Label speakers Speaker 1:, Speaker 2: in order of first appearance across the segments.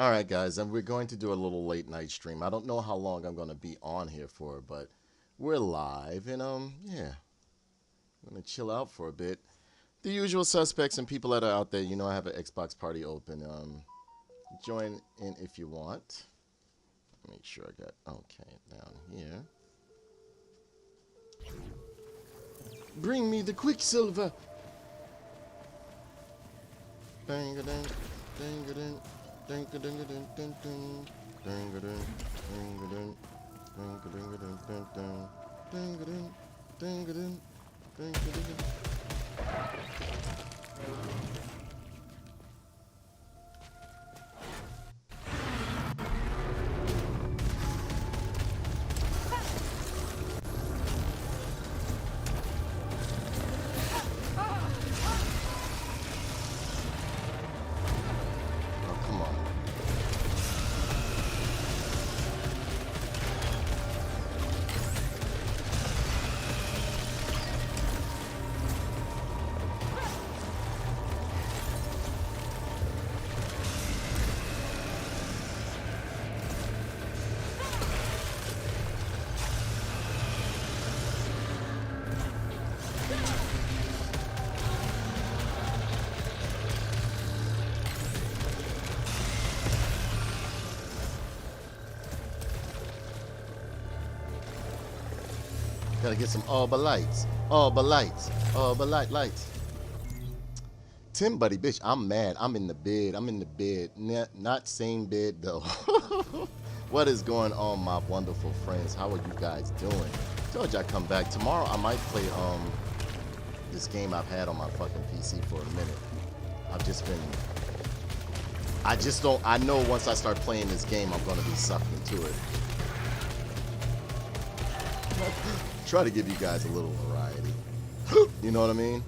Speaker 1: All right, guys, and we're going to do a little late night stream. I don't know how long I'm going to be on here for, but we're live, and yeah, I'm going to chill out for a bit. The usual suspects and people that are out there, you know, I have an Xbox party open. Join in if you want. Make sure I got okay down here. Bring me the Quicksilver. Dang a dang, dang a dang, dang a dang a dang dang dang, dang a dang, dang a dang, dang a dang a dang dang dang, dang a dang, dang a dang, dang a dang. Gotta get some Arbor lights. Arbor lights. Arbor lights. Tim buddy, bitch, I'm mad. I'm in the bed. I'm in the bed. Not same bed though. What is going on, my wonderful friends? How are you guys doing? Told you I'd come back. Tomorrow I might play this game I've had on my fucking PC for a minute. I've just been I know once I start playing this game I'm gonna be sucked into it. Try to give you guys a little variety. You know what I mean?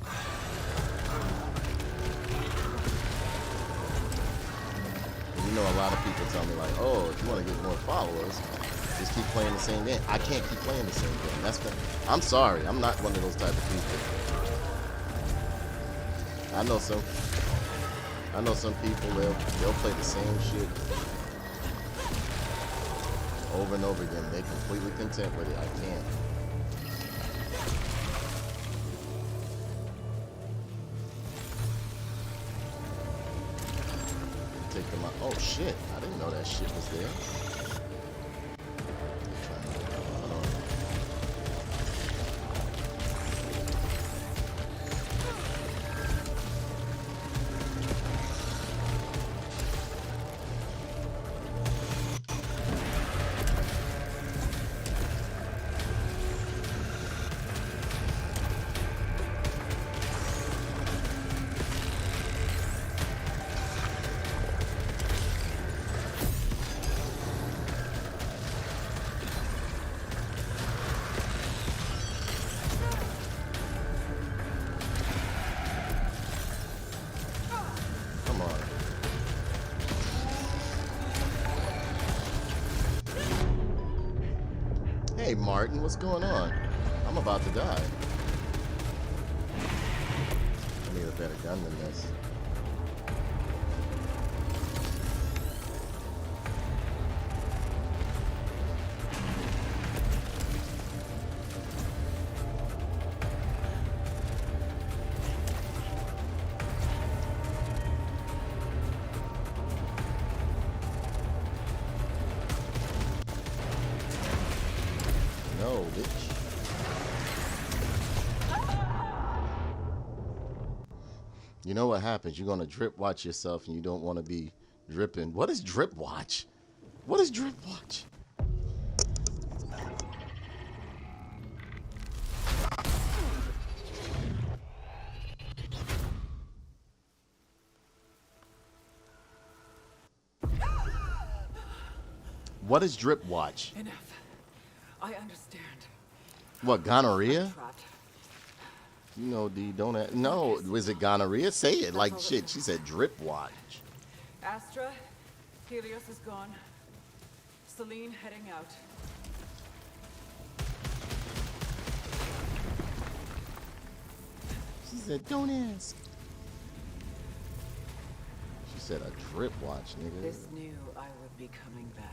Speaker 1: And you know, a lot of people tell me like, "Oh, if you want to get more followers, just keep playing the same game." I can't keep playing the same game. I'm sorry. I'm not one of those type of people. I know some people they'll play the same shit over and over again. They're completely content with it. I can't. Take them out. Oh shit! I didn't know that shit was there. Hey Martin, what's going on? I'm about to die. I need a better gun than this. No, bitch. You know what happens? You're gonna drip watch yourself and you don't want to be dripping. What is drip watch? What is drip watch? What is drip watch?
Speaker 2: Enough. I understand.
Speaker 1: What, gonorrhea? You know, D, don't. No, was it gonorrhea? Say it like shit. She said drip watch.
Speaker 2: Astra, Helios is gone. Celine heading out.
Speaker 1: She said, don't ask. She said a drip watch, nigga.
Speaker 2: This knew I would be coming back.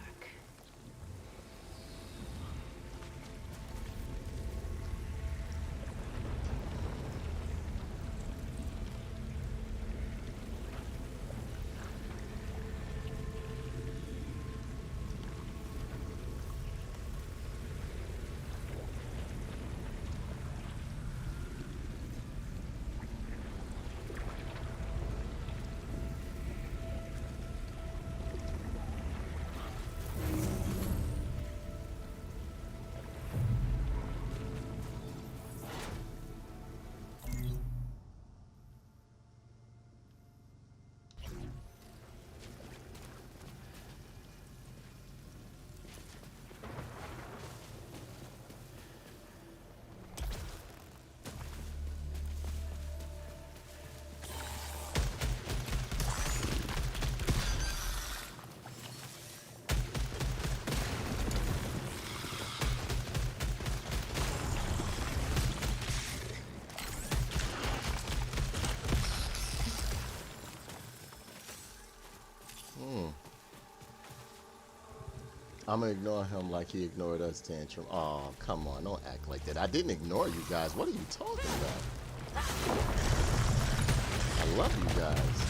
Speaker 1: I'm gonna ignore him like he ignored us, Tantrum. Oh, come on, don't act like that. I didn't ignore you guys. What are you talking about? I love you guys.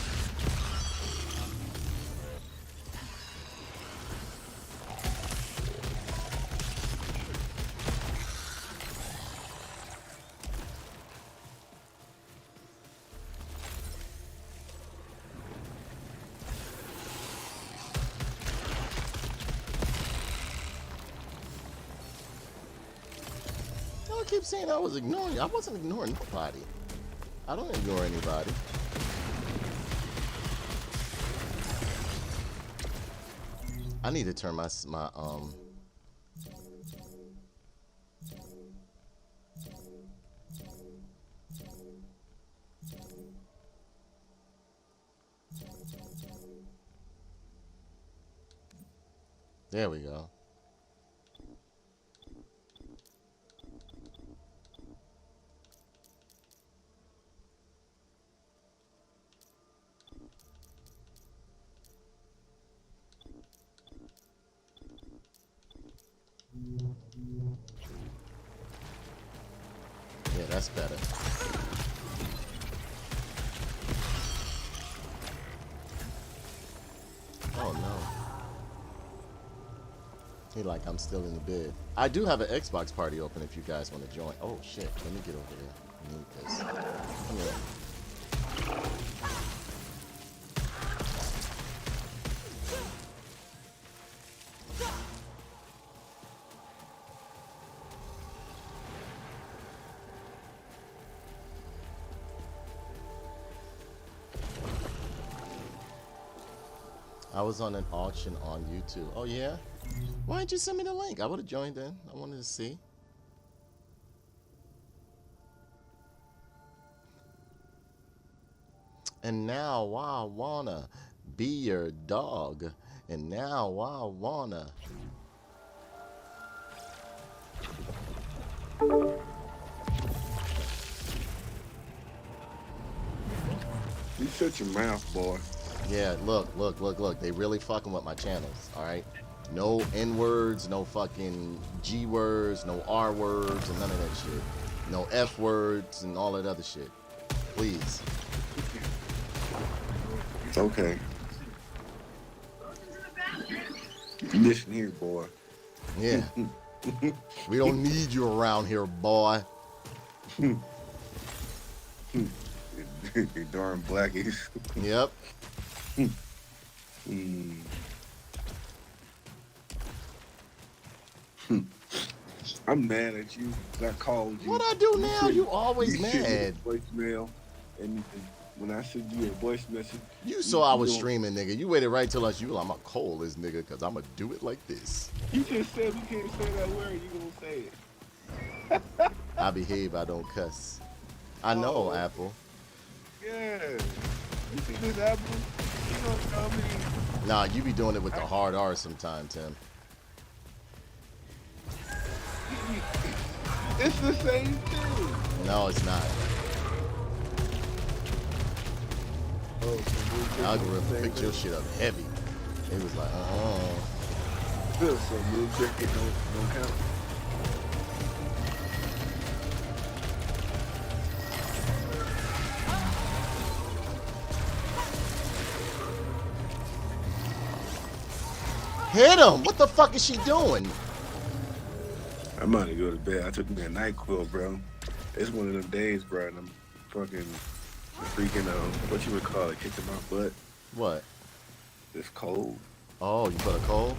Speaker 1: I keep saying I was ignoring you. I wasn't ignoring nobody. I don't ignore anybody. I need to turn my there we go. Yeah, that's better. Oh no. He like I'm still in the bed. I do have an Xbox party open if you guys want to join. Oh shit, let me get over there. I need this. Come here. I was on an auction on YouTube. Oh yeah? Why didn't you send me the link? I would have joined in. I wanted to see. And now I wanna be your dog. And now I wanna.
Speaker 3: You shut your mouth, boy.
Speaker 1: Yeah, look. They really fucking with my channels, alright? No N-words, no fucking G-words, no R-words, and none of that shit. No F-words and all that other shit. Please.
Speaker 3: It's okay. Listen here, boy.
Speaker 1: Yeah. We don't need you around here, boy.
Speaker 3: You darn blackies.
Speaker 1: Yep.
Speaker 3: I'm mad at you. I called you.
Speaker 1: What I do now? You always
Speaker 3: you sent me
Speaker 1: mad.
Speaker 3: a voicemail, and when I sent you a voice message,
Speaker 1: You saw I was streaming, nigga. You waited right till you like, I'm gonna call this nigga because I'm gonna do it like this.
Speaker 3: You just said we can't say that word. You gonna say it?
Speaker 1: I behave, I don't cuss. I know, Apple.
Speaker 3: Yeah. You see this apple? You know what I mean?
Speaker 1: Nah, you be doing it with the hard R sometimes, Tim.
Speaker 3: It's the same thing.
Speaker 1: No, it's not.
Speaker 3: Oh, so
Speaker 1: Algorithm picked your shit up heavy. It was like,
Speaker 3: So move cricket don't count.
Speaker 1: hit him! What the fuck is she doing?
Speaker 3: I'm about to go to bed. I took me a NyQuil, bro. It's one of them days, bro, and I'm fucking freaking what you would call it, kicking my butt.
Speaker 1: What?
Speaker 3: It's cold.
Speaker 1: Oh, you got a cold?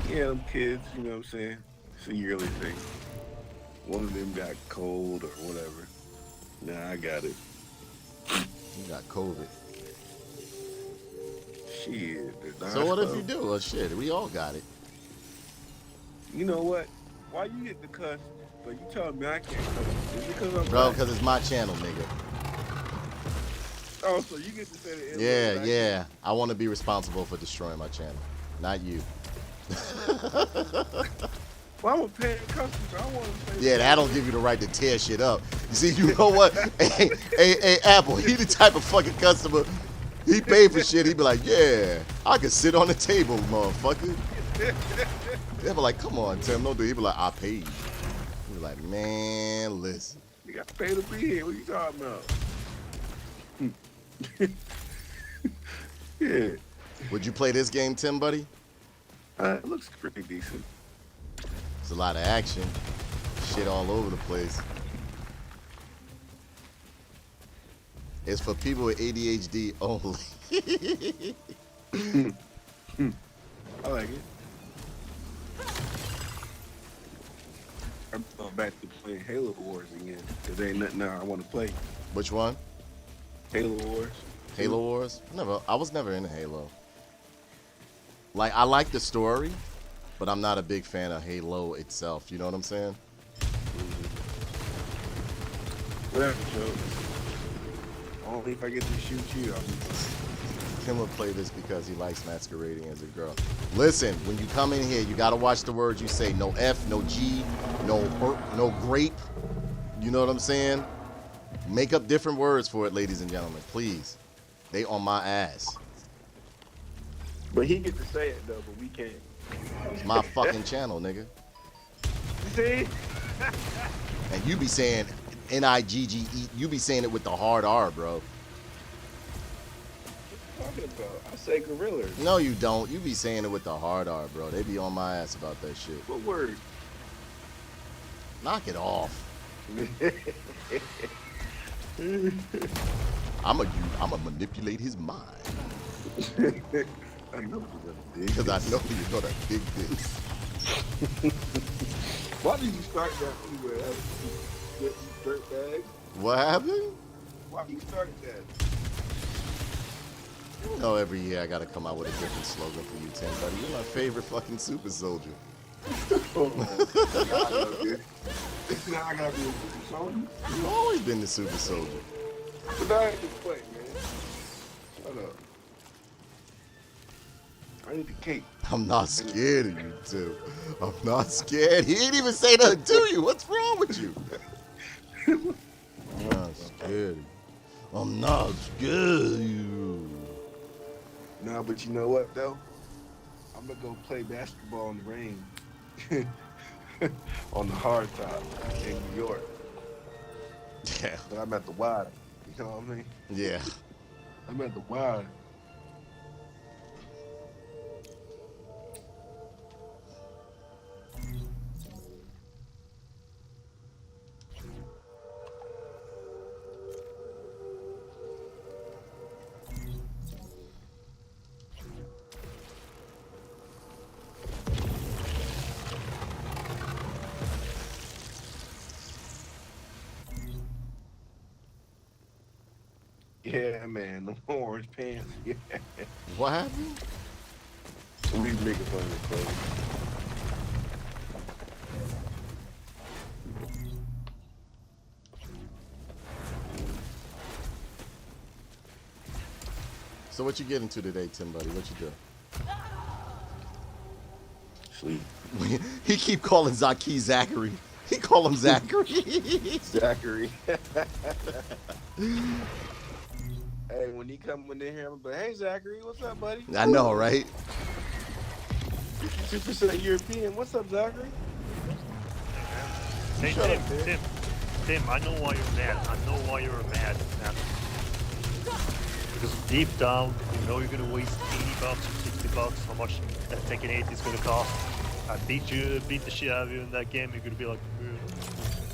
Speaker 3: Yeah, them kids, you know what I'm saying? It's a yearly thing. One of them got cold or whatever. Nah, I got it.
Speaker 1: You got COVID.
Speaker 3: Shit.
Speaker 1: So what if you do? Well, shit, we all got it.
Speaker 3: You know what? Why you get the cuss, but you telling me I can't cuss? Is it because I'm
Speaker 1: Bro,
Speaker 3: black?
Speaker 1: because it's my channel, nigga.
Speaker 3: Oh, so you get to say the N-word,
Speaker 1: Yeah,
Speaker 3: right?
Speaker 1: yeah. I want to be responsible for destroying my channel. Not you.
Speaker 3: Well, I'm a paying customer. I want to say
Speaker 1: Yeah, that don't give you the right to tear shit up. You see, you know what? hey, Apple, he the type of fucking customer, he pay for shit, he be like, yeah, I can sit on the table, motherfucker. They be like, come on, Tim, don't do it. He be like, I paid. He be like, man, listen.
Speaker 3: You got to pay to be here. What you talking about? Yeah.
Speaker 1: Would you play this game, Tim, buddy?
Speaker 3: It looks pretty decent.
Speaker 1: There's a lot of action. Shit all over the place. It's for people with ADHD only.
Speaker 3: I like it. I'm going back to playing Halo Wars again. Because there ain't nothing now I want to play.
Speaker 1: Which one?
Speaker 3: Halo Wars.
Speaker 1: Halo Wars? I was never into Halo. Like, I like the story, but I'm not a big fan of Halo itself. You know what I'm saying?
Speaker 3: Whatever, Joe. Only if I get to shoot you, I'll be fine.
Speaker 1: Tim will play this because he likes masquerading as a girl. Listen, when you come in here, you gotta watch the words you say. No F, no G, no grape. You know what I'm saying? Make up different words for it, ladies and gentlemen, please. They on my ass.
Speaker 3: But he gets to say it, though, but we can't.
Speaker 1: It's my fucking channel, nigga.
Speaker 3: You see?
Speaker 1: And you be saying N-I-G-G-E. You be saying it with the hard R, bro.
Speaker 3: What you talking about? I say gorillas.
Speaker 1: No, you don't. You be saying it with the hard R, bro. They be on my ass about that shit.
Speaker 3: What word?
Speaker 1: Knock it off. I'ma manipulate his mind.
Speaker 3: I know you're gonna dig.
Speaker 1: Because I know you're gonna dig this.
Speaker 3: Why did you start that anyway? That was dirt bag.
Speaker 1: What happened?
Speaker 3: Why you started that?
Speaker 1: You know, every year I gotta come out with a different slogan for you, Tim, buddy. You're my favorite fucking super soldier.
Speaker 3: Oh, God, now I gotta be a super soldier.
Speaker 1: You've always been the super soldier.
Speaker 3: But now I ain't just play, man. Shut up. I need the cake.
Speaker 1: I'm not scared of you, Tim. I'm not scared. He ain't even say nothing to you. What's wrong with you? I'm not scared of you. I'm not scared of you.
Speaker 3: Nah, but you know what, though? I'm gonna go play basketball in the rain. On the hard top in New York.
Speaker 1: Yeah.
Speaker 3: But I'm at the wide. You know what I mean?
Speaker 1: Yeah.
Speaker 3: I'm at the wide. Yeah, man, the orange pants. Yeah.
Speaker 1: What happened?
Speaker 3: We making fun of the clothes.
Speaker 1: So what you get into today, Tim, buddy? What you do?
Speaker 3: Sleep.
Speaker 1: He keep calling Zaki Zachary. He call him Zachary.
Speaker 3: Zachary. Hey, when he come in here, I'm like, hey Zachary, what's up, buddy?
Speaker 1: I know, right?
Speaker 3: 52% European. What's up, Zachary?
Speaker 4: Hey,
Speaker 3: Shut up, man.
Speaker 4: Tim, I know why you're mad. I know why you're mad, man. Because deep down, you know you're gonna waste 80 bucks or 60 bucks, how much Tekken 8 is gonna cost. I beat the shit out of you in that game, you're gonna be like, man,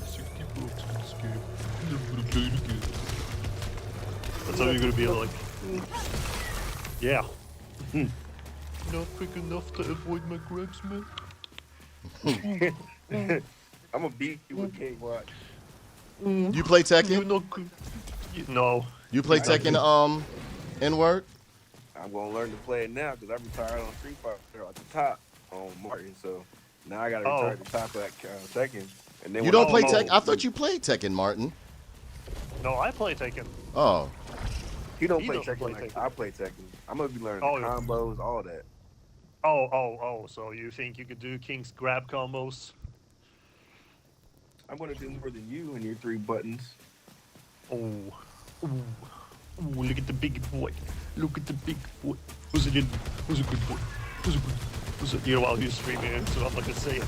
Speaker 4: 60 bucks in this game. I'm never gonna play it again. That's how you're gonna be like, yeah. Not quick enough to avoid my grabs, man.
Speaker 3: I'm gonna beat you with King Watch.
Speaker 1: You play
Speaker 4: You're
Speaker 1: Tekken?
Speaker 4: not good. No.
Speaker 1: You play Tekken N-word?
Speaker 3: I'm gonna learn to play it now because I retired on Street Fighter at the top on Martin, so now I gotta retire at the top of that Tekken. And then
Speaker 1: You
Speaker 3: when
Speaker 1: don't
Speaker 3: I-
Speaker 1: play Tekken? I thought you played Tekken, Martin.
Speaker 4: No, I play Tekken.
Speaker 1: Oh.
Speaker 3: He don't
Speaker 4: He
Speaker 3: play
Speaker 4: doesn't
Speaker 3: Tekken
Speaker 4: play
Speaker 3: like
Speaker 4: Tekken.
Speaker 3: I play Tekken. I'm gonna be learning
Speaker 4: Oh,
Speaker 3: the combos, all that.
Speaker 4: Oh, so you think you could do King's grab combos?
Speaker 3: I'm gonna do more than you and your 3 buttons.
Speaker 4: Ooh, look at the big boy. Look at the big boy. Who's a good boy? Who's a dear while you're streaming it, so I'm not gonna say it.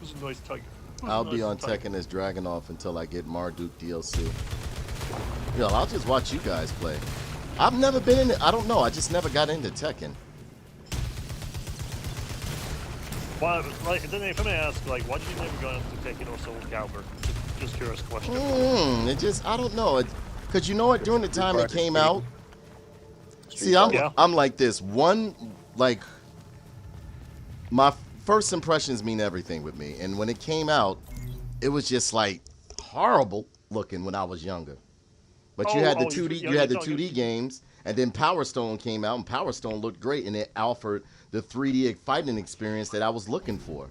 Speaker 4: Who's a nice tiger?
Speaker 1: I'll be on Tekken as Dragunov until I get Marduk DLC. Yo, I'll just watch you guys play. I've never been in it. I don't know. I just never got into Tekken.
Speaker 4: Well, like, then if I'm gonna ask, like, why did you never go into Tekken or Soul Calibur? Just curious question.
Speaker 1: It just, I don't know. Because you know what? During the time it came out, see,
Speaker 4: Yeah.
Speaker 1: I'm like this. My first impressions mean everything with me. And when it came out, it was just like horrible looking when I was younger. But you had the 2D, you had the 2D games, and then Power Stone came out, and Power Stone looked great, and it offered the 3D fighting experience that I was looking for.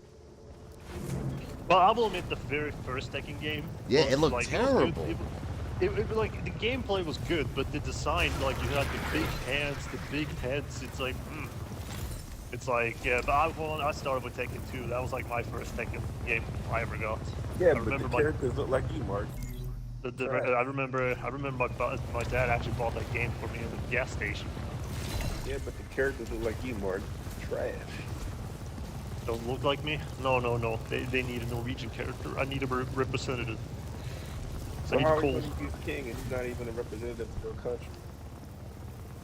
Speaker 4: Well, I will admit the very first Tekken game.
Speaker 1: Yeah,
Speaker 4: was,
Speaker 1: it looked
Speaker 4: like,
Speaker 1: terrible.
Speaker 4: Like the gameplay was good, but the design, like you had the big hands, the big heads. It's like, it's like, yeah. But I started with Tekken 2. That was like my first Tekken game I ever got.
Speaker 3: Yeah,
Speaker 4: I
Speaker 3: but
Speaker 4: remember
Speaker 3: the characters look like you, Mark.
Speaker 4: I remember my dad actually bought that game for me at the gas station.
Speaker 3: Yeah, but the characters look like you, Mark. Trash.
Speaker 4: Don't look like me? No. They need a Norwegian character. I need a representative. So
Speaker 3: So how are
Speaker 4: he's
Speaker 3: you
Speaker 4: cool.
Speaker 3: going to use King and he's not even a representative of your country?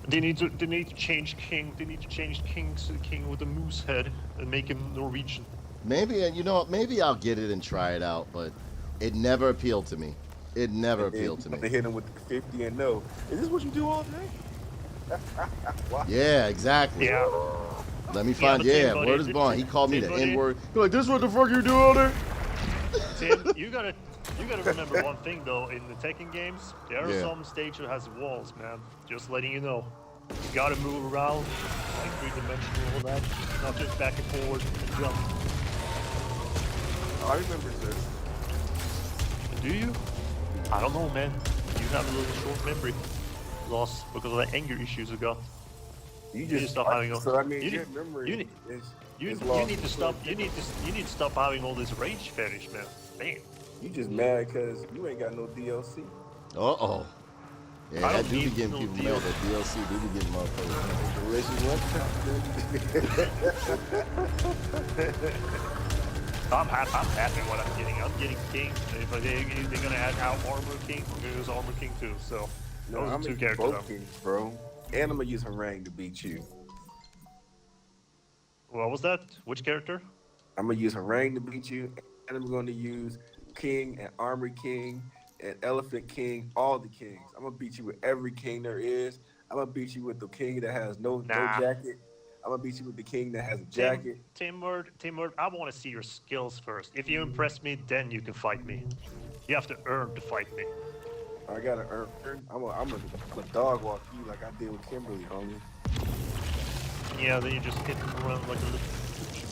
Speaker 4: They need to change King. They need to change King to the King with a moose head and make him Norwegian.
Speaker 1: Maybe, you know what? Maybe I'll get it and try it out, but it never appealed to me. It never appealed to
Speaker 3: They
Speaker 1: me.
Speaker 3: hit him with the 50 and no. Is this what you do all day? Wow.
Speaker 1: Yeah, exactly.
Speaker 4: Yeah.
Speaker 1: Let me find,
Speaker 4: but
Speaker 1: yeah,
Speaker 4: Tim, buddy,
Speaker 1: word is bond. He called me the
Speaker 4: Tim, buddy.
Speaker 1: N-word. He's like, this what the fuck you do all day?
Speaker 4: Tim, you gotta remember one thing though. In the Tekken games, there are
Speaker 1: Yeah.
Speaker 4: some stages that has walls, man. Just letting you know. You gotta move around, like 3-dimensional, all that. Not just back and forward and jump.
Speaker 3: I remember this.
Speaker 4: Do you? I don't know, man. You have a little short memory loss because of the anger issues you got.
Speaker 3: You
Speaker 4: need to
Speaker 3: just
Speaker 4: stop having
Speaker 3: so I mean
Speaker 4: you
Speaker 3: your
Speaker 4: need-
Speaker 3: memory
Speaker 4: you need-
Speaker 3: is
Speaker 4: You
Speaker 3: lost.
Speaker 4: need to stop. You need to stop having all this rage fetish, man. Man.
Speaker 3: You just mad because you ain't got no DLC.
Speaker 1: Uh-oh. Yeah,
Speaker 4: I
Speaker 1: that
Speaker 4: don't
Speaker 1: do be
Speaker 4: need
Speaker 1: getting
Speaker 4: no
Speaker 1: people
Speaker 4: deal.
Speaker 1: mad. That DLC do be getting motherfuckers.
Speaker 4: I'm happy what I'm getting. I'm getting King. If they're gonna add out Armor King, I'm gonna use Armor King too. So
Speaker 3: No,
Speaker 4: those
Speaker 3: I'm
Speaker 4: are two
Speaker 3: gonna use
Speaker 4: characters.
Speaker 3: both kings, bro. And I'm gonna use Harang to beat you.
Speaker 4: What was that? Which character?
Speaker 3: I'm gonna use Harang to beat you, and I'm gonna use King and Armory King and Elephant King, all the kings. I'm gonna beat you with every king there is. I'm gonna beat you with the king that has no jacket. I'm gonna beat you with the king that has a jacket.
Speaker 4: Tim Word, I want to see your skills first. If you impress me, then you can fight me. You have to earn to fight me.
Speaker 3: I gotta earn. I'm a dog walk you like I did with Kimberly, homie.
Speaker 4: Yeah, then you just hit him around like a little.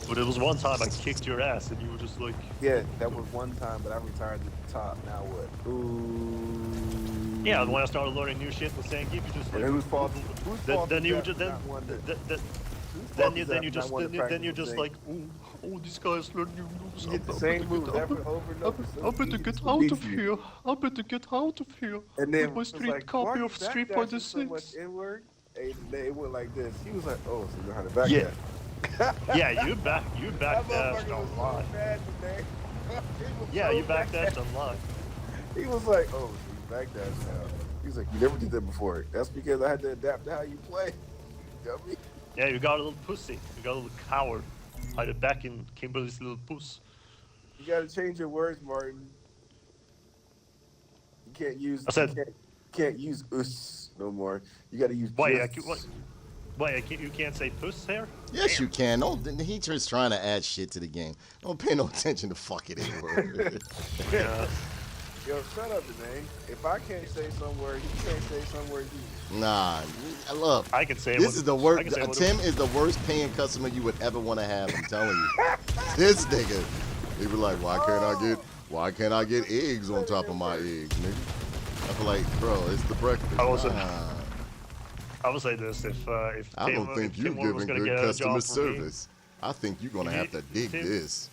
Speaker 4: But it was one time I kicked your ass and you were just like.
Speaker 3: Yeah, that was one time, but I retired at the top. Now what? Ooh.
Speaker 4: Yeah, when I started learning new shit with saying keep you just like.
Speaker 3: And whose fault? Whose fault?
Speaker 4: Then
Speaker 3: is
Speaker 4: you
Speaker 3: that
Speaker 4: just
Speaker 3: for not one that-
Speaker 4: then you're just like, oh, this guy's learning new moves.
Speaker 3: You get the same moves over and over and over.
Speaker 4: I better get out of here. I better get out of here.
Speaker 3: And then
Speaker 4: with my
Speaker 3: it's
Speaker 4: street
Speaker 3: like,
Speaker 4: copy of Street Fighter
Speaker 3: so much
Speaker 4: 6.
Speaker 3: inward. And they went like this. He was like, oh, so you know how to back
Speaker 4: Yeah.
Speaker 3: that.
Speaker 4: Yeah, you backdashed a lot. Yeah, you backdashed a lot.
Speaker 3: He was like, oh, so you backdash now. He was like, you never did that before. That's because I had to adapt to how you play. You got me?
Speaker 4: Yeah, you got a little pussy. You got a little coward. Hide back in Kimberly's little puss.
Speaker 3: You got to change your words, Martin. You can't use.
Speaker 4: I said,
Speaker 3: you can't use us no more. You got to use.
Speaker 4: You can't say puss here?
Speaker 1: Yes, you can. Don't. He just trying to add shit to the game. Don't pay no attention to fucking N-word.
Speaker 4: Yeah.
Speaker 3: Yo, shut up, Danae. If I can't say some word, he can't say some word either.
Speaker 1: Nah, look.
Speaker 4: I can say
Speaker 1: this is the worst.
Speaker 4: Tim
Speaker 1: is the worst paying customer you would ever want to have. I'm telling you. This nigga, he be like, why can't I get eggs on top of my eggs, nigga? I feel like, bro, it's the breakfast.
Speaker 4: I would say this: if
Speaker 1: I don't think you're giving good customer service. I think you're gonna have to dig this.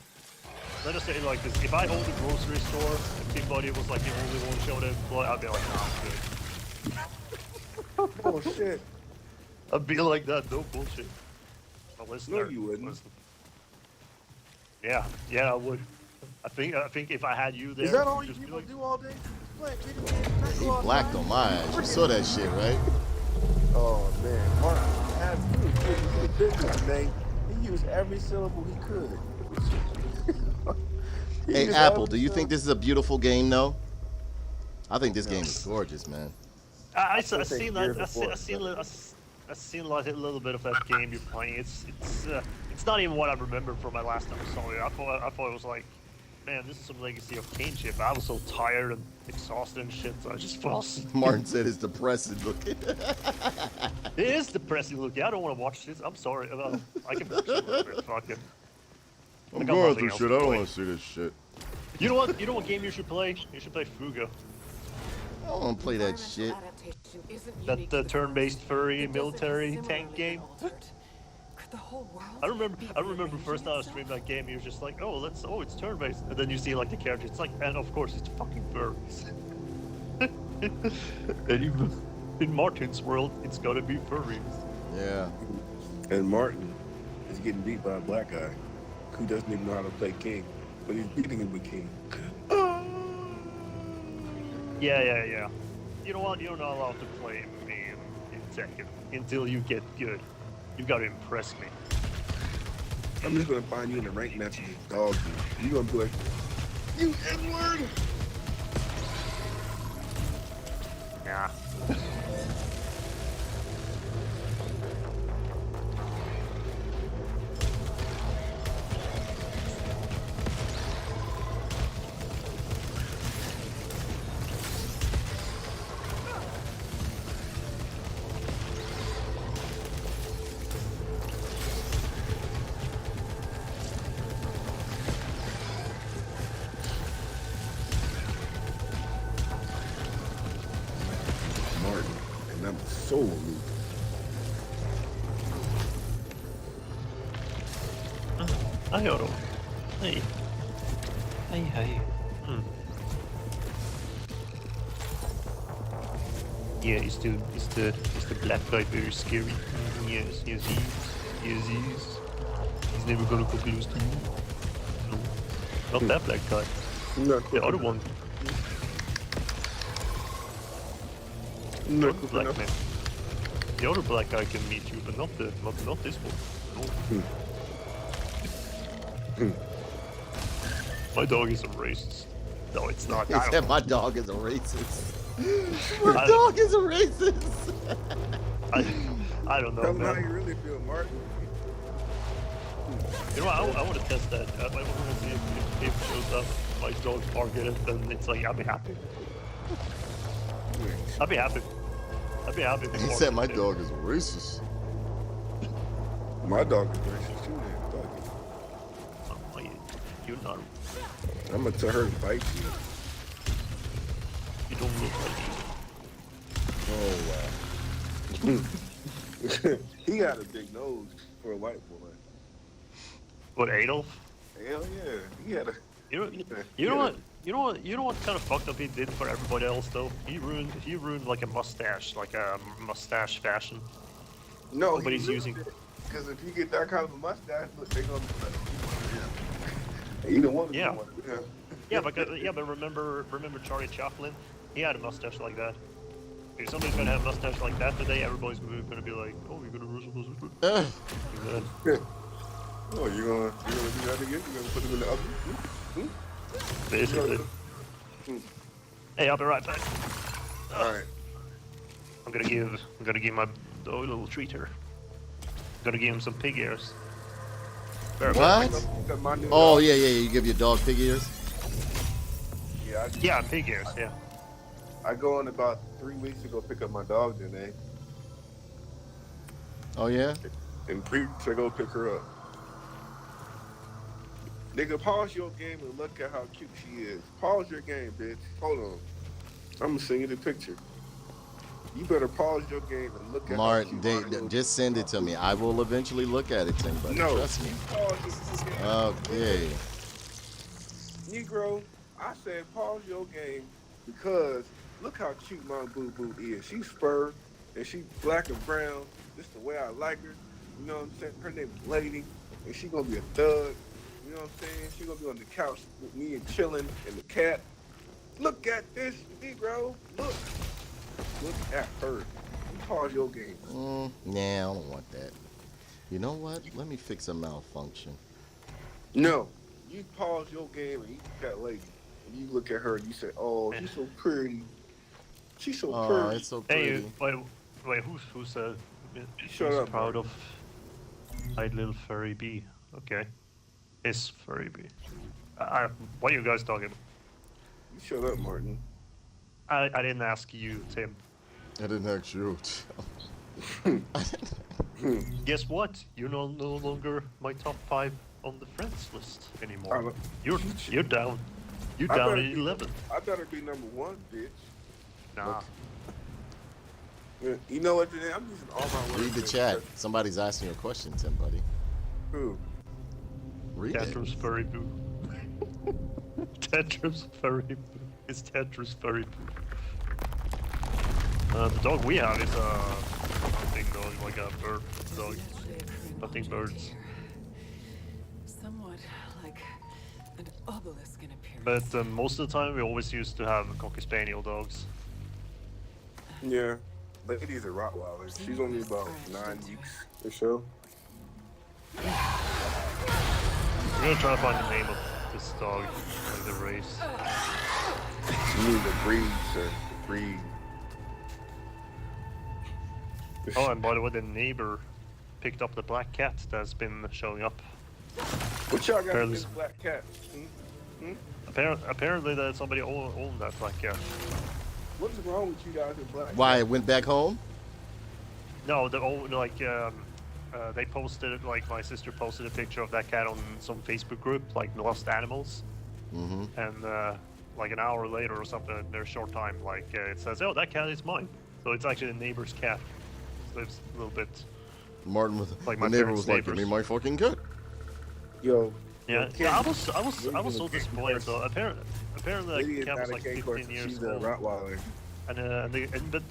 Speaker 4: Let us say it like this: if I owned a grocery store and Peabody was like the only one showing employee, I'd be like, nah, I'm good.
Speaker 3: Bullshit.
Speaker 4: I'd be like that, no bullshit. A listener.
Speaker 3: No, you wouldn't.
Speaker 4: Listen. Yeah, I would. I think if I had you there,
Speaker 3: Is that all you
Speaker 4: just be
Speaker 3: people
Speaker 4: like,
Speaker 3: do all day? Play video games?
Speaker 1: He blacked on my ass. You saw that shit, right?
Speaker 3: Oh man, Martin had the business name. He used every syllable he could.
Speaker 1: Hey, Apple, do you think this is a beautiful game, though? I think this game is gorgeous, man.
Speaker 4: I seen like a little bit of that game you're playing. It's not even what I remembered from my last time I saw it. I thought it was like, man, this is some Legacy of Kain shit. But I was so tired and exhausted and shit, so I just fell asleep.
Speaker 1: Martin said it's depressing looking.
Speaker 4: It is depressing looking. I don't want to watch this. I'm sorry. I can watch it a little bit. Fuck it.
Speaker 1: I'm going through shit. I don't want to see this shit.
Speaker 4: You know what? You know what game you should play? You should play Fuga.
Speaker 1: I don't want to play that shit.
Speaker 4: That turn-based furry military tank game. I remember first time I streamed that game, you were just like, oh, it's turn-based, and then you see like the character. It's like, and of course it's fucking furries. And even in Martin's world, it's gotta be furries.
Speaker 1: Yeah.
Speaker 3: And Martin is getting beat by a black guy who doesn't even know how to play King, but he's beating him with King.
Speaker 4: Yeah. You know what? You're not allowed to play me in Tekken until you get good. You gotta impress me.
Speaker 3: I'm just gonna find you in a ranked match with dog. You gonna be like, you N-word.
Speaker 4: Yeah.
Speaker 3: Martin, and I'm so aloof.
Speaker 4: Hi, Otto. Hey. Hey. Yeah, is the black guy very scary? Yes, he is. Yes, he is. He's never gonna go close to you. No, not that black guy. The other one.
Speaker 3: No,
Speaker 4: Black man. The other black guy can meet you, but not this one. No. My dog is a racist. No, it's not.
Speaker 1: He said my dog is a racist. My dog is a racist.
Speaker 4: I don't know,
Speaker 3: Tell me how
Speaker 4: man.
Speaker 3: you really feel, Martin.
Speaker 4: You know, I want to test that. I want to see if it shows up my dog targeted, then it's like, I'll be happy. I'll be happy.
Speaker 1: He said my dog is a racist.
Speaker 3: My dog is racist too, man. Fuck
Speaker 4: Oh, you're not.
Speaker 3: it. I'm gonna tell her to bite you.
Speaker 4: You don't look like
Speaker 3: Oh wow. He got a big nose. for a white boy.
Speaker 4: What, Adolf?
Speaker 3: Hell yeah, he had a.
Speaker 4: You know,
Speaker 3: he had a-
Speaker 4: you know what? You know what kind of fucked up he did for everybody else though? He ruined like a mustache, like a mustache fashion.
Speaker 3: No,
Speaker 4: Nobody's
Speaker 3: he
Speaker 4: using.
Speaker 3: Because if you get that kind of a mustache, look, they gonna be like, you don't want to.
Speaker 4: Yeah.
Speaker 3: Yeah.
Speaker 4: Yeah, but remember Charlie Chaplin? He had a mustache like that. If somebody's gonna have a mustache like that today, everybody's gonna be like, "Oh, you're gonna ruin
Speaker 1: Ugh.
Speaker 3: Oh, you gonna do that again? You gonna put them in the oven?
Speaker 4: basically." Hey, I'll be right back.
Speaker 3: All right.
Speaker 4: I'm gonna give my dog a little treat here. I'm gonna give him some pig ears.
Speaker 1: What? Oh, yeah, you give your dog pig ears?
Speaker 4: Yeah, pig ears. Yeah.
Speaker 3: I go in about 3 weeks to go pick up my dog today.
Speaker 1: Oh, yeah?
Speaker 3: In 3 weeks I go pick her up. Nigga, pause your game and look at how cute she is. Pause your game, bitch. Hold on. I'm gonna send you the picture. You better pause your game and look at
Speaker 1: Mart,
Speaker 3: how cute she is.
Speaker 1: just send it to me. I will eventually look at it, Tim, buddy.
Speaker 3: No,
Speaker 1: Trust me.
Speaker 3: pause your game.
Speaker 1: Okay.
Speaker 3: Negro, I said pause your game because look how cute my boo-boo is. She's fur and she's black and brown. Just the way I like her. You know what I'm saying? Her name is Lady, and she gonna be a thug. You know what I'm saying? She gonna be on the couch with me and chilling and the cat. Look at this, Negro. Look at her. You pause your game.
Speaker 1: Nah, I don't want that. You know what? Let me fix a malfunction.
Speaker 3: No, you pause your game and you got Lady. And you look at her and you say, "Oh, she's so pretty. She's so
Speaker 1: Oh,
Speaker 3: pretty."
Speaker 1: it's so pretty.
Speaker 4: Hey, wait, who's
Speaker 3: Shut up,
Speaker 4: proud
Speaker 3: Mark.
Speaker 4: of my little furry bee? Okay, his furry bee. What are you guys talking about?
Speaker 3: You shut up, Martin.
Speaker 4: I didn't ask you, Tim.
Speaker 1: I didn't ask you.
Speaker 4: Guess what? You're no longer my top 5 on the friends list anymore.
Speaker 3: I-
Speaker 4: You're down. You're
Speaker 3: I
Speaker 4: down
Speaker 3: better
Speaker 4: at
Speaker 3: be-
Speaker 4: 11.
Speaker 3: I better be number 1, bitch.
Speaker 4: Nah.
Speaker 3: Yeah, you know what, today? I'm using all my words.
Speaker 1: Read the chat. Somebody's asking you a question, Tim, buddy.
Speaker 3: Who?
Speaker 1: Read it.
Speaker 4: Tantrum's furry boo. Tantrum's furry boo. It's Tantrum's furry boo. The dog we have is a hunting dog, like a bird dog. Nothing birds.
Speaker 2: Somewhat like an obelisk in appearance.
Speaker 4: But most of the time we always used to have Cocker Spaniel dogs.
Speaker 3: Yeah. Lady's a Rottweiler. She's only about 9 weeks or so.
Speaker 4: We're gonna try to find the name of this dog, like the race.
Speaker 3: You mean the breed, sir. The breed.
Speaker 4: Oh, and by the way, the neighbor picked up the black cat that's been showing up.
Speaker 3: What y'all got
Speaker 4: Apparently-
Speaker 3: against black cat?
Speaker 4: Apparently that somebody owned that black cat.
Speaker 3: What's wrong with you guys in black
Speaker 1: Why,
Speaker 3: cat?
Speaker 1: it went back home?
Speaker 4: No, they posted, like my sister posted a picture of that cat on some Facebook group, like Lost Animals.
Speaker 1: Mm-hmm.
Speaker 4: And like an hour later or something, in a short time, like it says, "Oh, that cat is mine." So it's actually the neighbor's cat. So it's a little bit.
Speaker 1: Martin was
Speaker 4: Like
Speaker 1: the
Speaker 4: my
Speaker 1: neighbor
Speaker 4: parents'
Speaker 1: was like, "Give me
Speaker 4: neighbors.
Speaker 1: my fucking cut."
Speaker 3: Yo.
Speaker 4: Yeah,
Speaker 3: Ken,
Speaker 4: yeah. I was so
Speaker 3: Ken
Speaker 4: disappointed.
Speaker 3: first.
Speaker 4: So apparently
Speaker 3: Lady
Speaker 4: the
Speaker 3: is
Speaker 4: cat
Speaker 3: not
Speaker 4: was
Speaker 3: a
Speaker 4: like
Speaker 3: K
Speaker 4: 15
Speaker 3: person.
Speaker 4: years
Speaker 3: She's a
Speaker 4: old.
Speaker 3: Rottweiler.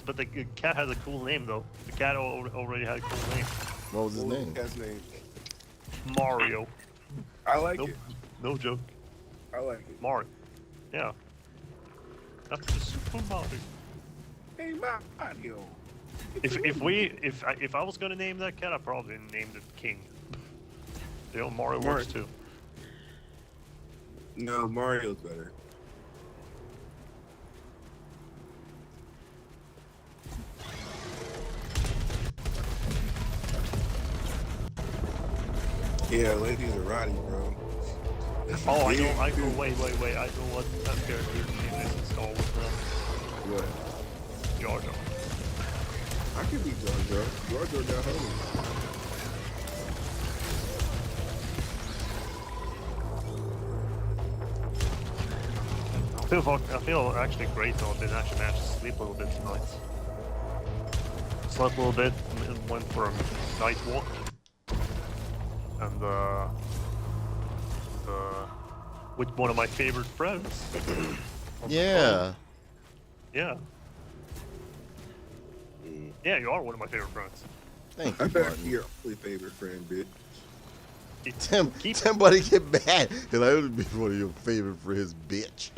Speaker 4: But the cat has a cool name though. The cat already had a cool name.
Speaker 1: What was his
Speaker 3: What was
Speaker 1: name?
Speaker 3: the cat's name?
Speaker 4: Mario.
Speaker 3: I like
Speaker 4: No,
Speaker 3: it.
Speaker 4: no joke.
Speaker 3: I like it.
Speaker 4: Mario. Yeah. That's the Super Mario.
Speaker 3: Hey, Mario.
Speaker 4: If I was gonna name that cat, I probably named it King. You know, Mario works too.
Speaker 3: No, Mario's better. Yeah, Lady's a Roddy, bro.
Speaker 4: Oh, I know. I know. Wait. I know what that character name is in Star Wars now.
Speaker 3: What?
Speaker 4: Jar Jar.
Speaker 3: I could be Jar Jar. Jar Jar got home.
Speaker 4: I feel actually great though. I didn't actually manage to sleep a little bit tonight. Slept a little bit, and went for a night walk. and with one of my favorite friends.
Speaker 1: Yeah.
Speaker 4: Yeah. Yeah, you are one of my favorite friends.
Speaker 1: Thank
Speaker 3: I
Speaker 1: you,
Speaker 3: better
Speaker 1: Martin.
Speaker 3: be your only favorite friend, bitch.
Speaker 1: Tim buddy get mad because I would be one of your favorite friends, bitch.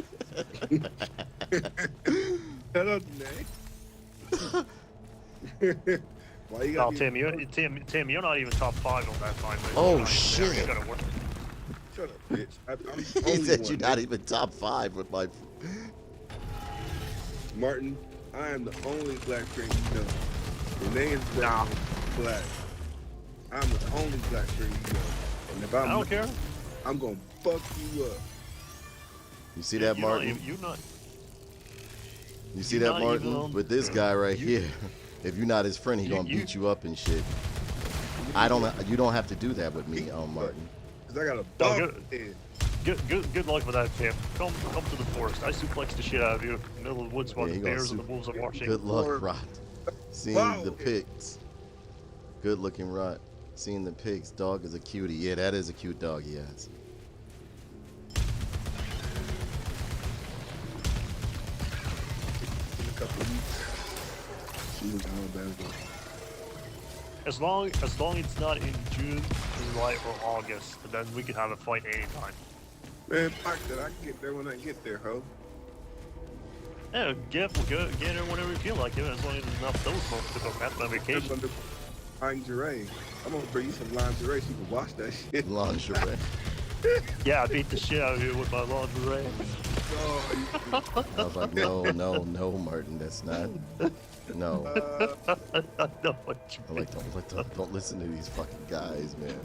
Speaker 3: Shut up, Janae. Why you
Speaker 4: No,
Speaker 3: gotta
Speaker 4: Tim,
Speaker 3: be
Speaker 4: Tim, you're not even top 5 on that time.
Speaker 1: Oh, shit.
Speaker 4: You gotta work.
Speaker 3: Shut up, bitch. I'm
Speaker 1: He
Speaker 3: only
Speaker 1: said
Speaker 3: one,
Speaker 1: you're not even top 5 with my.
Speaker 3: Martin, I am the only black friend you know. Renee is black. Black. I'm the only black friend you know. And if
Speaker 4: I don't care.
Speaker 3: I'm gonna fuck you up.
Speaker 1: You see that, Martin?
Speaker 4: You're not.
Speaker 1: You see
Speaker 4: you're
Speaker 1: that,
Speaker 4: not
Speaker 1: Martin?
Speaker 4: even on-
Speaker 1: With this guy right here, if you're not his friend, he gonna beat you up and shit. I don't. You don't have to do that with me, Martin.
Speaker 3: Cause I got a
Speaker 4: No,
Speaker 3: bug
Speaker 4: good.
Speaker 3: head.
Speaker 4: Good luck with that, Tim. Come to the forest. I suplex the shit out of you in the middle of the woods while
Speaker 1: Yeah,
Speaker 4: the
Speaker 1: he gonna
Speaker 4: bears and the wolves are watching.
Speaker 1: Good luck,
Speaker 3: Or-
Speaker 1: Rod. Seeing
Speaker 3: Wow.
Speaker 1: the pics. Good looking Rod. Seeing the pics. Dog is a cutie. Yeah, that is a cute dog he has.
Speaker 3: In a couple of weeks. She was in Alabama.
Speaker 4: As long it's not in June, July, or August, and then we can have a fight anytime.
Speaker 3: Man, fuck that. I can get there when I get there, ho.
Speaker 4: Yeah, get her whenever you feel like it, as long as there's enough those months to go. That's my vacation.
Speaker 3: Lingerie. I'm gonna bring you some lingerie so you can wash that shit.
Speaker 1: Lingerie.
Speaker 4: Yeah, I beat the shit out of you with my lingerie.
Speaker 3: Oh,
Speaker 1: I was like, no, Martin, that's not. No.
Speaker 4: I know what you
Speaker 1: I'm like, don't listen to these fucking guys, man.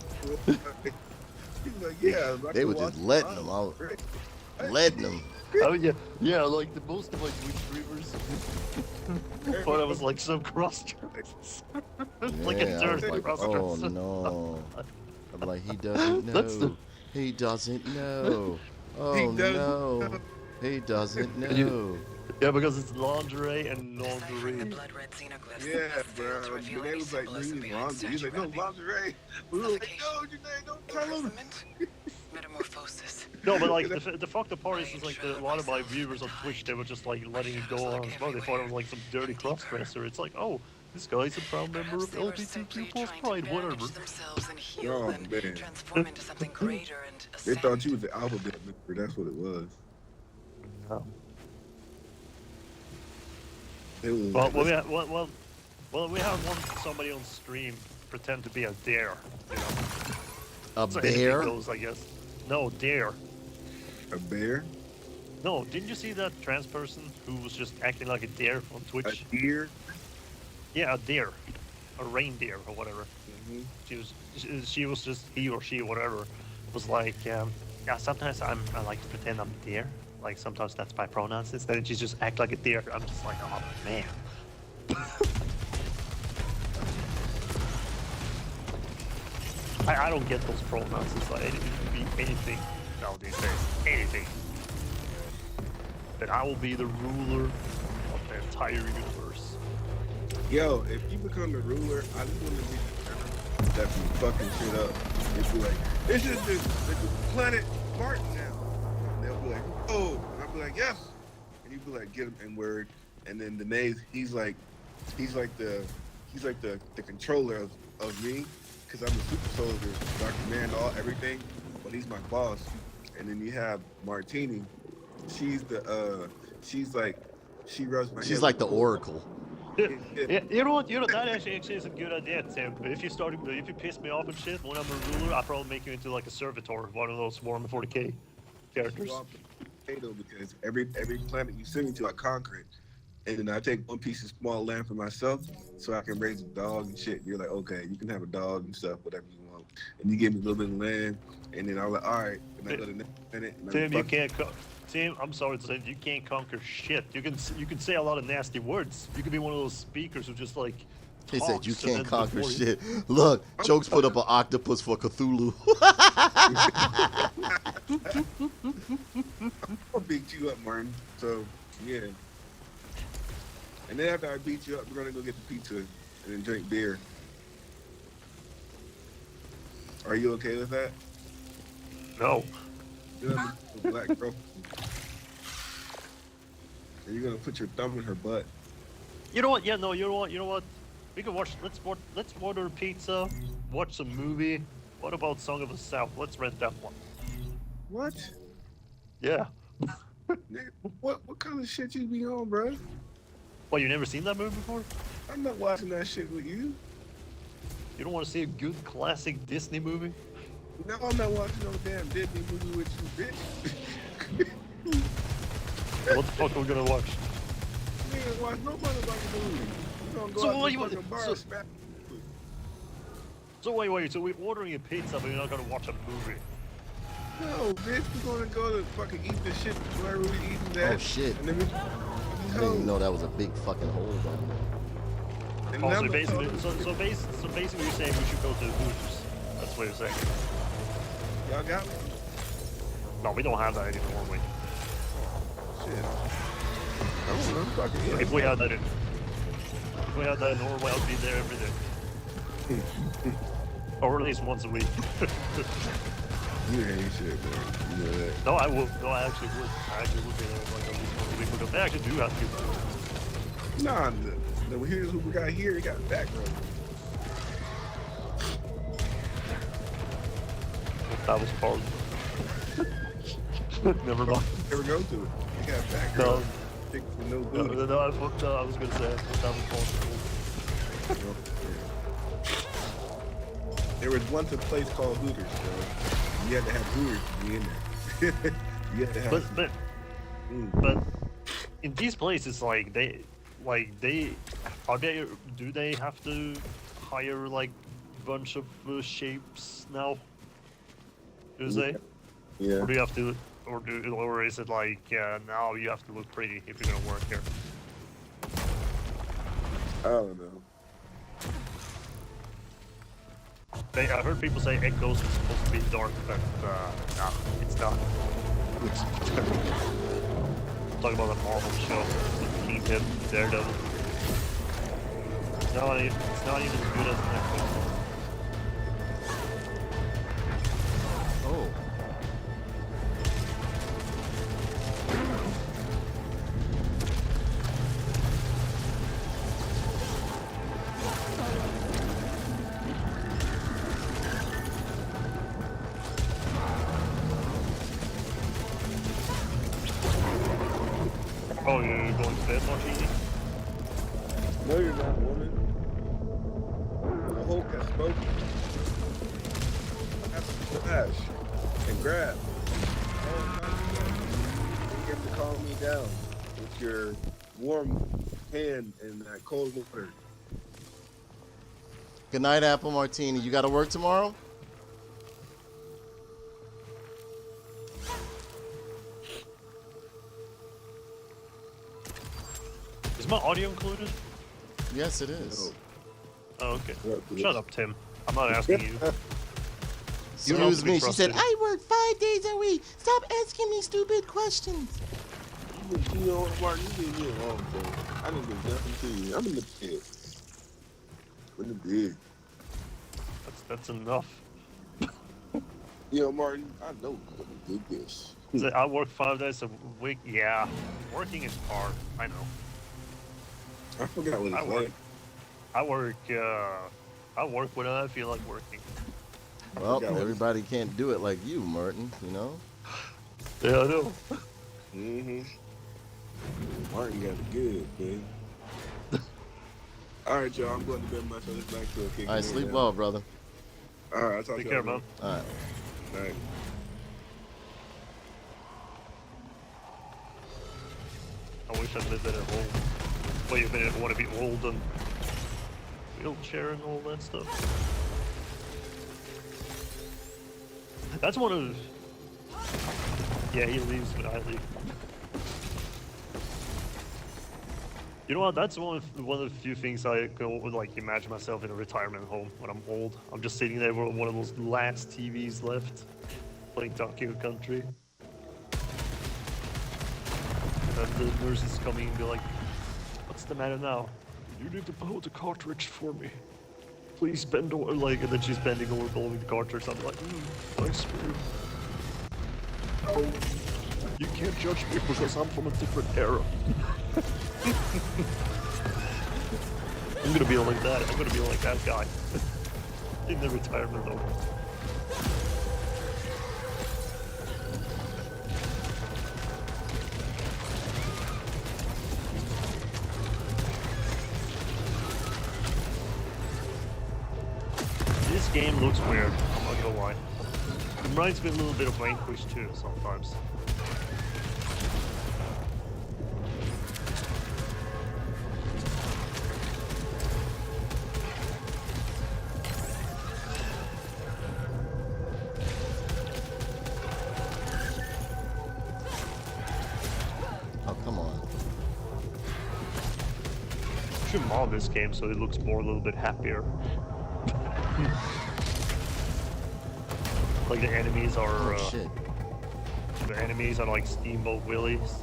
Speaker 3: he's like, yeah. I
Speaker 1: They
Speaker 3: can
Speaker 1: were
Speaker 3: wash
Speaker 1: just letting them out. Letting them.
Speaker 4: Oh yeah, like the most of my Twitch streamers. But I was like some cross-dress. Like a
Speaker 1: Yeah, I was
Speaker 4: dirty
Speaker 1: like,
Speaker 4: cross-dress.
Speaker 1: oh no. I'm like, he doesn't
Speaker 4: That's the-
Speaker 1: know. He doesn't know. Oh
Speaker 3: He doesn't
Speaker 1: no.
Speaker 3: know.
Speaker 1: He doesn't
Speaker 4: And you-
Speaker 1: know.
Speaker 4: Yeah, because it's lingerie and
Speaker 2: Deciphering the
Speaker 4: lingerie.
Speaker 2: blood red xenoglyphs,
Speaker 3: Yeah,
Speaker 2: the fields
Speaker 3: bro.
Speaker 2: reveal
Speaker 3: They
Speaker 2: any
Speaker 3: was like,
Speaker 2: symbolism
Speaker 3: you need
Speaker 2: behind
Speaker 3: lingerie. He's like, no,
Speaker 2: statue
Speaker 3: lingerie. We were like, no, Janae, don't tell him.
Speaker 2: imprisonment, metamorphosis.
Speaker 4: No, but like the fucked up part is like a lot of my viewers on Twitch, they were just like letting it go on as well. They thought it was like some dirty cross-dresser. It's like, oh, this guy's a proud member of
Speaker 2: Perhaps they were simply
Speaker 4: LGBTQ plus
Speaker 2: trying
Speaker 4: pride,
Speaker 2: to
Speaker 4: whatever.
Speaker 2: bandage themselves and heal
Speaker 3: Oh,
Speaker 2: and
Speaker 3: man.
Speaker 2: transform into something greater and
Speaker 3: They
Speaker 2: ascend.
Speaker 3: thought you was the alphabet member. That's what it was. It was
Speaker 4: Well,
Speaker 3: like,
Speaker 4: we had, we had somebody on stream pretend to be a dare. You know,
Speaker 1: A
Speaker 4: so anything
Speaker 1: bear?
Speaker 4: goes, I guess. No, dare.
Speaker 3: a bear,
Speaker 4: No, didn't you see that trans person who was just acting like a dare on
Speaker 3: a
Speaker 4: Twitch?
Speaker 3: deer.
Speaker 4: Yeah, a dare, a reindeer or whatever.
Speaker 3: Mm-hmm.
Speaker 4: She was just he or she whatever was like, yeah. Sometimes I like to pretend I'm a deer. Like sometimes that's my pronouns. Instead, she just act like a deer. I'm just like, oh man. I don't get those pronouns. It's like it can be anything now these days. Anything. But I will be the ruler of the entire universe.
Speaker 3: Yo, if you become the ruler, I just want to be the that be fucking shit up. It's like, this is the planet Martin now. And they'll be like, oh, and I'll be like, yes. And you be like, get him in word. And then the name, he's like the controller of me, because I'm a super soldier. So I command everything, but he's my boss. And then you have Martini. She rubs my
Speaker 1: She's
Speaker 3: head
Speaker 1: like the Oracle.
Speaker 4: Yeah, you know what? That actually is a good idea, Tim. If you piss me off and shit when I'm a ruler, I'll probably make you into like a servitor, one of those Warhammer 40k characters.
Speaker 3: Because every planet you send me to, I conquer it. And then I take one piece of small land for myself so I can raise a dog and shit. You're like, okay, you can have a dog and stuff, whatever you want. And you give me a little bit of land, and then I'm like, all right. And I go to the next planet. And
Speaker 4: Tim, you can't. Tim, I'm sorry to say, you can't conquer shit. You can say a lot of nasty words. You can be one of those speakers who just like.
Speaker 1: He said you
Speaker 4: talks and
Speaker 1: can't
Speaker 4: then
Speaker 1: conquer
Speaker 4: before you-
Speaker 1: shit. Look, Jokes put up an octopus for Cthulhu.
Speaker 3: I'll beat you up, Martin. So, yeah. And then after I beat you up, we're going to go get the pizza and then drink beer. Are you okay with that?
Speaker 4: No.
Speaker 3: You're gonna be a black girl. Are you gonna put your thumb in her butt?
Speaker 4: You know what? Yeah, no. You know what? We can watch. Let's order pizza. Watch some movie. What about Song of the South? Let's rent that one.
Speaker 3: What?
Speaker 4: Yeah.
Speaker 3: Nigga, what kind of shit you be on, bro?
Speaker 4: Well, you never seen that movie before?
Speaker 3: I'm not watching that shit with you.
Speaker 4: You don't want to see a good classic Disney movie?
Speaker 3: No, I'm not watching no damn Disney movie with you, bitch.
Speaker 4: What the fuck are we gonna watch?
Speaker 3: You ain't watch no motherfucking movie. You don't go
Speaker 4: So
Speaker 3: out
Speaker 4: what
Speaker 3: to
Speaker 4: you
Speaker 3: the
Speaker 4: want-
Speaker 3: fucking bar
Speaker 4: so-
Speaker 3: and smack.
Speaker 4: So wait. So we're ordering a pizza, but you're not gonna watch a movie.
Speaker 3: No, bitch, we're gonna go to fucking eat the shit wherever we eating that.
Speaker 1: Oh, shit.
Speaker 3: And then we
Speaker 1: I didn't even know that was a big fucking hole down there.
Speaker 3: And
Speaker 4: Oh,
Speaker 3: now
Speaker 4: so
Speaker 3: I'm
Speaker 4: basically,
Speaker 3: telling you,
Speaker 4: so basically, you're saying we should go to Hooters. That's what you're saying.
Speaker 3: y'all got me?
Speaker 4: No, we don't have that anymore. We.
Speaker 3: Shit. I don't know, fucking yeah.
Speaker 4: If we had that in Norway, I'd be there every day. Or at least once a week.
Speaker 3: You ain't shit, bro. You know that.
Speaker 4: No, I would. No, I actually would. I actually would be there like at least once a week because they actually do have people.
Speaker 3: Nah, here's who we got here. We got background.
Speaker 4: That was fun. Never mind.
Speaker 3: Never go to it. We got
Speaker 4: No,
Speaker 3: background. Thick with no
Speaker 4: no,
Speaker 3: booty.
Speaker 4: I fucked up. I was gonna say that was fun.
Speaker 3: There was once a place called Hooters, bro. You had to have Hooters to be in there. You had to have.
Speaker 4: But in these places, like they do they have to hire like bunch of shapes now? Do they?
Speaker 3: Yeah.
Speaker 4: Or do you have to, or is it like now you have to look pretty if you're gonna work here?
Speaker 3: I don't know.
Speaker 4: I heard people say Echoes is supposed to be dark, but no, it's not. Talking about a Marvel show with Kingpin, Daredevil. It's not even as good as Echoes.
Speaker 1: Oh.
Speaker 4: Oh, you're going to bed, Martini?
Speaker 3: No, you're not, woman. The Hulk has spoken. Have to smash and grab. You get to calm me down with your warm hand in that cold water.
Speaker 1: Good night, Apple Martini. You got to work tomorrow?
Speaker 4: Is my audio included?
Speaker 1: Yes, it is.
Speaker 4: Oh, okay.
Speaker 3: Yeah,
Speaker 4: Shut up, Tim. I'm not asking you. You're not
Speaker 1: Excuse
Speaker 4: to be
Speaker 1: me. She said,
Speaker 4: trusted.
Speaker 1: I work 5 days a week. Stop asking me stupid questions.
Speaker 3: You know, Martin, you did me wrong, bro. I didn't do nothing to you. I'm in the pit. In the bed.
Speaker 4: That's enough.
Speaker 3: Yo, Martin, I know you did this.
Speaker 4: So I work 5 days a week. Yeah, working is hard. I know.
Speaker 3: I forgot what
Speaker 4: I
Speaker 3: it's
Speaker 4: work.
Speaker 3: like.
Speaker 4: I work when I feel like working.
Speaker 1: Well,
Speaker 3: forgot what
Speaker 1: everybody can't do it like you, Martin, you know?
Speaker 4: Yeah, I know.
Speaker 3: Mm-hmm. Martin got it good, man. All right, y'all. I'm going to bed myself. It's back to a kick.
Speaker 1: All right, sleep well, brother.
Speaker 3: All right, I'll talk
Speaker 4: Take
Speaker 3: to
Speaker 4: care,
Speaker 3: y'all
Speaker 4: man.
Speaker 1: All right.
Speaker 3: All right.
Speaker 4: I wish I lived at home. Wait a minute, I want to be old and wheelchair and all that stuff. That's one of. Yeah, he leaves, but I leave. You know what? That's one of the few things I could like imagine myself in a retirement home when I'm old. I'm just sitting there with one of those last TVs left, playing Donkey Country. And the nurses coming and be like, "What's the matter now? You need to hold the cartridge for me." Please bend over, like, and then she's bending over, blowing the cartridge. I'm like, nice for you. You can't judge me because I'm from a different era. I'm gonna be like that. I'm gonna be like that guy in the retirement home. This game looks weird, I'm not gonna lie. It reminds me a little bit of Vanquish too, sometimes.
Speaker 1: Oh, come on.
Speaker 4: Should mod this game so it looks more a little bit happier. Like the enemies are
Speaker 1: Oh, shit.
Speaker 4: the enemies are like Steamboat Willies.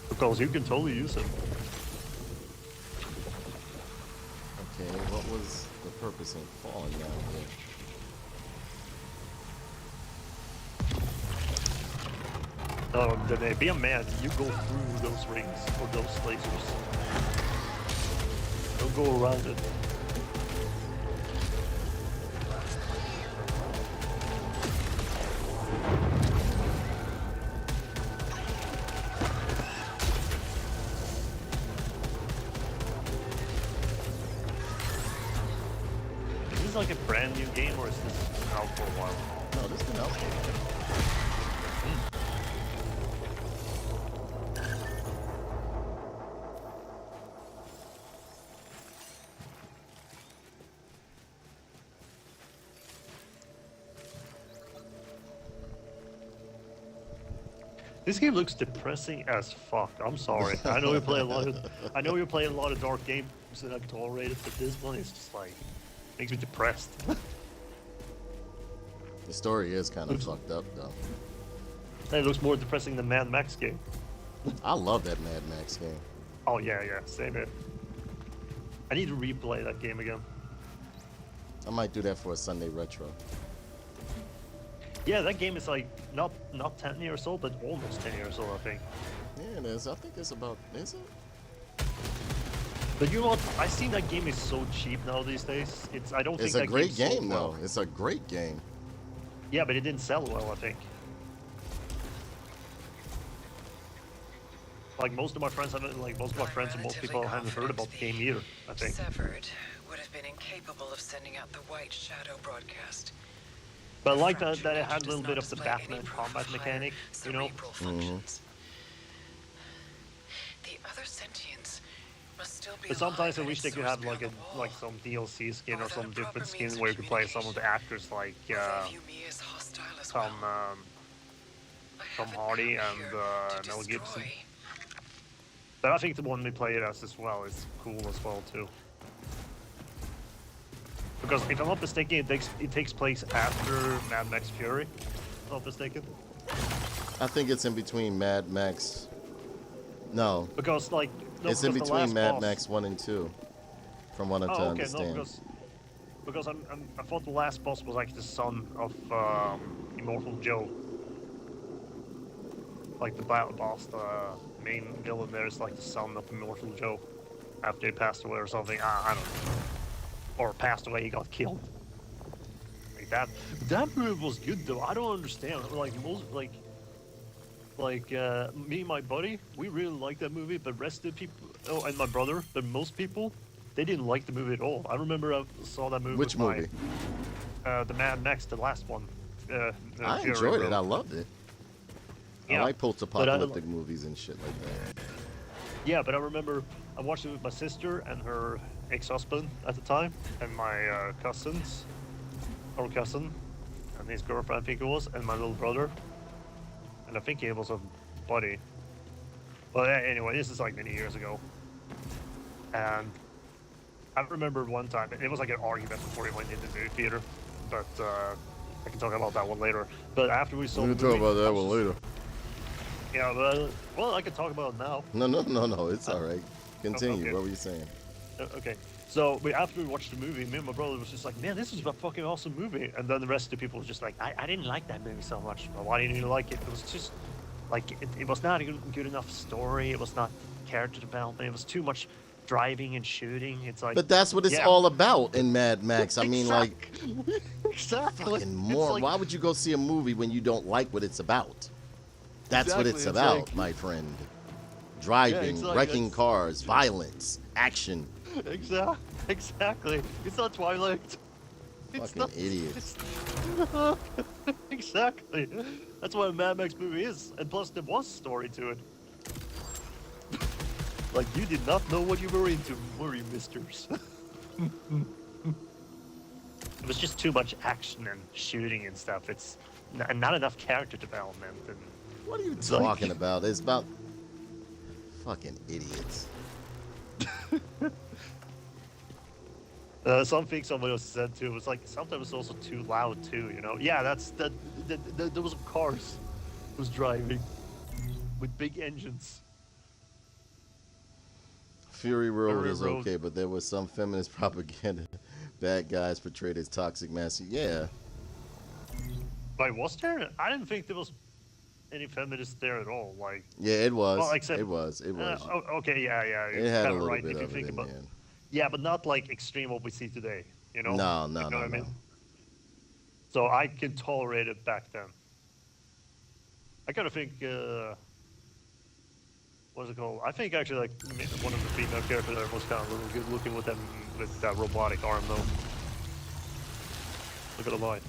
Speaker 4: Because you can totally use them.
Speaker 1: Okay, what was the purpose in falling down here?
Speaker 4: Then be a man, you go through those rings or those lasers. Don't go around it. Is this like a brand new game or is this out for a while?
Speaker 1: No, this been out for a while.
Speaker 4: This game looks depressing as fuck. I'm sorry. I know you play a lot of dark games that I can tolerate it, but this one is just like makes me depressed.
Speaker 1: The story is kind of fucked up, though.
Speaker 4: It looks more depressing than Mad Max game.
Speaker 1: I love that Mad Max game.
Speaker 4: Oh yeah, same here. I need to replay that game again.
Speaker 1: I might do that for a Sunday retro.
Speaker 4: Yeah, that game is like not 10 years old, but almost 10 years old, I think.
Speaker 1: Yeah, it is. I think it's about. Is it?
Speaker 4: But you know what? I see that game is so cheap now these days. I don't think
Speaker 1: It's a
Speaker 4: that
Speaker 1: great
Speaker 4: game sold
Speaker 1: game,
Speaker 4: well.
Speaker 1: though. It's a great game.
Speaker 4: Yeah, but it didn't sell well, I think. Like most of my friends haven't, like most of my friends and most people haven't heard about the game either, I think.
Speaker 2: Severed would have been incapable of sending out the White Shadow broadcast.
Speaker 4: But I like that it had a little bit of the Batman combat mechanic, you know?
Speaker 2: Functions. The other sentients must still be
Speaker 4: But sometimes I
Speaker 2: alive
Speaker 4: wish
Speaker 2: at
Speaker 4: they could
Speaker 2: its
Speaker 4: have
Speaker 2: source
Speaker 4: like a
Speaker 2: beyond the
Speaker 4: like
Speaker 2: wall.
Speaker 4: some DLC skin or
Speaker 2: Without
Speaker 4: some
Speaker 2: a proper
Speaker 4: different skin
Speaker 2: means
Speaker 4: where
Speaker 2: of
Speaker 4: you could play some of the actors like
Speaker 2: Or they view me as hostile as
Speaker 4: Tom
Speaker 2: well. I
Speaker 4: Tom
Speaker 2: haven't
Speaker 4: Hardy
Speaker 2: come
Speaker 4: and
Speaker 2: here to
Speaker 4: Mel Gibson.
Speaker 2: destroy.
Speaker 4: But I think the one we play it as well is cool as well too. Because if I'm not mistaken, it takes place after Mad Max Fury. If I'm not mistaken.
Speaker 1: I think it's in between Mad Max. No,
Speaker 4: Because like no,
Speaker 1: it's in
Speaker 4: because the
Speaker 1: between
Speaker 4: last
Speaker 1: Mad
Speaker 4: boss-
Speaker 1: Max 1 and 2. From what I'm
Speaker 4: Oh,
Speaker 1: to
Speaker 4: okay,
Speaker 1: understand.
Speaker 4: no, because I thought the last boss was like the son of Immortal Joe. Like the battle boss, the main villain there is like the son of Immortal Joe. After he passed away or something, I don't know. Or passed away, he got killed. Like that movie was good though. I don't understand. Like most, me and my buddy, we really liked that movie, but rest of the people, and my brother, but most people, they didn't like the movie at all. I remember I saw that movie.
Speaker 1: Which
Speaker 4: with
Speaker 1: movie?
Speaker 4: The Mad Max, the last one.
Speaker 1: I
Speaker 4: Fury
Speaker 1: enjoyed it.
Speaker 4: Road.
Speaker 1: I loved it.
Speaker 4: Yeah,
Speaker 1: I like post-apocalyptic movies and shit like that.
Speaker 4: Yeah, but I remember I watched it with my sister and her ex-husband at the time, and my cousin, and his girlfriend, I think it was, and my little brother, and I think he was a buddy. But anyway, this is like many years ago, and I remember one time it was like an argument before he went into the movie theater, but I can talk about that one later. But after we saw
Speaker 1: We
Speaker 4: the
Speaker 1: can talk
Speaker 4: movie,
Speaker 1: about that
Speaker 4: I was
Speaker 1: one
Speaker 4: just-
Speaker 1: later.
Speaker 4: Yeah, but, well, I can talk about it now.
Speaker 1: No. It's all right. Continue.
Speaker 4: okay.
Speaker 1: What were you saying?
Speaker 4: Okay. So after we watched the movie, me and my brother was just like, man, this is a fucking awesome movie. And then the rest of the people was just like, I didn't like that movie so much. Well, why didn't you like it? It was just like it was not a good enough story. It was not character development. It was too much driving and shooting. It's like,
Speaker 1: But that's what it's
Speaker 4: yeah.
Speaker 1: all about in Mad Max. I mean, like,
Speaker 4: exactly.
Speaker 1: fucking more.
Speaker 4: Like,
Speaker 1: Why would you go see a movie when you don't like what it's about? That's what
Speaker 4: Exactly,
Speaker 1: it's
Speaker 4: it's
Speaker 1: about,
Speaker 4: like-
Speaker 1: my friend. Driving,
Speaker 4: exactly,
Speaker 1: wrecking
Speaker 4: it's-
Speaker 1: cars, violence, action.
Speaker 4: Exactly. It's not Twilight. It's
Speaker 1: Fucking
Speaker 4: not,
Speaker 1: idiots.
Speaker 4: Exactly. That's what a Mad Max movie is. And plus, there was story to it. Like, you did not know what you were into, were you, misters? It was just too much action and shooting and stuff. It's not enough character development. And
Speaker 1: What are you
Speaker 4: it's like-
Speaker 1: talking about? It's about fucking idiots.
Speaker 4: Something somebody else said too was like sometimes it's also too loud too. You know? Yeah, that's that. There was cars was driving with big engines.
Speaker 1: Fury Road
Speaker 4: Fury
Speaker 1: is
Speaker 4: Road.
Speaker 1: okay, but there was some feminist propaganda. Bad guys portrayed as toxic masculine. Yeah.
Speaker 4: Like, was there? I didn't think there was any feminists there at all. Like,
Speaker 1: Yeah, it was.
Speaker 4: Well, except-
Speaker 1: it was.
Speaker 4: okay, yeah.
Speaker 1: It had a
Speaker 4: kinda
Speaker 1: little
Speaker 4: right
Speaker 1: bit
Speaker 4: if you
Speaker 1: of it
Speaker 4: think
Speaker 1: in
Speaker 4: about.
Speaker 1: there.
Speaker 4: Yeah, but not like extreme what we see today. You know?
Speaker 1: No,
Speaker 4: You
Speaker 1: no,
Speaker 4: know
Speaker 1: no,
Speaker 4: what I
Speaker 1: no.
Speaker 4: mean? So I can tolerate it back then. I kind of think. What's it called? I think actually like one of the female characters there was kind of a little good looking with them with that robotic arm though. Look at the line.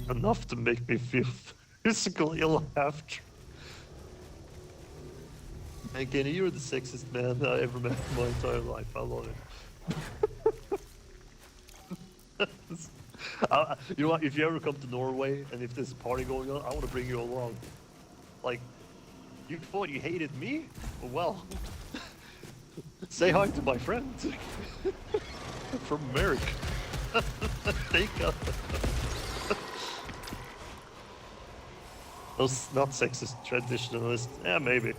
Speaker 4: Enough to make me feel physically ill after. Man, Kenny, you're the sexiest man I ever met in my entire life. I love it. You know what? If you ever come to Norway and if there's a party going on, I want to bring you along. Like, you thought you hated me? Well, say hi to my friend from America. Take up. Those not sexist traditionalists. Yeah, maybe.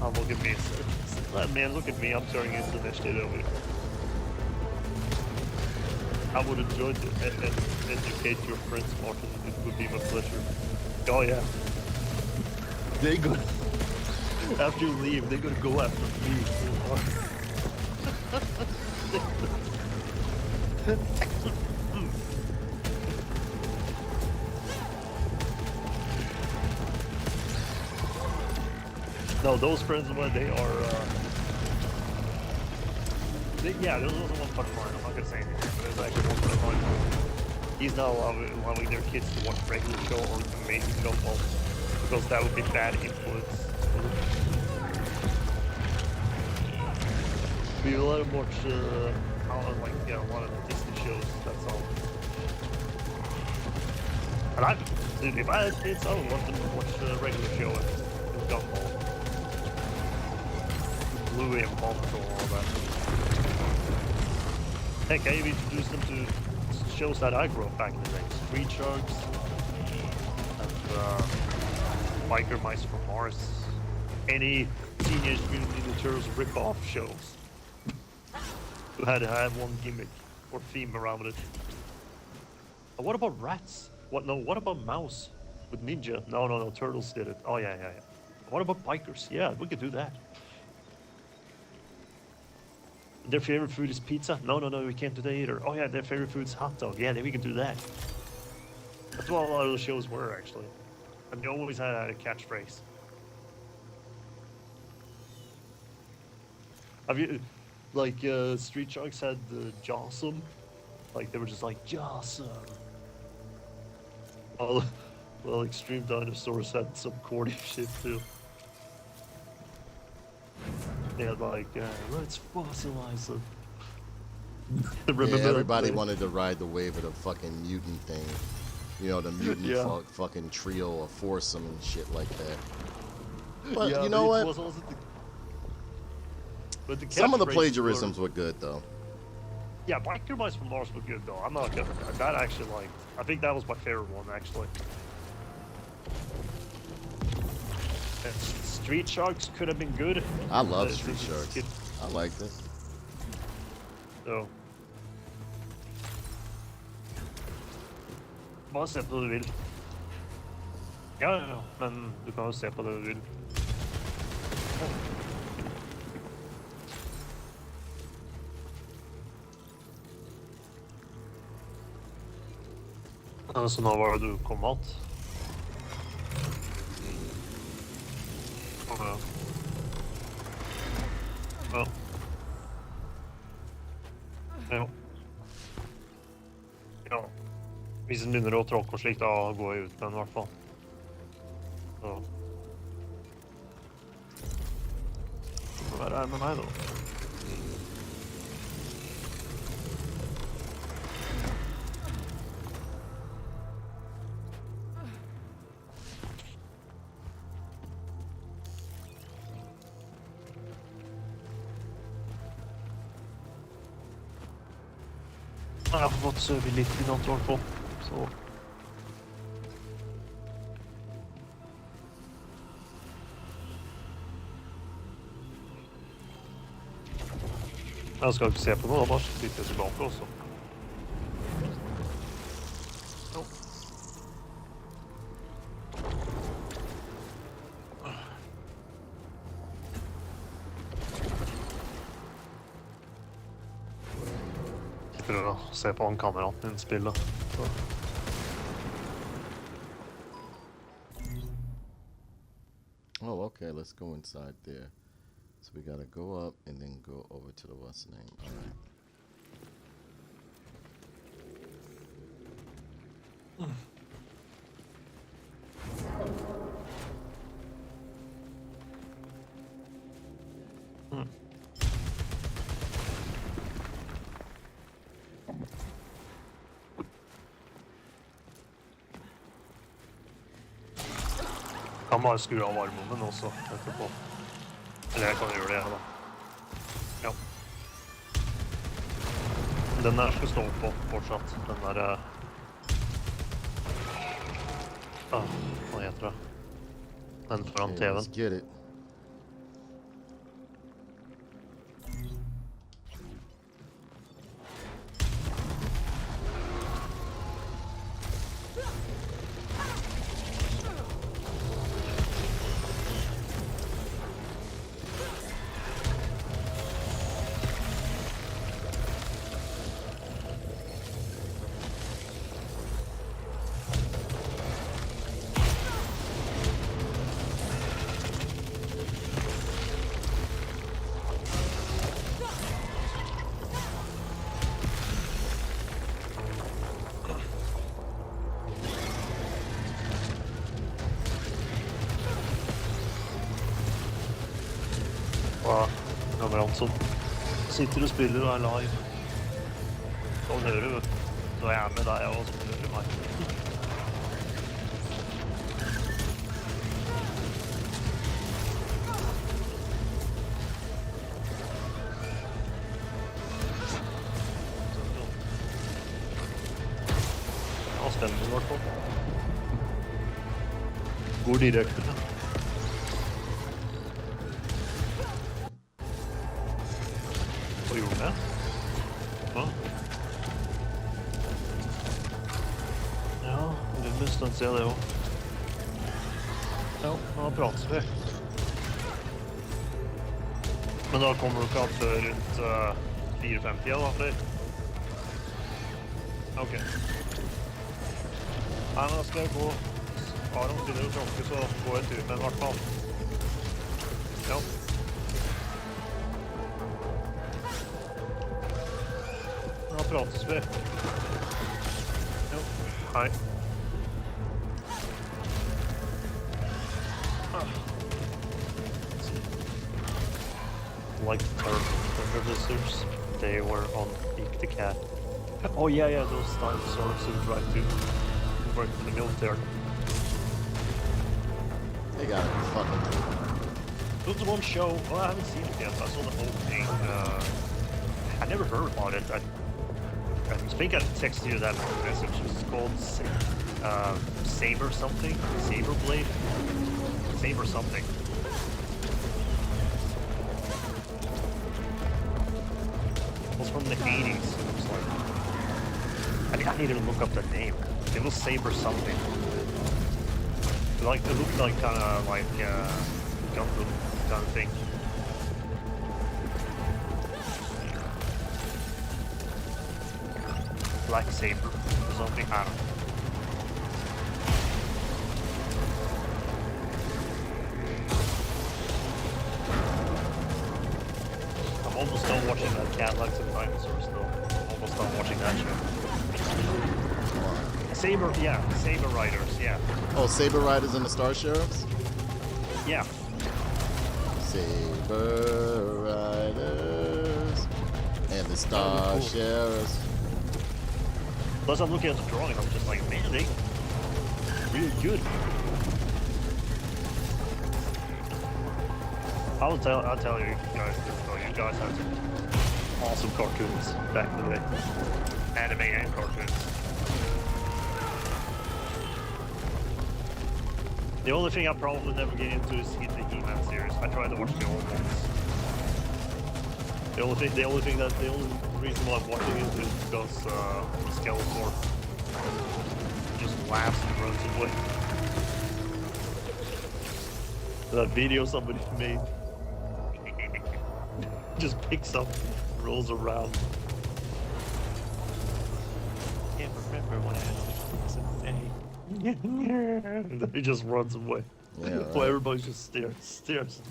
Speaker 4: Oh, look at me. Man, look at me. I'm turning into this shit over here. I would enjoy to educate your friends, Martin. It would be my pleasure. Oh, yeah. They go... After you leave, they're gonna go after me so hard. No, those friends of mine, they are, yeah, there's also one friend of mine, I'm not gonna say anything, but there's actually one friend of mine. He's not allowing their kids to watch regular show or Amazing Gumball, because that would be bad influence. We let him watch, like, yeah, a lot of the Disney shows, that's all. And dude, if I had kids, I would want them to watch the regular show and Gumball. Bluey and Paw Patrol and all that. Heck, I even introduced them to shows that I grew up back in the day. Street Sharks, and Biker Mice from Mars. Any Teenage Mutant Ninja Turtles rip-off shows. Who had to have one gimmick or theme around it. And what about rats? What about Mouse with Ninja? No, Turtles did it. Oh, yeah. What about bikers? Yeah, we could do that. Their favorite food is pizza? No, we can't do that either. Oh yeah, their favorite food is hot dog. Yeah, then we can do that. That's what a lot of those shows were, actually. And they always had a catchphrase. Have you, like, Street Sharks had the Jawsome? Like, they were just like, Jawsome. Well, Extreme Dinosaurs had some corny shit, too. They had like, let's fossilize them.
Speaker 1: Yeah, everybody wanted to ride the wave of the fucking mutant thing. You know, the mutant fucking trio or foursome and shit like that. But
Speaker 4: Yeah,
Speaker 1: you know what?
Speaker 4: But the
Speaker 1: Some of the
Speaker 4: catchphrases
Speaker 1: plagiarisms were good though.
Speaker 4: Yeah, Micromice from Mars were good though. I'm not gonna. That actually like. I think that was my favorite one actually. And Street Sharks could have been good.
Speaker 1: I love Street Sharks. I like this.
Speaker 4: Så. Bare se på det du vil. Ja, men du kan jo se på det du vil. Så nå var det du kom att? Ja. Ja. Ja. Ja. Hvis den begynner å tråkke og slik, da går jeg ut med den i hvert fall. Så. Hva er det her med meg da? Jeg har fått søve litt i natt i hvert fall, så... Jeg skal ikke se på noe, da bare sitter jeg tilbake også. Prøver å se på han kameraten din spille. Så.
Speaker 1: Oh, okay, let's go inside there. So we gotta go up and then go over to the what's the name. All right.
Speaker 4: Kan bare skru av varmen også etterpå. Eller jeg kan gjøre det, da. Ja. Den der skal stå på fortsatt. Den der... hva heter det? Den foran
Speaker 1: Okay,
Speaker 4: TV-en.
Speaker 1: let's get it.
Speaker 4: Som sitter og spiller og er live. Sånn hører du, vet du. Så er jeg med deg og sånn hører meg. Ja, stemmer i hvert fall. Går direkte. Gjorde det? Ja. Ja, det er nesten å se det også. Ja, nå prater vi. Men da kommer du ikke opp rundt 4-5-tida da, eller? Ok. Nei, men da skal jeg gå. Aron begynner å tråkke, så går jeg en tur med den i hvert fall. Ja. Da prates vi. Jo, hei. Like thunder visitors, they were on Eek the Cat. Oh yeah, those dinosaurs who tried to work in the military.
Speaker 1: They gotta be fucking.
Speaker 4: There was one show. Well, I haven't seen it yet. But I saw the whole thing. I never heard about it. I think I texted you that message. It's called Saber something, Saber Blade, Saber something. It was from the 80s. It was like, I need to look up the name. It was Saber something. Like it looked like kind of like Gundam kind of thing. Black Saber or something. I don't know. I'm almost done watching that Deluxe and Dinosaurs though. I'm almost done watching that show. Saber, yeah, Saber Riders, yeah.
Speaker 1: Oh, Saber Riders and the Star Sheriffs?
Speaker 4: Yeah.
Speaker 1: Saber Riders and the Star
Speaker 4: cool.
Speaker 1: Sheriffs.
Speaker 4: Plus I'm looking at the drawing, I'm just like, man, they really good. I'll tell you guys this though. You guys had some awesome cartoons back in the day. Anime and cartoons. The only thing I probably never get into is the He-Man series. I tried to watch the old ones. The only reason why I'm watching it is because Skeletor just laughs and runs away. That video somebody made just picks up, rolls around. Can't remember when I was a day. And then he just runs away.
Speaker 1: Yeah, right.
Speaker 4: While everybody just stares.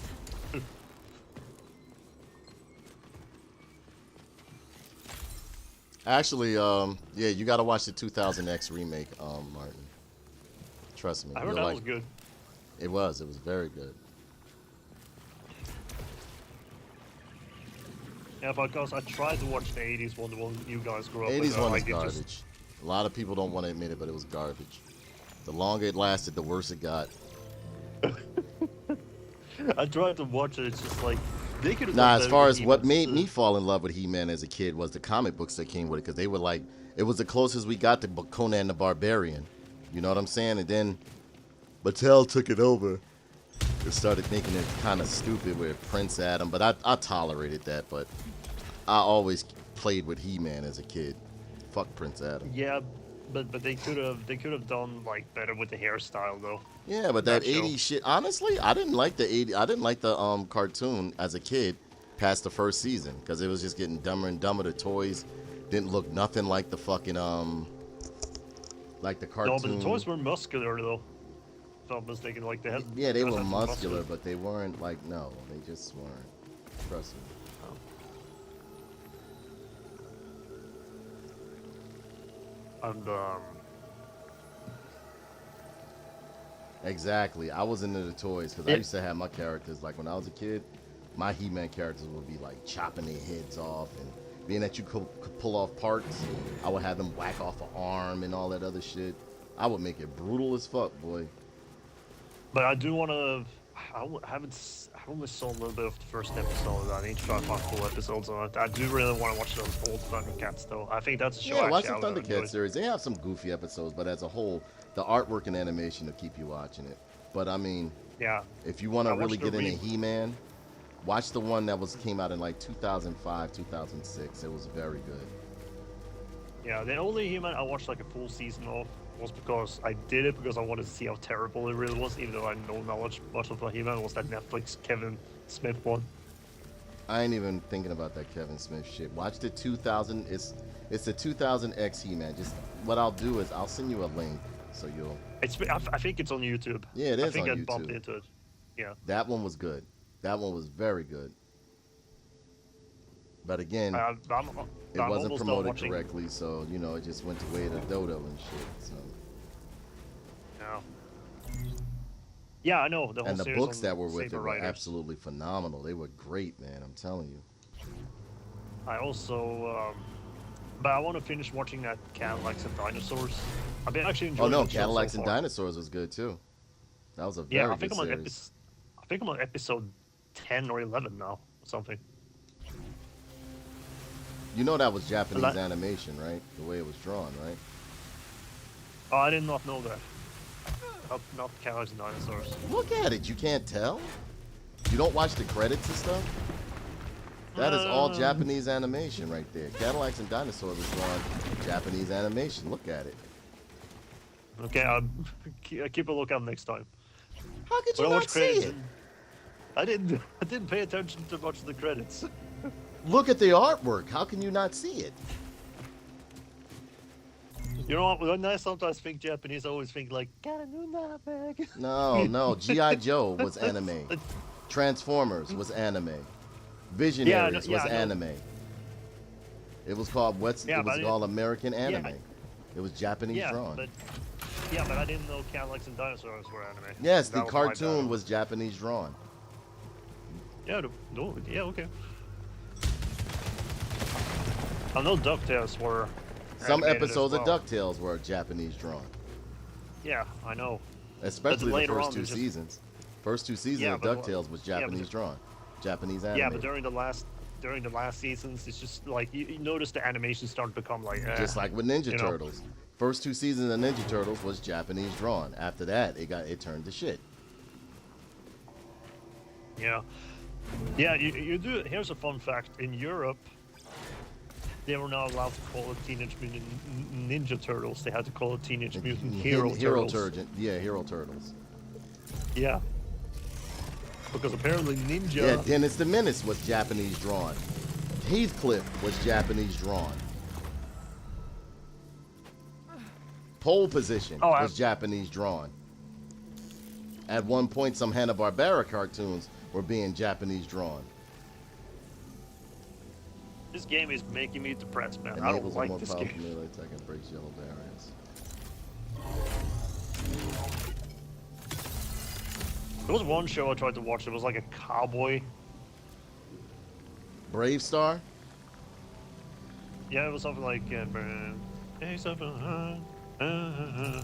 Speaker 1: Actually, yeah, you got to watch the 2000X remake, Martin. Trust me.
Speaker 4: I heard that was good.
Speaker 1: It was very good.
Speaker 4: Yeah, because I tried to watch the 80s one, the one you guys grew up
Speaker 1: 80s
Speaker 4: with.
Speaker 1: one is garbage. A lot of people don't want to admit it, but it was garbage. The longer it lasted, the worse it got.
Speaker 4: I tried to watch it, it's just like, they could have
Speaker 1: Nah, as far as what made me fall in love with He-Man as a kid was the comic books that came with it, because they were like, it was the closest we got to Conan the Barbarian. You know what I'm saying? And then Mattel took it over. It started making it kind of stupid with Prince Adam, but I tolerated that, but I always played with He-Man as a kid. Fuck Prince Adam.
Speaker 4: Yeah, but they could have done like better with the hairstyle though.
Speaker 1: Yeah, but that
Speaker 4: show.
Speaker 1: 80s shit, honestly, I didn't like the cartoon as a kid past the first season, because it was just getting dumber and dumber. The toys didn't look nothing like the fucking like the cartoon.
Speaker 4: No, but the toys were muscular though. If I'm mistaken, like they had.
Speaker 1: Yeah, they were muscular, but they weren't like, no, they just weren't. Trust me.
Speaker 4: And
Speaker 1: Exactly. I was into the toys because I used to have my characters, like when I was a kid, my He-Man characters would be like chopping their heads off, and being that you could pull off parts, I would have them whack off an arm and all that other shit. I would make it brutal as fuck, boy.
Speaker 4: but I do want to. I only saw a little bit of the first episode. I need to try to find full episodes on it. I do really want to watch those old Thundercats though. I think that's a show.
Speaker 1: Yeah, watch the
Speaker 4: actually I would enjoy.
Speaker 1: Thundercats series. They have some goofy episodes, but as a whole, the artwork and animation will keep you watching it. But I mean,
Speaker 4: Yeah.
Speaker 1: if you want to
Speaker 4: I
Speaker 1: really
Speaker 4: watched
Speaker 1: get
Speaker 4: the
Speaker 1: into He-Man, watch the one that came out in like 2005, 2006. It was very good.
Speaker 4: Yeah, the only He-Man I watched like a full season of was because I did it because I wanted to see how terrible it really was, even though I had no knowledge much of He-Man. Was that Netflix Kevin Smith one?
Speaker 1: I ain't even thinking about that Kevin Smith shit. Watch the 2000. It's the 2000X He-Man. Just what I'll do is I'll send you a link so you'll.
Speaker 4: I think it's on YouTube.
Speaker 1: Yeah, it is
Speaker 4: I think
Speaker 1: on
Speaker 4: I bumped
Speaker 1: YouTube.
Speaker 4: into it. Yeah.
Speaker 1: That one was good. That one was very good. But again,
Speaker 4: I'm
Speaker 1: it wasn't
Speaker 4: almost done
Speaker 1: promoted
Speaker 4: watching.
Speaker 1: correctly, so you know it just went the way to Dodo and shit. So.
Speaker 4: Yeah. Yeah, I know. The whole
Speaker 1: And the
Speaker 4: series
Speaker 1: books
Speaker 4: on
Speaker 1: that were with it
Speaker 4: Saber
Speaker 1: were
Speaker 4: Riders.
Speaker 1: absolutely phenomenal. They were great, man. I'm telling you.
Speaker 4: I also, but I want to finish watching that Cadillacs and Dinosaurs. I've been actually
Speaker 1: Oh
Speaker 4: enjoying
Speaker 1: no,
Speaker 4: the show
Speaker 1: Cadillacs
Speaker 4: so
Speaker 1: and
Speaker 4: far.
Speaker 1: Dinosaurs was good too. That was a
Speaker 4: Yeah,
Speaker 1: very
Speaker 4: I think
Speaker 1: good
Speaker 4: I'm on
Speaker 1: series.
Speaker 4: I think I'm on episode 10 or 11 now, or something.
Speaker 1: You know that was Japanese
Speaker 4: Like-
Speaker 1: animation, right? The way it was drawn, right?
Speaker 4: Oh, I did not know that. Not Cadillacs and Dinosaurs.
Speaker 1: Look at it. You can't tell? You don't watch the credits and stuff? That is all Japanese animation right there. Cadillacs and Dinosaurs was drawn Japanese animation. Look at it.
Speaker 4: Okay, I'll keep a lookout next time.
Speaker 1: How could
Speaker 4: When
Speaker 1: you
Speaker 4: I
Speaker 1: not
Speaker 4: watched
Speaker 1: see
Speaker 4: credits,
Speaker 1: it?
Speaker 4: I didn't pay attention to much of the credits.
Speaker 1: Look at the artwork. How can you not see it?
Speaker 4: You know what? When I sometimes think Japanese, I always think like, gotta do that, bag.
Speaker 1: No. G.I. Joe was anime. Transformers was anime. Visionaries was
Speaker 4: I know.
Speaker 1: anime. It was called
Speaker 4: Yeah,
Speaker 1: it
Speaker 4: but
Speaker 1: was
Speaker 4: I
Speaker 1: called American anime.
Speaker 4: Yeah.
Speaker 1: It was Japanese drawn.
Speaker 4: But I didn't know Cadillacs and Dinosaurs were anime.
Speaker 1: Yes,
Speaker 4: That
Speaker 1: the
Speaker 4: was my
Speaker 1: cartoon
Speaker 4: bad.
Speaker 1: was Japanese drawn.
Speaker 4: Yeah, okay. I know DuckTales were.
Speaker 1: Some
Speaker 4: animated as
Speaker 1: episodes
Speaker 4: well.
Speaker 1: of DuckTales were Japanese drawn.
Speaker 4: Yeah, I know.
Speaker 1: Especially the
Speaker 4: later
Speaker 1: first
Speaker 4: on,
Speaker 1: two
Speaker 4: they just-
Speaker 1: seasons. First 2 seasons
Speaker 4: Yeah,
Speaker 1: of
Speaker 4: but-
Speaker 1: DuckTales was
Speaker 4: yeah, but-
Speaker 1: Japanese drawn. Japanese anime.
Speaker 4: Yeah, but during the last seasons, it's just like you notice the animation start to become like
Speaker 1: Just like with Ninja
Speaker 4: you know.
Speaker 1: Turtles. First 2 seasons of Ninja Turtles was Japanese drawn. After that, it turned to shit.
Speaker 4: Yeah. You do. Here's a fun fact: in Europe, they were not allowed to call it Teenage Mutant Ninja Turtles. They had to call it Teenage Mutant Hero Turtles.
Speaker 1: Hero Turtles.
Speaker 4: Yeah. Because apparently Ninja.
Speaker 1: Yeah, Dennis the Menace was Japanese drawn. Heathcliff was Japanese drawn. Pole Position was Japanese drawn. At one point, some Hanna-Barbera cartoons were being Japanese drawn.
Speaker 4: This game is making me depressed, man. I don't
Speaker 1: Enables a
Speaker 4: like
Speaker 1: more
Speaker 4: this
Speaker 1: powerful
Speaker 4: game.
Speaker 1: melee attack and breaks yellow barriers.
Speaker 4: There was one show I tried to watch. It was like a cowboy.
Speaker 1: Brave Star?
Speaker 4: Yeah, it was something like. Yeah,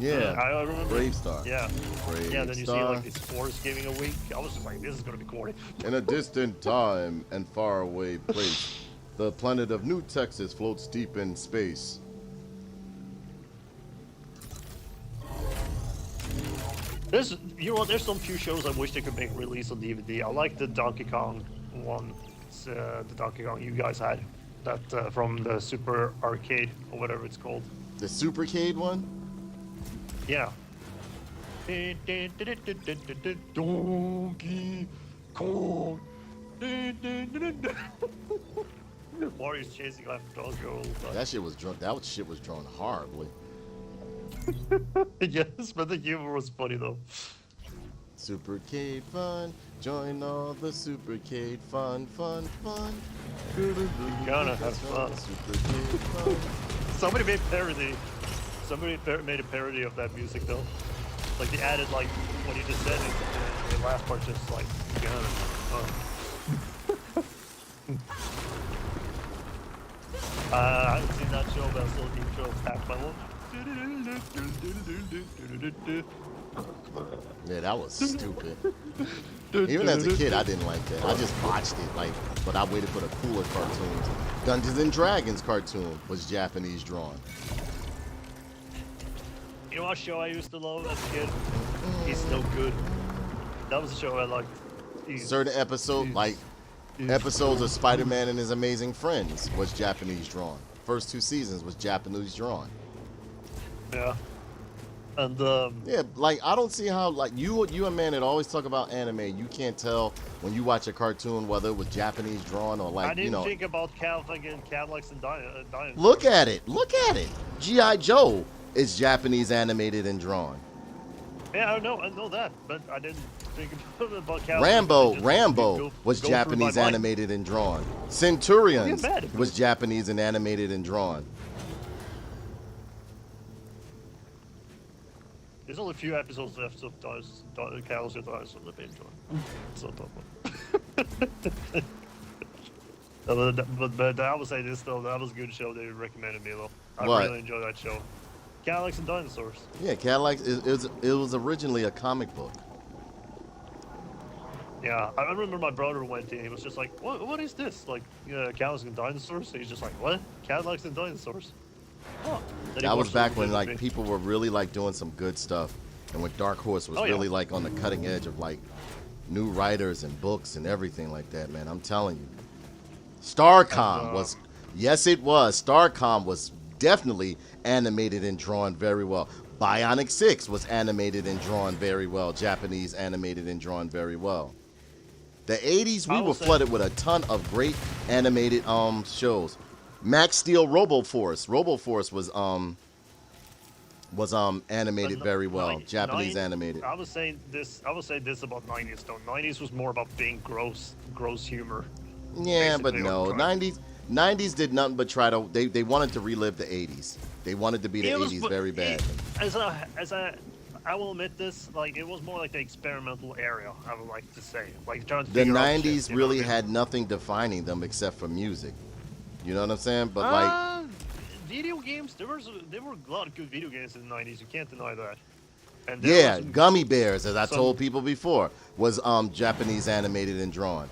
Speaker 1: Yeah,
Speaker 4: I remember.
Speaker 1: Brave Star.
Speaker 4: Yeah.
Speaker 1: Brave
Speaker 4: Yeah, then you see
Speaker 1: Star.
Speaker 4: like these forest gaming a week. I was just like, this is gonna be corny.
Speaker 1: In a distant time and faraway place, the planet of New Texas floats deep in space.
Speaker 4: There's some few shows I wish they could make release on DVD. I like the Donkey Kong one, the Donkey Kong you guys had, that from the Super Arcade or whatever it's called.
Speaker 1: The Supercade one?
Speaker 4: Yeah. Donkey Kong. Mario's chasing after Donkey Kong all the time.
Speaker 1: That shit was drawn. That shit was drawn horribly.
Speaker 4: Yes, but the humor was funny though.
Speaker 1: Supercade fun. Join all the Supercade fun.
Speaker 4: Gotta have fun.
Speaker 1: Supercade fun.
Speaker 4: Somebody made parody. Made a parody of that music though. Like they added like what he just said in the last part, just like gotta have fun. I haven't seen that show, but I saw the intro of Pac-Man.
Speaker 1: Yeah, that was stupid. Even as a kid, I didn't like that. I just watched it, but I waited for the cooler cartoons. Dungeons and Dragons cartoon was Japanese drawn.
Speaker 4: You know what show I used to love as a kid? He's No Good. That was a show I liked.
Speaker 1: Certain episodes of Spider-Man and His Amazing Friends was Japanese drawn. First 2 seasons was Japanese drawn.
Speaker 4: Yeah. And
Speaker 1: Yeah, I don't see how you and man that always talk about anime, you can't tell when you watch a cartoon whether it was Japanese drawn or
Speaker 4: I didn't think about Cadillacs and Dinosaurs.
Speaker 1: Look at it. G.I. Joe is Japanese animated and drawn.
Speaker 4: Yeah, I know that, but I didn't think about Cadillacs.
Speaker 1: Rambo was Japanese animated and drawn. Centurions was Japanese and animated and drawn.
Speaker 4: There's only a few episodes left of Cadillacs and Dinosaurs that they enjoy. It's not that one. But I would say this though, that was a good show they recommended me though. I really enjoyed that show. Cadillacs and Dinosaurs.
Speaker 1: Yeah, Cadillacs. It was originally a comic book.
Speaker 4: Yeah, I remember my brother went in. He was just like, "What is this? Like, cows and dinosaurs?" And he's just like, "What? Cadillacs and dinosaurs?" Oh. Then he
Speaker 1: That was
Speaker 4: watched
Speaker 1: back
Speaker 4: the
Speaker 1: when
Speaker 4: movie.
Speaker 1: like people were really like doing some good stuff, and when Dark Horse was
Speaker 4: Oh, yeah.
Speaker 1: really like on the cutting edge of like new writers and books and everything like that. Man, I'm telling you, Starcom
Speaker 4: And,
Speaker 1: was, yes, it was. Starcom was definitely animated and drawn very well. Bionic 6 was animated and drawn very well. Japanese animated and drawn very well. The 80s, we
Speaker 4: I will
Speaker 1: were
Speaker 4: say-
Speaker 1: flooded with a ton of great animated shows. Max Steel RoboForce. RoboForce was animated
Speaker 4: But
Speaker 1: very well.
Speaker 4: nine-
Speaker 1: Japanese
Speaker 4: nine-
Speaker 1: animated.
Speaker 4: I would say this about 90s though. 90s was more about being gross humor.
Speaker 1: Yeah, but
Speaker 4: basically,
Speaker 1: no.
Speaker 4: or trying-
Speaker 1: 90s did nothing but try to they wanted to relive the 80s. They wanted to be the
Speaker 4: It was-
Speaker 1: 80s
Speaker 4: but
Speaker 1: very bad.
Speaker 4: I will admit this, like it was more like the experimental area, I would like to say. Like trying to
Speaker 1: The
Speaker 4: figure out
Speaker 1: 90s
Speaker 4: shit, you know
Speaker 1: really
Speaker 4: what I mean?
Speaker 1: had nothing defining them except for music. You know what I'm saying? But like
Speaker 4: Video games, there were a lot of good video games in the 90s. You can't deny that. And there
Speaker 1: yeah,
Speaker 4: was some-
Speaker 1: Gummy Bears, as I
Speaker 4: some-
Speaker 1: told people before, was Japanese animated and drawn.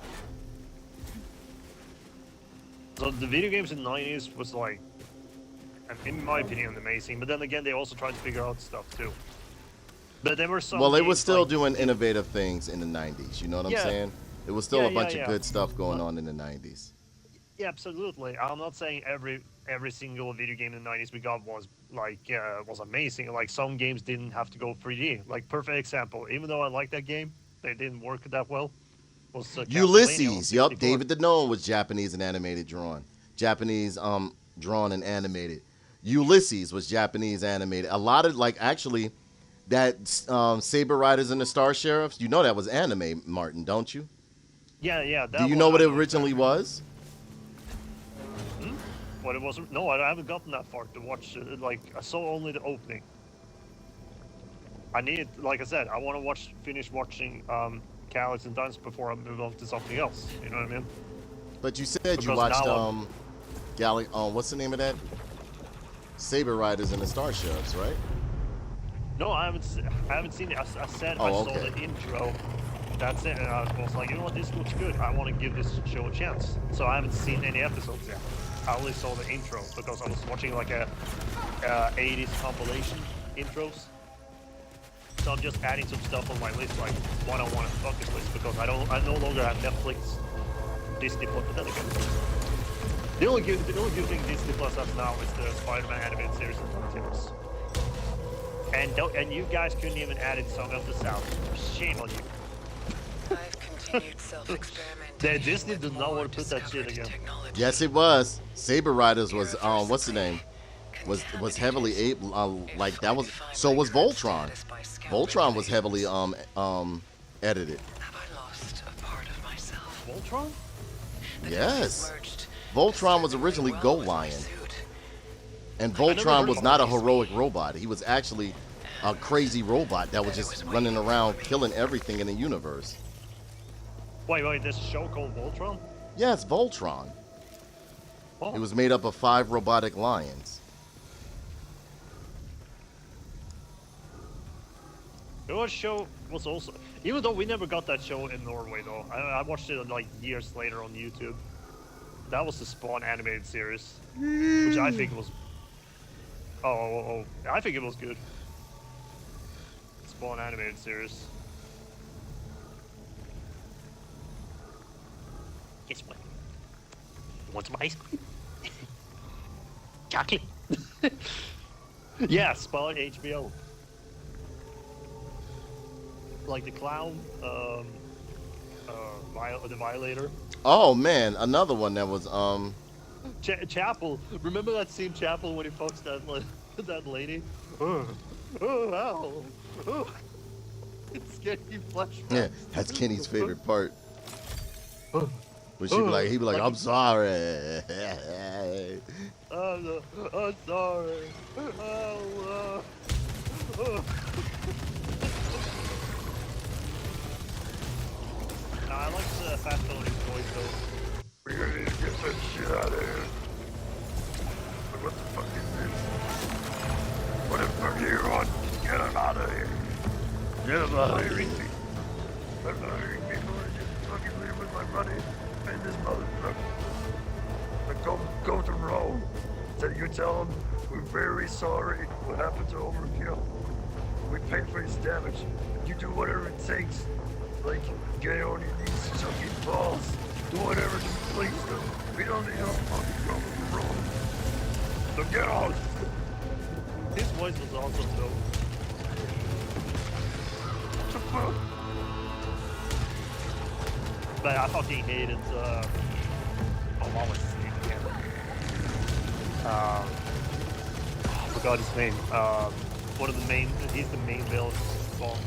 Speaker 4: So the video games in the 90s was like, in my opinion, amazing. But then again, they also tried to figure out stuff too. But there were some.
Speaker 1: Well, they were
Speaker 4: games,
Speaker 1: still
Speaker 4: like-
Speaker 1: doing innovative things in the 90s. You know what I'm
Speaker 4: Yeah.
Speaker 1: saying? There was still
Speaker 4: Yeah,
Speaker 1: a bunch
Speaker 4: yeah,
Speaker 1: of
Speaker 4: yeah.
Speaker 1: good stuff going on in the 90s.
Speaker 4: Yeah, absolutely. I'm not saying every single video game in the 90s we got was was amazing. Like some games didn't have to go 3D. Like perfect example. Even though I like that game, they didn't work that well. Was Castlevania on
Speaker 1: Ulysses, yup,
Speaker 4: 64.
Speaker 1: David the Gnome was Japanese and animated drawn. Japanese drawn and animated. Ulysses was Japanese animated. A lot of like actually that Saber Riders and the Star Sheriffs, you know that was anime, Martin, don't you?
Speaker 4: Yeah, yeah. That
Speaker 1: Do you
Speaker 4: one
Speaker 1: know what
Speaker 4: I
Speaker 1: it originally
Speaker 4: exactly.
Speaker 1: was?
Speaker 4: What it was? No, I haven't gotten that far to watch. Like I saw only the opening. I need, like I said, I want to finish watching Cadillacs and Dinosaurs before I move on to something else. You know what I mean?
Speaker 1: But you said you
Speaker 4: Because
Speaker 1: watched
Speaker 4: now
Speaker 1: what's the name of that? Saber Riders and the Star Sheriffs, right?
Speaker 4: No, I haven't seen it. I said I
Speaker 1: Oh,
Speaker 4: saw
Speaker 1: okay.
Speaker 4: the intro. That's it. And I was like, you know what? This looks good. I want to give this show a chance. So I haven't seen any episodes yet. I only saw the intro because I was watching like a 80s compilation intros. So I'm just adding some stuff on my list, like what I want to focus list, because I no longer have Netflix, Disney Plus. But then again, the only good thing Disney Plus has now is the Spider-Man animated series and cartoons. And you guys couldn't even add in Song of the South. Shame on you.
Speaker 2: I've continued self-experimentation.
Speaker 4: Disney
Speaker 2: with
Speaker 4: did not
Speaker 2: more
Speaker 4: want to put that shit
Speaker 2: discovered
Speaker 4: again.
Speaker 2: technology.
Speaker 1: Yes, it was. Saber Riders was what's the name? Was heavily like that was. So was Voltron. Voltron was heavily edited.
Speaker 2: Have I lost a part of myself?
Speaker 4: Voltron?
Speaker 2: The
Speaker 1: Yes.
Speaker 2: two merged
Speaker 1: Voltron was
Speaker 2: served me
Speaker 1: originally
Speaker 2: well
Speaker 1: Go
Speaker 2: with my
Speaker 1: Lion.
Speaker 2: suit.
Speaker 1: And
Speaker 4: never
Speaker 1: Voltron
Speaker 4: heard
Speaker 1: was
Speaker 4: of
Speaker 1: not a
Speaker 4: these.
Speaker 1: heroic robot. He was actually a crazy robot that was just running around killing everything in the universe.
Speaker 4: Wait, there's a show called Voltron?
Speaker 1: Yes, Voltron.
Speaker 4: Oh.
Speaker 1: It was made up of 5 robotic lions.
Speaker 4: You know what show was also... Even though we never got that show in Norway, though. I watched it like years later on YouTube. That was the Spawn animated series. Which I think was... Oh, I think it was good. Spawn animated series. Guess what? You want some ice cream? Chocolate. Yeah, Spawn HBO. Like the clown, the violator.
Speaker 1: Oh man, another one that was
Speaker 4: Chapel. Remember that scene, Chapel, when he fucks that lady? Ow. It's getting flashbacks.
Speaker 1: yeah, that's Kenny's favorite part. When he'd be like, I'm sorry.
Speaker 4: I'm sorry. Oh, I like the Fast Tony's voice though.
Speaker 3: We're gonna need to get that shit out of here. What the fuck is this? What the fuck do you want? Get him out of here. Get him out of here. I'm not eating before I get
Speaker 4: throne. So you tell him we're very sorry what happened to Overkill. We pay for his damage. You do whatever it takes. Like, get on your knees, suck his balls. Do whatever to please them. We don't need no fucking problem. So get out! His voice was awesome though. But I fucking hated what was his name again? I forgot his name. One of the main, he's the main villain song.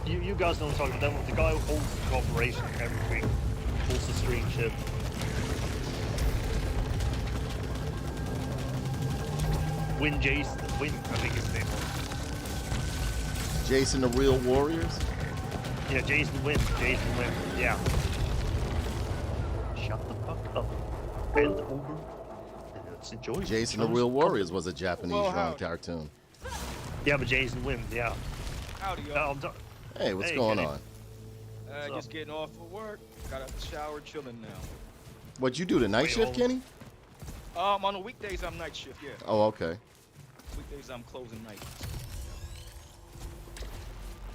Speaker 4: You guys know what I'm talking about. The guy who holds the corporation and everything, holds the stream ship. Win, I think his name was.
Speaker 1: Jason the Real Warriors?
Speaker 4: Yeah, Jason Win, yeah. Shut the fuck up. Bend over. And let's enjoy
Speaker 1: Jason the Real Warriors was a Japanese drawn cartoon.
Speaker 4: Yeah, but Jason Win, yeah.
Speaker 5: Howdy, y'all.
Speaker 1: Hey, what's going
Speaker 4: Kenny.
Speaker 1: on?
Speaker 5: Just getting off of work. Got out the shower, chilling now.
Speaker 1: What'd you do, the night shift, Kenny?
Speaker 5: On the weekdays, I'm night shift, yeah.
Speaker 1: Oh, okay.
Speaker 5: Weekdays, I'm closing night.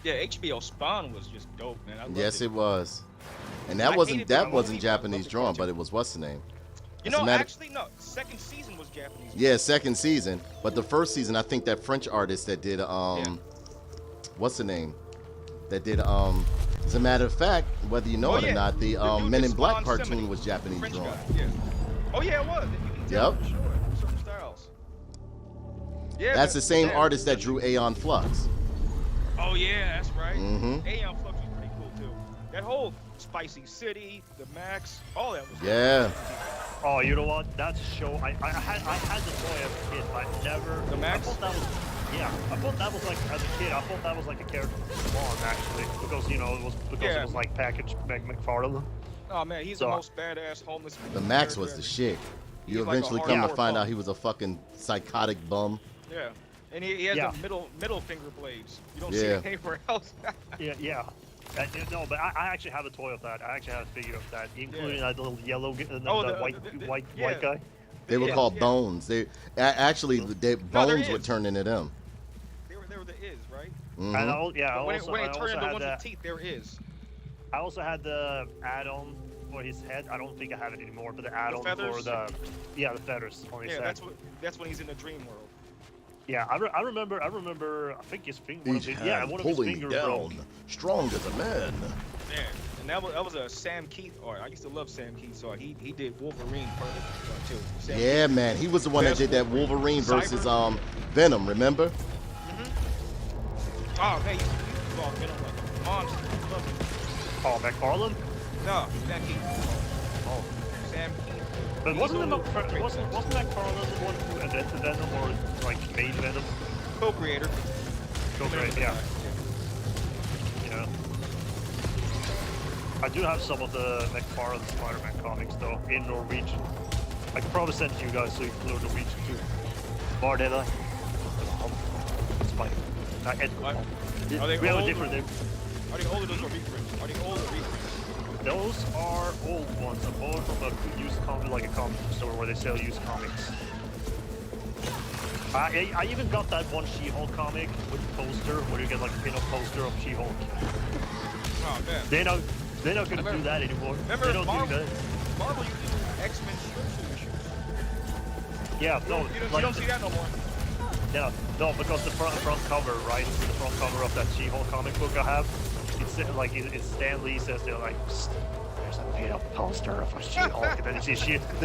Speaker 5: Yeah, HBO Spawn was just dope, man. I loved
Speaker 1: Yes,
Speaker 5: it.
Speaker 1: it was. And that
Speaker 5: I
Speaker 1: wasn't
Speaker 5: hated
Speaker 1: that
Speaker 5: the
Speaker 1: wasn't
Speaker 5: movie, but I
Speaker 1: Japanese
Speaker 5: loved the
Speaker 1: drawn,
Speaker 5: cartoon.
Speaker 1: but it was what's the name?
Speaker 5: You
Speaker 1: As a
Speaker 5: know,
Speaker 1: matter-
Speaker 5: actually, no. Second season was Japanese.
Speaker 1: Yeah, second season. But the first season, I think that French artist that did what's the name? That did as a matter of fact, whether you know
Speaker 5: Oh,
Speaker 1: it or
Speaker 5: yeah.
Speaker 1: not, the
Speaker 5: The dude
Speaker 1: Men
Speaker 5: that
Speaker 1: in Black
Speaker 5: spawned
Speaker 1: cartoon
Speaker 5: Simony,
Speaker 1: was Japanese
Speaker 5: French
Speaker 1: drawn.
Speaker 5: guy, yeah. Oh yeah, it was. You can tell
Speaker 1: Yep.
Speaker 5: for sure. Certain styles. Yeah.
Speaker 1: That's
Speaker 5: but-
Speaker 1: the same
Speaker 5: yeah.
Speaker 1: artist that drew Aeon Flux.
Speaker 5: Oh yeah, that's right.
Speaker 1: Mhm.
Speaker 5: Aeon Flux was pretty cool too. That whole Spicy City, the Max, all that was.
Speaker 1: Yeah.
Speaker 4: Oh, you know what? That's a show. I had the toy as a kid. I never.
Speaker 5: The Max?
Speaker 4: I thought that was. Yeah, I thought that was like as a kid. I thought that was like a character from Spawn actually, because you know it was like packaged McFarlane.
Speaker 5: Oh man, he's
Speaker 4: So-
Speaker 5: the most badass homeless.
Speaker 1: The Max was
Speaker 5: character
Speaker 1: the shit. You
Speaker 5: He's like a
Speaker 1: eventually come to
Speaker 5: hardcore
Speaker 1: find out
Speaker 5: bum.
Speaker 1: he was a fucking psychotic bum.
Speaker 5: Yeah, and he has
Speaker 4: Yeah.
Speaker 5: the middle finger blades. You don't
Speaker 1: Yeah.
Speaker 5: see it anywhere else.
Speaker 4: Yeah. No, but I actually have a toy of that. I actually have a figure of that, including that little yellow, the white guy.
Speaker 1: They were
Speaker 5: Yeah,
Speaker 1: called
Speaker 5: yeah.
Speaker 1: Bones. Actually,
Speaker 5: they're
Speaker 1: Bones would
Speaker 5: is.
Speaker 1: turn into them.
Speaker 5: They were the is right.
Speaker 1: Mhm.
Speaker 4: And I
Speaker 5: But when
Speaker 4: also
Speaker 5: it turned into
Speaker 4: had
Speaker 5: ones
Speaker 4: that.
Speaker 5: with teeth, there is.
Speaker 4: I also had the add-on for his head. I don't think I have it anymore, but the add-on for
Speaker 5: feathers?
Speaker 4: the feathers on his
Speaker 5: Yeah,
Speaker 4: head.
Speaker 5: that's when he's in the dream world.
Speaker 4: Yeah, I remember. I think his finger. One of his fingers broke.
Speaker 1: strong as a man.
Speaker 5: Yeah, and that was a Sam Keith art. I used to love Sam Keith's art. He did Wolverine perfect too. Sam
Speaker 1: Yeah,
Speaker 5: Keith.
Speaker 1: man, he was the one that
Speaker 5: Best
Speaker 1: did that Wolverine versus Venom. Remember?
Speaker 5: Oh man, you call Venom like a monster. I love it.
Speaker 4: Oh, McFarlane.
Speaker 5: No, Sam Keith.
Speaker 4: Oh,
Speaker 5: Sam Keith.
Speaker 4: but wasn't
Speaker 5: Eagle,
Speaker 4: McFarlane the one who invented Venom or like made Venom?
Speaker 5: co-creator.
Speaker 4: Co-creator, yeah. You know. I do have some of the McFarlane Spider-Man comics though in Norwegian. I could probably send it to you guys so you can learn Norwegian too. Var det där? It's fine. Not Ed.
Speaker 5: What? Are they
Speaker 4: We have a
Speaker 5: old?
Speaker 4: different name.
Speaker 5: Are they older or reprints? Are they older reprints?
Speaker 4: Those are old ones. I bought from a used comic, like a comic store where they sell used comics. I even got that one She-Hulk comic with the poster, where you get like a pin-up poster of She-Hulk.
Speaker 5: Oh man.
Speaker 4: They're not gonna do that anymore.
Speaker 5: Remember
Speaker 4: They don't do
Speaker 5: Marvel?
Speaker 4: that.
Speaker 5: Marvel used to do X-Men strip issues.
Speaker 4: Yeah, no,
Speaker 5: You don't see that no more.
Speaker 4: Yeah, no, because the front cover, right? The front cover of that She-Hulk comic book I have, it's Stan Lee says they're like, "Psst, there's a pin-up poster of a She-Hulk, and then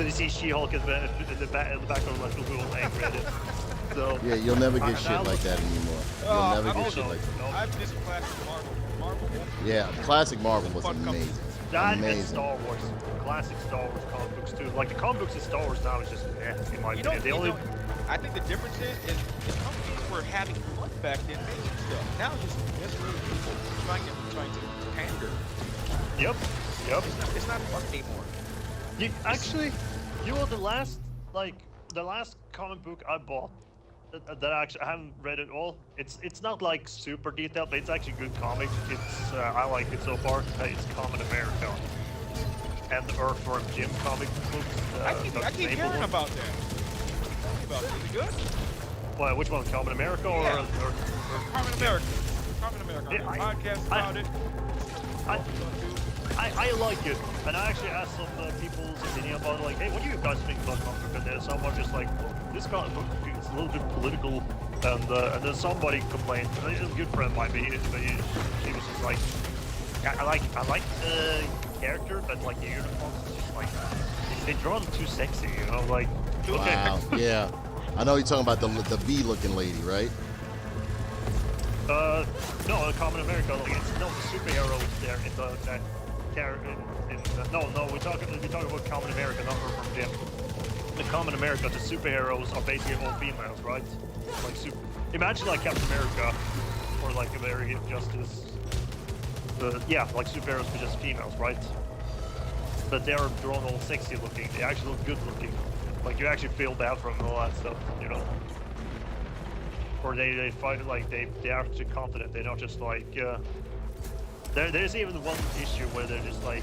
Speaker 4: you see She-Hulk in the back of like a little angry at it. So
Speaker 1: Yeah, you'll never get shit
Speaker 4: I-
Speaker 1: like that anymore. You'll never get shit
Speaker 4: no,
Speaker 1: like that.
Speaker 4: no.
Speaker 5: I miss classic Marvel. Marvel.
Speaker 1: Yeah, classic Marvel was
Speaker 5: Fuck
Speaker 1: amazing.
Speaker 4: That and
Speaker 1: Amazing.
Speaker 4: Star Wars, classic Star Wars comic books too. Like the comic books in Star Wars now is just, in my opinion.
Speaker 5: I think the difference is the companies were having fun back then making stuff. Now it's just miserable people trying to pander.
Speaker 4: Yep.
Speaker 5: It's not fun anymore.
Speaker 4: You know, the last comic book I bought that actually I haven't read it all. It's not like super detailed, but it's actually good comic. It's I like it so far. It's Common America and the Earthworm Jim comic books.
Speaker 5: I keep hearing about that. Tell me about it. Is it good?
Speaker 4: Well, which one? Common America or
Speaker 5: Common America. Common America.
Speaker 4: Yeah,
Speaker 5: Podcast about it.
Speaker 4: I like it, and I actually asked some people's opinion about it, like, hey, what do you guys think about comic book? And then someone just like, this comic book is a little bit political, and then somebody complained. A good friend might be, but she was just like, yeah, I like the character, but like the uniforms is just like they draw them too sexy, you know, like. Okay.
Speaker 1: Wow. Yeah. I know you're talking about the bee-looking lady, right?
Speaker 4: No, Common America, like it's no the superheroes there in that character no, we're talking about Common America, not from Jim. In Common America, the superheroes are basically all females, right? Like imagine like Captain America or like American Justice. Yeah, like superheroes but just females, right? But they're drawn all sexy looking. They actually look good looking. Like you actually feel bad for them and all that stuff, you know? Or they fight like they are actually confident. They're not just like there's even one issue where they're just like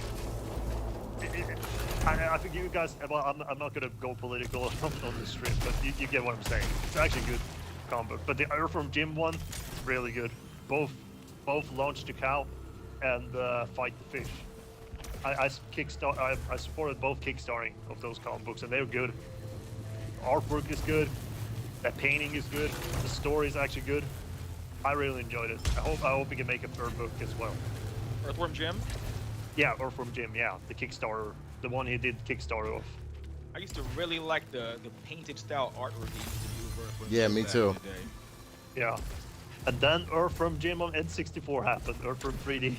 Speaker 4: I think you guys. Well, I'm not gonna go political on this stream, but you get what I'm saying. It's actually a good combo. But the Earthworm Jim one, really good. Both Launch the Cow and Fight the Fish. I supported both kickstarting of those comic books, and they're good. Artwork is good. The painting is good. The story is actually good. I really enjoyed it. I hope we can make a third book as well.
Speaker 5: Earthworm Jim?
Speaker 4: Yeah, Earthworm Jim. Yeah, the Kickstarter, the one he did Kickstarter of.
Speaker 5: I used to really like the painted style artwork he used to do of Earthworm
Speaker 1: Yeah,
Speaker 5: Jim
Speaker 1: me
Speaker 5: back
Speaker 1: too.
Speaker 5: in the day.
Speaker 4: Yeah, and then Earthworm Jim on N64 happened. Earthworm 3D.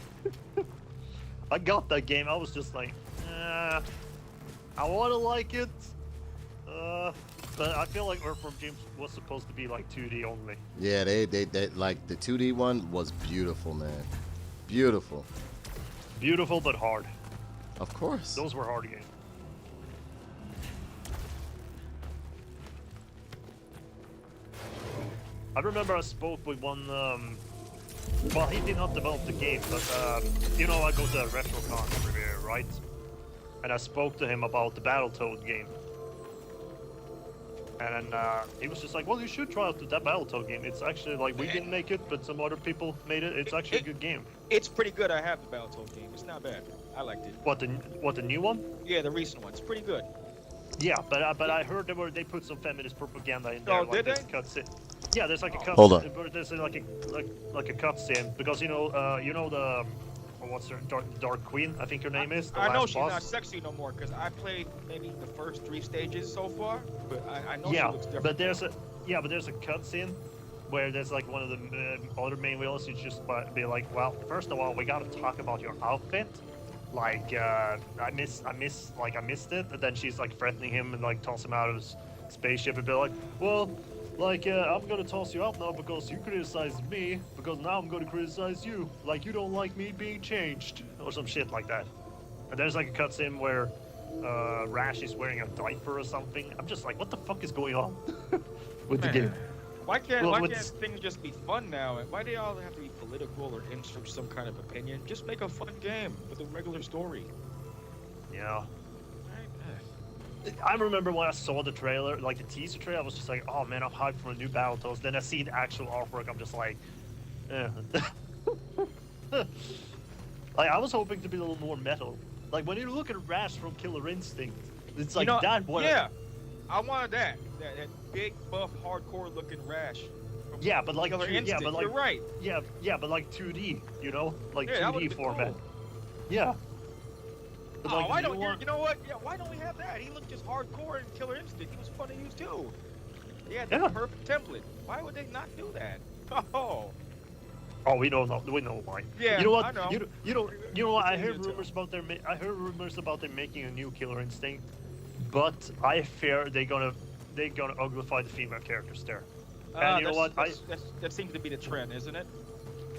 Speaker 4: I got that game. I was just like, I want to like it. But I feel like Earthworm Jim was supposed to be like 2D only.
Speaker 1: Yeah, they like the 2D one was beautiful, man. Beautiful.
Speaker 4: Beautiful but hard.
Speaker 1: Of course.
Speaker 4: Those were hard games. I remember I spoke with one, well, he did not develop the game, but, you know, I go to Returnal every year, right? And I spoke to him about the Battletoad game. And he was just like, well, you should try out that Battletoad game. It's actually, like, we didn't make it, but some other people made it. It's actually a good game.
Speaker 5: It's pretty good. I have the Battletoad game. It's not bad. I liked it.
Speaker 4: What, the new one?
Speaker 5: Yeah, the recent one. It's pretty good.
Speaker 4: Yeah, but I heard they put some feminist propaganda in there.
Speaker 5: Oh,
Speaker 4: like
Speaker 5: did they?
Speaker 4: Cutscene. Yeah, there's like a cutscene.
Speaker 1: Hold on.
Speaker 4: There's like a cutscene because you know the what's her Dark Queen? I think her name is. The
Speaker 5: I know
Speaker 4: last
Speaker 5: she's
Speaker 4: boss.
Speaker 5: not sexy no more because I played maybe the first 3 stages so far, but I know
Speaker 4: Yeah,
Speaker 5: she looks different.
Speaker 4: but there's a cutscene where there's like one of the other main villains. You just be like, well, first of all, we gotta talk about your outfit. Like I missed it, and then she's like threatening him and like toss him out of his spaceship and be like, well, like I'm gonna toss you out now because you criticized me, because now I'm gonna criticize you, like you don't like me being changed or some shit like that. And there's like a cutscene where Rash is wearing a diaper or something. I'm just like, what the fuck is going on with the game?
Speaker 5: Why can't
Speaker 4: Well,
Speaker 5: why can't things just be fun now? And why do they all have to be political or insert some kind of opinion? Just make a fun game with a regular story.
Speaker 4: Yeah. I remember when I saw the trailer, like the teaser trailer, I was just like, oh man, I'm hyped for a new Battletoads. Then I see the actual artwork, I'm just like, eh. Like, I was hoping to be a little more metal. Like, when you look at Rash from Killer Instinct, it's like, that one.
Speaker 5: Yeah, I wanted that big, buff, hardcore looking Rash.
Speaker 4: Yeah, but like,
Speaker 5: Killer Instinct.
Speaker 4: yeah, but like,
Speaker 5: You're right.
Speaker 4: Yeah, but like 2D, you know? Like
Speaker 5: Yeah, that would've
Speaker 4: 2D
Speaker 5: been
Speaker 4: format.
Speaker 5: cool.
Speaker 4: Yeah. But
Speaker 5: Oh,
Speaker 4: like,
Speaker 5: why
Speaker 4: you
Speaker 5: don't
Speaker 4: want...
Speaker 5: you know what? Yeah, why don't we have that? He looked just hardcore in Killer Instinct. He was fun to use too. He had the
Speaker 4: Yeah.
Speaker 5: perfect template. Why would they not do that? Oh.
Speaker 4: Oh, we know why.
Speaker 5: Yeah,
Speaker 4: you know what?
Speaker 5: I know.
Speaker 4: You know what? I
Speaker 5: Continue
Speaker 4: heard
Speaker 5: to.
Speaker 4: rumors about them making a new Killer Instinct, but I fear they're gonna uglify the female characters there. And you know what?
Speaker 5: That seems to be the trend, isn't it?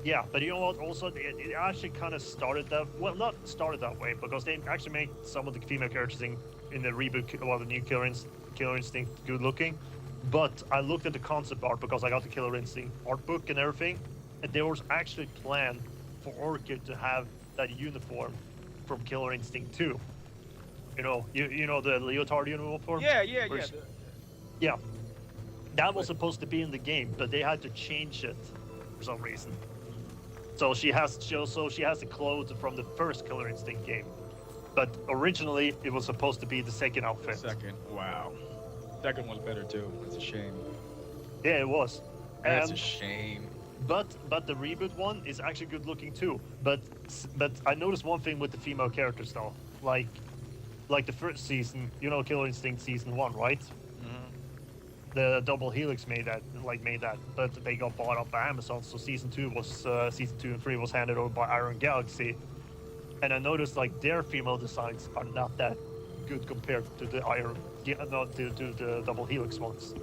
Speaker 4: Yeah, but you know what? Also, it actually kind of started that. Well, not started that way because they actually made some of the female characters in the reboot, well, the new Killer Instinct, good looking. But I looked at the concept art because I got the Killer Instinct art book and everything, and there was actually planned for Orchid to have that uniform from Killer Instinct 2. You know the leotard uniform?
Speaker 5: Yeah, yeah, yeah.
Speaker 4: Where's- Yeah. That was supposed to be in the game, but they had to change it for some reason. So she has the clothes from the first Killer Instinct game. But originally it was supposed to be the second outfit.
Speaker 5: Second. Wow. Second one's better too. That's a shame.
Speaker 4: Yeah, it was.
Speaker 5: That's a
Speaker 4: And-
Speaker 5: shame.
Speaker 4: But the reboot one is actually good looking too. But I noticed one thing with the female characters though. Like the first season, Killer Instinct season 1, right? The Double Helix made that, but they got bought up by Amazon. So season 2 and 3 was handed over by Iron Galaxy, and I noticed like their female designs are not that good compared to the to the Double Helix ones.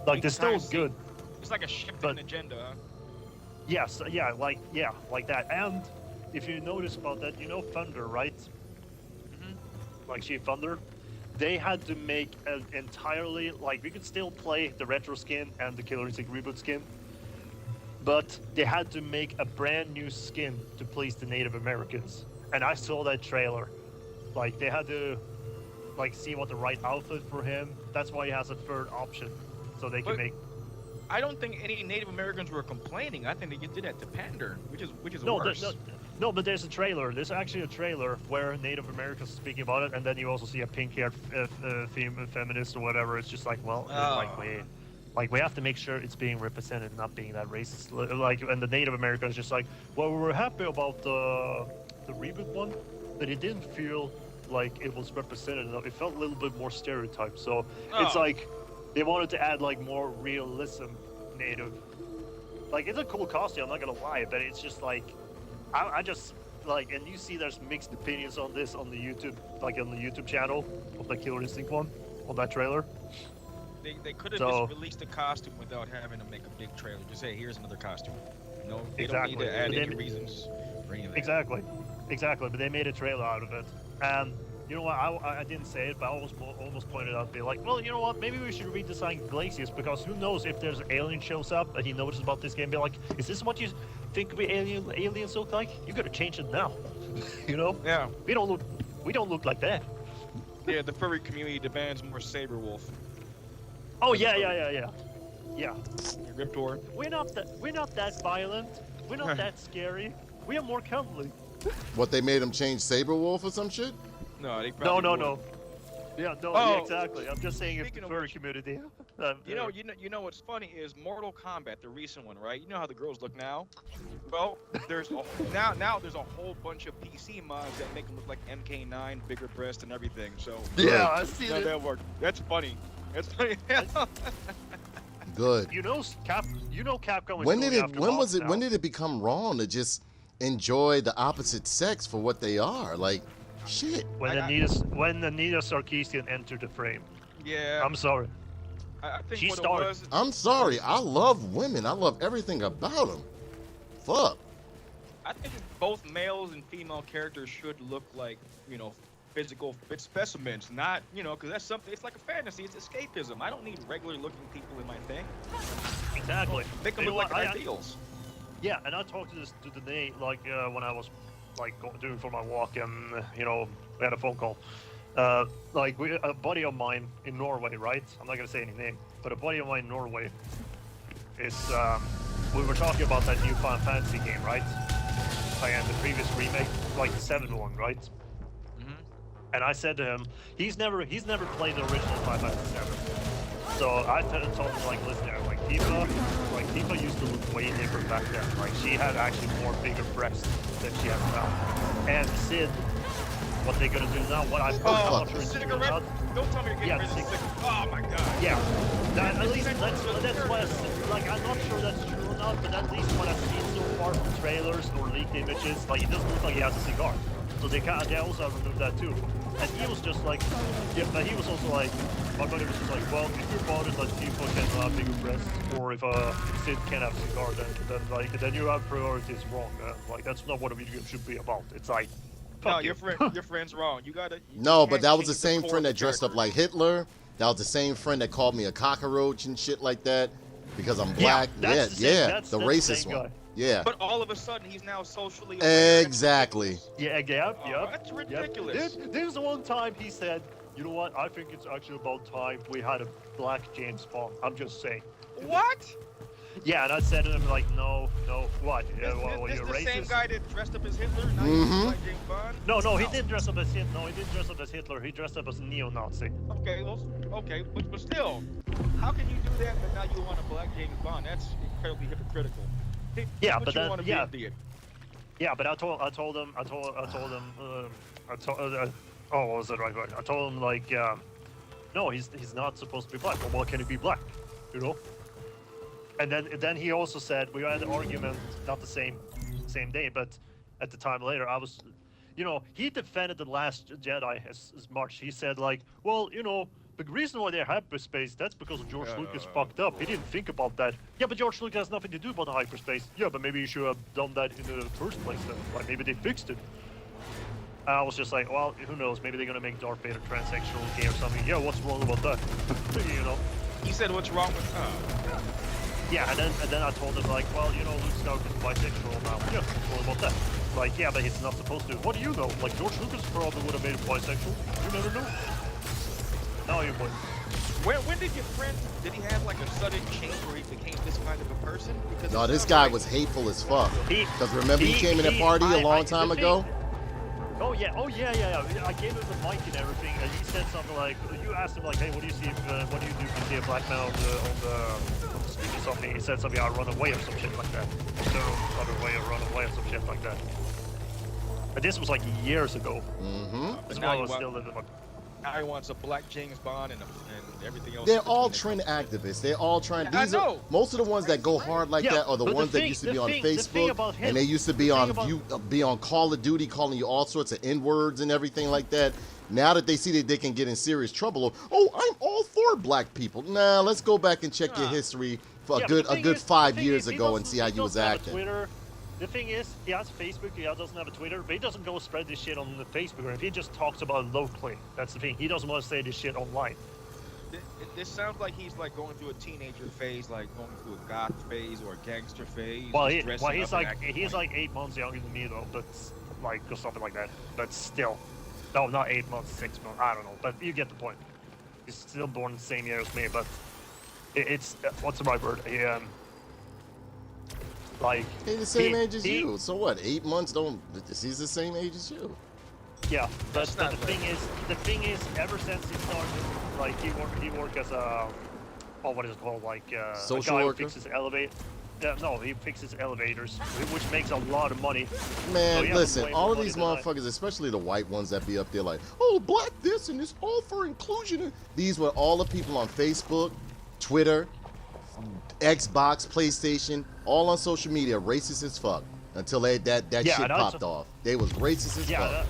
Speaker 4: Like they're still good.
Speaker 5: It's like a shifting
Speaker 4: But-
Speaker 5: agenda. Huh?
Speaker 4: Yes, like that. And if you notice about that, Thunder, right? Like Chief Thunder, they had to make an entirely we could still play the retro skin and the Killer Instinct reboot skin, but they had to make a brand new skin to please the Native Americans. And I saw that trailer. Like they had to see what the right outfit for him. That's why he has a third option, so they can
Speaker 5: But-
Speaker 4: make.
Speaker 5: I don't think any Native Americans were complaining. I think they did that to pander, which is worse.
Speaker 4: No, but there's a trailer. There's actually a trailer where Native Americans are speaking about it, and then you also see a pink-haired feminist or whatever. It's just like, well, we have to make sure it's being represented, not being that racist. And the Native Americans just like, well, we were happy about the reboot one, but it didn't feel like it was represented enough. It felt a little bit more stereotyped. So it's like they wanted to add more realism, Native. It's a cool costume. I'm not gonna lie, but it's just I just and you see there's mixed opinions on this on the YouTube, on the YouTube channel of the Killer Instinct one, on that trailer.
Speaker 5: They could have
Speaker 4: So-
Speaker 5: just released a costume without having to make a big trailer. Just say, here's another costume. No, they
Speaker 4: Exactly.
Speaker 5: don't need to add
Speaker 4: But
Speaker 5: any
Speaker 4: they-
Speaker 5: reasons for any of that.
Speaker 4: Exactly. But they made a trailer out of it, and you know what? I didn't say it, but I almost pointed out, be like, well, you know what? Maybe we should redesign Glacius, because who knows if there's an alien shows up and he notices about this game, be like, is this what you think aliens look like? You gotta change it now.
Speaker 5: Yeah.
Speaker 4: We don't look like that.
Speaker 5: Yeah, the furry community demands more Saberwolf.
Speaker 4: Oh yeah.
Speaker 5: Riptor.
Speaker 4: We're not that violent. We're not that scary. We are more cuddly.
Speaker 1: What, they made him change Saberwolf or some shit?
Speaker 5: No, they
Speaker 4: No.
Speaker 5: probably would.
Speaker 4: Yeah, no,
Speaker 5: Oh,
Speaker 4: yeah, exactly. I'm just saying, if
Speaker 5: speaking
Speaker 4: the
Speaker 5: of
Speaker 4: furry
Speaker 5: which-
Speaker 4: community.
Speaker 5: You know what's funny is Mortal Kombat, the recent one, right? You know how the girls look now? Well, there's now there's a whole bunch of PC mods that make them look like MK9, bigger breast and everything. So
Speaker 4: Yeah, I see it.
Speaker 5: that worked. That's funny. That's funny.
Speaker 1: Good.
Speaker 4: Capcom is
Speaker 1: When
Speaker 4: going
Speaker 1: did it?
Speaker 4: after
Speaker 1: When
Speaker 4: mods
Speaker 1: was it?
Speaker 4: now.
Speaker 1: When did it become wrong to just enjoy the opposite sex for what they are? Like, shit.
Speaker 4: When Anita Sarkeesian entered the frame.
Speaker 5: Yeah.
Speaker 4: I'm sorry.
Speaker 5: I think
Speaker 4: She
Speaker 5: what
Speaker 4: started-
Speaker 5: it was.
Speaker 1: I'm sorry. I love women. I love everything about them. Fuck.
Speaker 5: I think both males and female characters should look like, physical fit specimens, not, because that's something, it's like a fantasy, it's escapism. I don't need regular looking people in my thing.
Speaker 4: Exactly.
Speaker 5: Make them
Speaker 4: You know
Speaker 5: look
Speaker 4: what,
Speaker 5: like ideals.
Speaker 4: Yeah, and I talked to the day when I was doing for my walk, and we had a phone call. A buddy of mine in Norway, right? I'm not gonna say any name, but a buddy of mine in Norway is. We were talking about that new Final Fantasy game, right? And the previous remake, the 7th one, right? And I said to him, he's never played the original Final Fantasy 7. So I told him, listen, Tifa used to look way different back then. She had actually more bigger breasts than she has now. And Sid, what they're gonna do now? What I'm not sure it's true or
Speaker 5: Cigarette?
Speaker 4: not.
Speaker 5: Don't tell me you're getting rid of
Speaker 4: cigarette.
Speaker 5: cigarettes. Oh my god.
Speaker 4: Yeah, at least that's what I'm not sure that's true or not, but at least what I've seen so far from trailers or leaked images, it doesn't look like he has a cigar. So they also have removed that too. And he was just like, yeah, but he was also like, my buddy was just like, well, if you're bothered that people can have bigger breasts, or if Sid can't have a cigar, then you have priorities wrong. That's not what a video game should be about. It's like, fuck
Speaker 5: No,
Speaker 4: you.
Speaker 5: your friend's wrong. You gotta.
Speaker 1: No, but
Speaker 5: can't
Speaker 1: that was the
Speaker 5: change
Speaker 1: same
Speaker 5: core
Speaker 1: friend
Speaker 5: of
Speaker 1: that dressed up
Speaker 5: character.
Speaker 1: like Hitler That was the same friend that called me a cockroach and shit like that because I'm
Speaker 4: Yeah,
Speaker 1: black.
Speaker 4: that's the same- that's
Speaker 1: the
Speaker 4: the
Speaker 1: racist
Speaker 4: same
Speaker 1: one.
Speaker 4: guy.
Speaker 1: Yeah,
Speaker 5: But all of a sudden, he's now socially aware.
Speaker 1: exactly.
Speaker 4: Yeah, yep.
Speaker 5: That's ridiculous.
Speaker 4: There's one time he said, you know what, I think it's actually about time we had a black James Bond. I'm just saying.
Speaker 5: What?
Speaker 4: Yeah, and I said to him, like, no, what? Well,
Speaker 5: This
Speaker 4: you're
Speaker 5: the
Speaker 4: racist?
Speaker 5: same guy that dressed up as Hitler? Now
Speaker 1: Mhm.
Speaker 5: he's like James Bond?
Speaker 4: No, he didn't dress up as Hitler. No, he didn't dress up as Hitler. He dressed up as a neo-Nazi.
Speaker 5: Okay, well, okay, but still, how can you do that? But now you want a black James Bond? That's incredibly hypocritical.
Speaker 4: Yeah,
Speaker 5: What
Speaker 4: but
Speaker 5: you
Speaker 4: that-
Speaker 5: want to
Speaker 4: yeah.
Speaker 5: be, idiot.
Speaker 4: Yeah, but I told him, what was the right word? I told him, like, no, he's not supposed to be black. Well, why can he be black? You know? And then he also said, we had an argument, not the same day, but at the time later, I was, you know, he defended The Last Jedi as much. He said, like, well, you know, the reason why they're hyperspace, that's because George Lucas fucked up. He didn't think about that. Yeah, but George Lucas has nothing to do about the hyperspace. Yeah, but maybe you should have done that in the first place then. Like, maybe they fixed it. I was just like, well, who knows? Maybe they're gonna make Darth Vader transsexual gay or something. Yeah, what's wrong about that? You know?
Speaker 5: He said, "What's wrong with?"
Speaker 4: Yeah, and then I told him, like, well, you know, Luke Skywalker's bisexual now. Yeah, what's wrong about that? Like, yeah, but he's not supposed to. What do you know? Like, George Lucas probably would have made him bisexual. You never know. Now you would.
Speaker 5: When did your friend? Did he have like a sudden change where he became this kind of a person? Because
Speaker 1: No,
Speaker 5: it
Speaker 1: this
Speaker 5: sounds
Speaker 1: guy
Speaker 5: like-
Speaker 1: was hateful as fuck.
Speaker 4: He-
Speaker 1: Because remember he came in a party a long time ago?
Speaker 4: Oh yeah. I gave him the mic and everything, and he said something like, you asked him like, hey, what do you see? What do you do if you see a black man on the street or something? He said something, I run away or some shit like that. So run away or some shit like that. But this was like years ago.
Speaker 1: Mm-hmm.
Speaker 4: This
Speaker 5: Now
Speaker 4: one
Speaker 5: you
Speaker 4: was
Speaker 5: want-
Speaker 4: still in the.
Speaker 5: Now he wants a black James Bond and everything else.
Speaker 1: They're
Speaker 5: in
Speaker 1: all
Speaker 5: between.
Speaker 1: trend activists. They're all trying.
Speaker 5: Yeah, I
Speaker 1: These are
Speaker 5: know.
Speaker 1: most of the ones that go hard like
Speaker 4: Yeah,
Speaker 1: that are the
Speaker 4: but the
Speaker 1: ones that
Speaker 4: thing-
Speaker 1: used to
Speaker 4: the
Speaker 1: be on
Speaker 4: thing- the thing
Speaker 1: Facebook
Speaker 4: about him-
Speaker 1: and they used to be
Speaker 4: the
Speaker 1: on
Speaker 4: thing about-
Speaker 1: be on Call of Duty, calling you all sorts of N-words and everything like that. Now that they see that they can get in serious trouble, oh, I'm all for black people. Nah, let's go back and check your
Speaker 5: Nah.
Speaker 1: history for
Speaker 4: Yeah,
Speaker 1: a
Speaker 4: but the
Speaker 1: good
Speaker 4: thing is- the
Speaker 1: 5
Speaker 4: thing
Speaker 1: years
Speaker 4: is, he
Speaker 1: ago and
Speaker 4: doesn't-
Speaker 1: see how
Speaker 4: he
Speaker 1: you was
Speaker 4: doesn't have a
Speaker 1: acting.
Speaker 4: Twitter. The thing is, he has Facebook, he doesn't have a Twitter, but he doesn't go spread this shit on the Facebook. If he just talks about it locally, that's the thing. He doesn't want to say this shit online.
Speaker 5: This sounds like he's like going through a teenager phase, like going through a goth phase or a gangster phase.
Speaker 4: Well,
Speaker 5: just dressing
Speaker 4: he's
Speaker 5: up and
Speaker 4: like
Speaker 5: acting
Speaker 4: he's like 8 months younger than me though, but like or something like that. But still, no, not 8 months, 6 months. I don't know, but you get the point. He's still born the same year as me, but it's what's the right word? Like
Speaker 1: He's the same
Speaker 4: he-
Speaker 1: age as
Speaker 4: he-
Speaker 1: you. So what? 8 months don't. He's the same age as you.
Speaker 4: Yeah, but
Speaker 5: That's not
Speaker 4: the thing is, ever since he started, like he worked as a, what is it called, like
Speaker 1: Social
Speaker 4: a guy
Speaker 1: worker?
Speaker 4: who fixes elevators. Yeah, no, he fixes elevators, which makes a lot of money.
Speaker 1: Man,
Speaker 4: So he has
Speaker 1: listen,
Speaker 4: way
Speaker 1: all
Speaker 4: more
Speaker 1: of
Speaker 4: money
Speaker 1: these
Speaker 4: than I-
Speaker 1: motherfuckers, especially the white ones that be up there like, oh, black this and it's all for inclusion. These were all the people on Facebook, Twitter, Xbox, PlayStation, all on social media, racist as fuck. Until that
Speaker 4: Yeah,
Speaker 1: shit
Speaker 4: and I
Speaker 1: popped
Speaker 4: also-
Speaker 1: off. They was racist as
Speaker 4: Yeah,
Speaker 1: fuck.
Speaker 5: Yeah.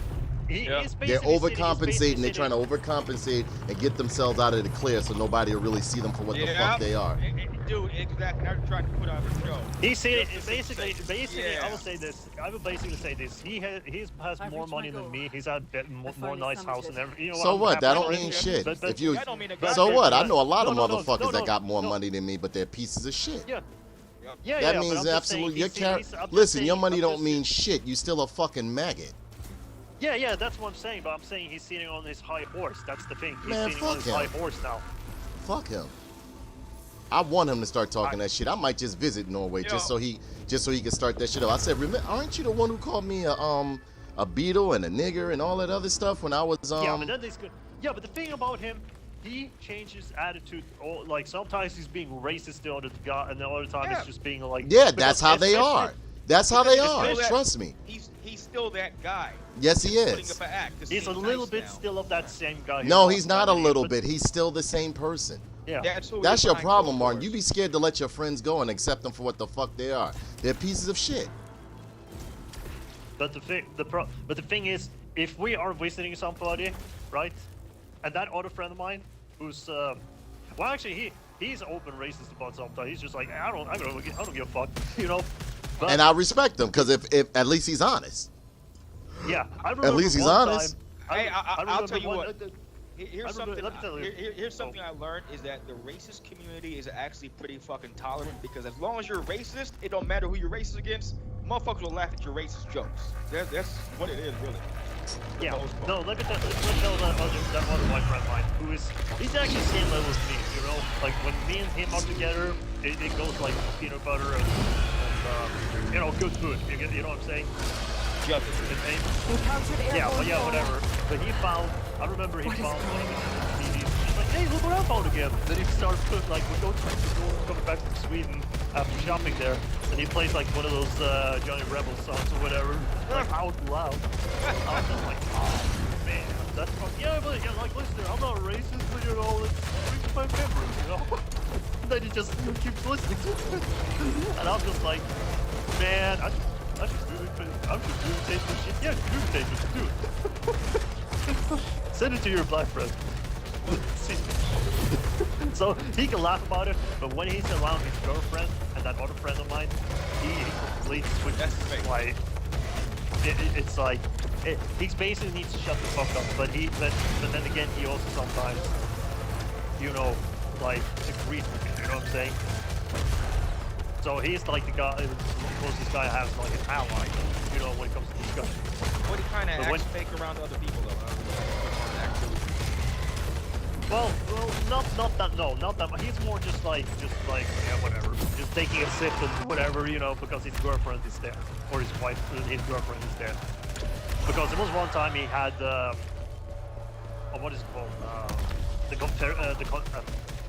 Speaker 4: he's
Speaker 1: They're
Speaker 4: basically sitting- he's
Speaker 1: overcompensating.
Speaker 4: basically
Speaker 1: They're trying to overcompensate and get themselves out of the clear so nobody will really see them for what the fuck they are.
Speaker 5: Dude, exactly. I'm trying to put on a show.
Speaker 4: He's sitting,
Speaker 5: Just to
Speaker 4: basically,
Speaker 5: yeah.
Speaker 4: I would basically say this. He has
Speaker 6: I've
Speaker 4: more
Speaker 6: reached my
Speaker 4: money than
Speaker 6: goal.
Speaker 4: me. He's had more
Speaker 6: finally
Speaker 4: nice house
Speaker 6: summited.
Speaker 4: and everything. You know
Speaker 1: So
Speaker 4: I'm
Speaker 1: what?
Speaker 4: happy
Speaker 1: That
Speaker 4: about
Speaker 1: don't
Speaker 4: it.
Speaker 1: mean shit.
Speaker 4: But-
Speaker 1: If you,
Speaker 5: That don't mean a
Speaker 4: but-
Speaker 1: so
Speaker 5: goddamn
Speaker 1: what? I
Speaker 5: thing.
Speaker 1: know a lot of
Speaker 4: No, no,
Speaker 1: motherfuckers that
Speaker 4: no,
Speaker 1: got more
Speaker 4: no.
Speaker 1: money than me, but they're pieces of shit.
Speaker 4: Yeah.
Speaker 5: Yep.
Speaker 4: Yeah,
Speaker 1: That
Speaker 4: but
Speaker 1: means
Speaker 4: I'm just
Speaker 1: absolutely
Speaker 4: saying,
Speaker 1: your
Speaker 4: I'm just
Speaker 1: Listen,
Speaker 4: saying-
Speaker 1: your money
Speaker 4: I'm
Speaker 1: don't
Speaker 4: just-
Speaker 1: mean shit. You still a fucking maggot.
Speaker 4: Yeah, that's what I'm saying. But I'm saying he's sitting on his high horse. That's the thing. He's
Speaker 1: Man,
Speaker 4: sitting on
Speaker 1: fuck
Speaker 4: his
Speaker 1: him.
Speaker 4: high horse now.
Speaker 1: Fuck him. I want him to start talking that shit. I might just visit Norway just so he can start that shit up. I said, aren't you the one who called me a beetle and a nigger and all that other stuff when I was
Speaker 4: Yeah, but that is good. Yeah, but the thing about him, he changed his attitude. Like sometimes he's being racist to other guy, and the other time
Speaker 5: Yeah.
Speaker 4: it's just being like.
Speaker 1: Yeah,
Speaker 4: because
Speaker 1: that's how they
Speaker 4: especially-
Speaker 1: are. That's how they
Speaker 5: It's
Speaker 1: are.
Speaker 5: still that-
Speaker 1: Trust me.
Speaker 5: He's still that guy.
Speaker 1: Yes, he
Speaker 5: Putting
Speaker 1: is.
Speaker 5: up an act. to
Speaker 4: He's a
Speaker 5: seem
Speaker 4: little
Speaker 5: nice
Speaker 4: bit
Speaker 5: now.
Speaker 4: still of that same guy.
Speaker 1: No,
Speaker 4: who
Speaker 1: he's
Speaker 4: was
Speaker 1: not a
Speaker 4: dominating,
Speaker 1: little
Speaker 4: but-
Speaker 1: bit. He's still the same person.
Speaker 4: Yeah.
Speaker 5: That's who he
Speaker 1: That's
Speaker 5: is
Speaker 1: your
Speaker 5: behind
Speaker 1: problem,
Speaker 5: closed
Speaker 1: Martin.
Speaker 5: doors.
Speaker 1: You be scared to let your friends go and accept them for what the fuck they are. They're pieces of shit.
Speaker 4: But the thing is, if we are visiting somebody, right, and that other friend of mine, who's well, actually he's open racist about something. He's just like, I don't give a fuck, you know. But,
Speaker 1: And I respect him because if at least he's honest.
Speaker 4: yeah, I remember
Speaker 1: least he's
Speaker 4: one
Speaker 1: honest.
Speaker 4: time-
Speaker 5: Hey, I'll
Speaker 4: remember
Speaker 5: tell you
Speaker 4: one-
Speaker 5: what. Here's
Speaker 4: Let me
Speaker 5: something.
Speaker 4: tell you.
Speaker 5: Here's something I learned is that the racist community is actually pretty fucking tolerant because as long as you're racist, it don't matter who you're racist against. Motherfuckers will laugh at your racist jokes. That's what it is, really.
Speaker 4: Yeah. No, let me tell that other white friend of mine who he's actually same level as me. You know, like when me and him are together, it goes like peanut butter and you know, good food. You know what I'm saying? Yeah, but yeah, whatever. But I remember he found one of the CDs. He's like, hey, look what I found again. Then he starts putting like, we go coming back from Sweden after shopping there, and he plays like one of those Johnny Rebel songs or whatever, like out loud. I was just like, oh man, that's fun. Yeah, but yeah, like listen, I'm not racist, but you know, it's brings my memories, you know. And then he just keeps listening to it, and I'm just like, man, I'm just really taste this shit. Yeah, you taste it, do it. Send it to your black friend. So he can laugh about it, but when he's around his girlfriend and that other friend of mine, he completely switches. Like, it's like, he basically needs to shut the fuck up, but then again, he also sometimes, you know, like, agrees with me, you know what I'm saying? So he's like the guy, the closest guy has like an ally, you know, when it comes to discussion.
Speaker 5: What he kind of acts fake around other people, though.
Speaker 4: Well, not that much. He's more just like, yeah, whatever. Just taking a sip and whatever, you know, because his girlfriend is there, or his wife, his girlfriend is there. Because there was one time he had, what is it called? The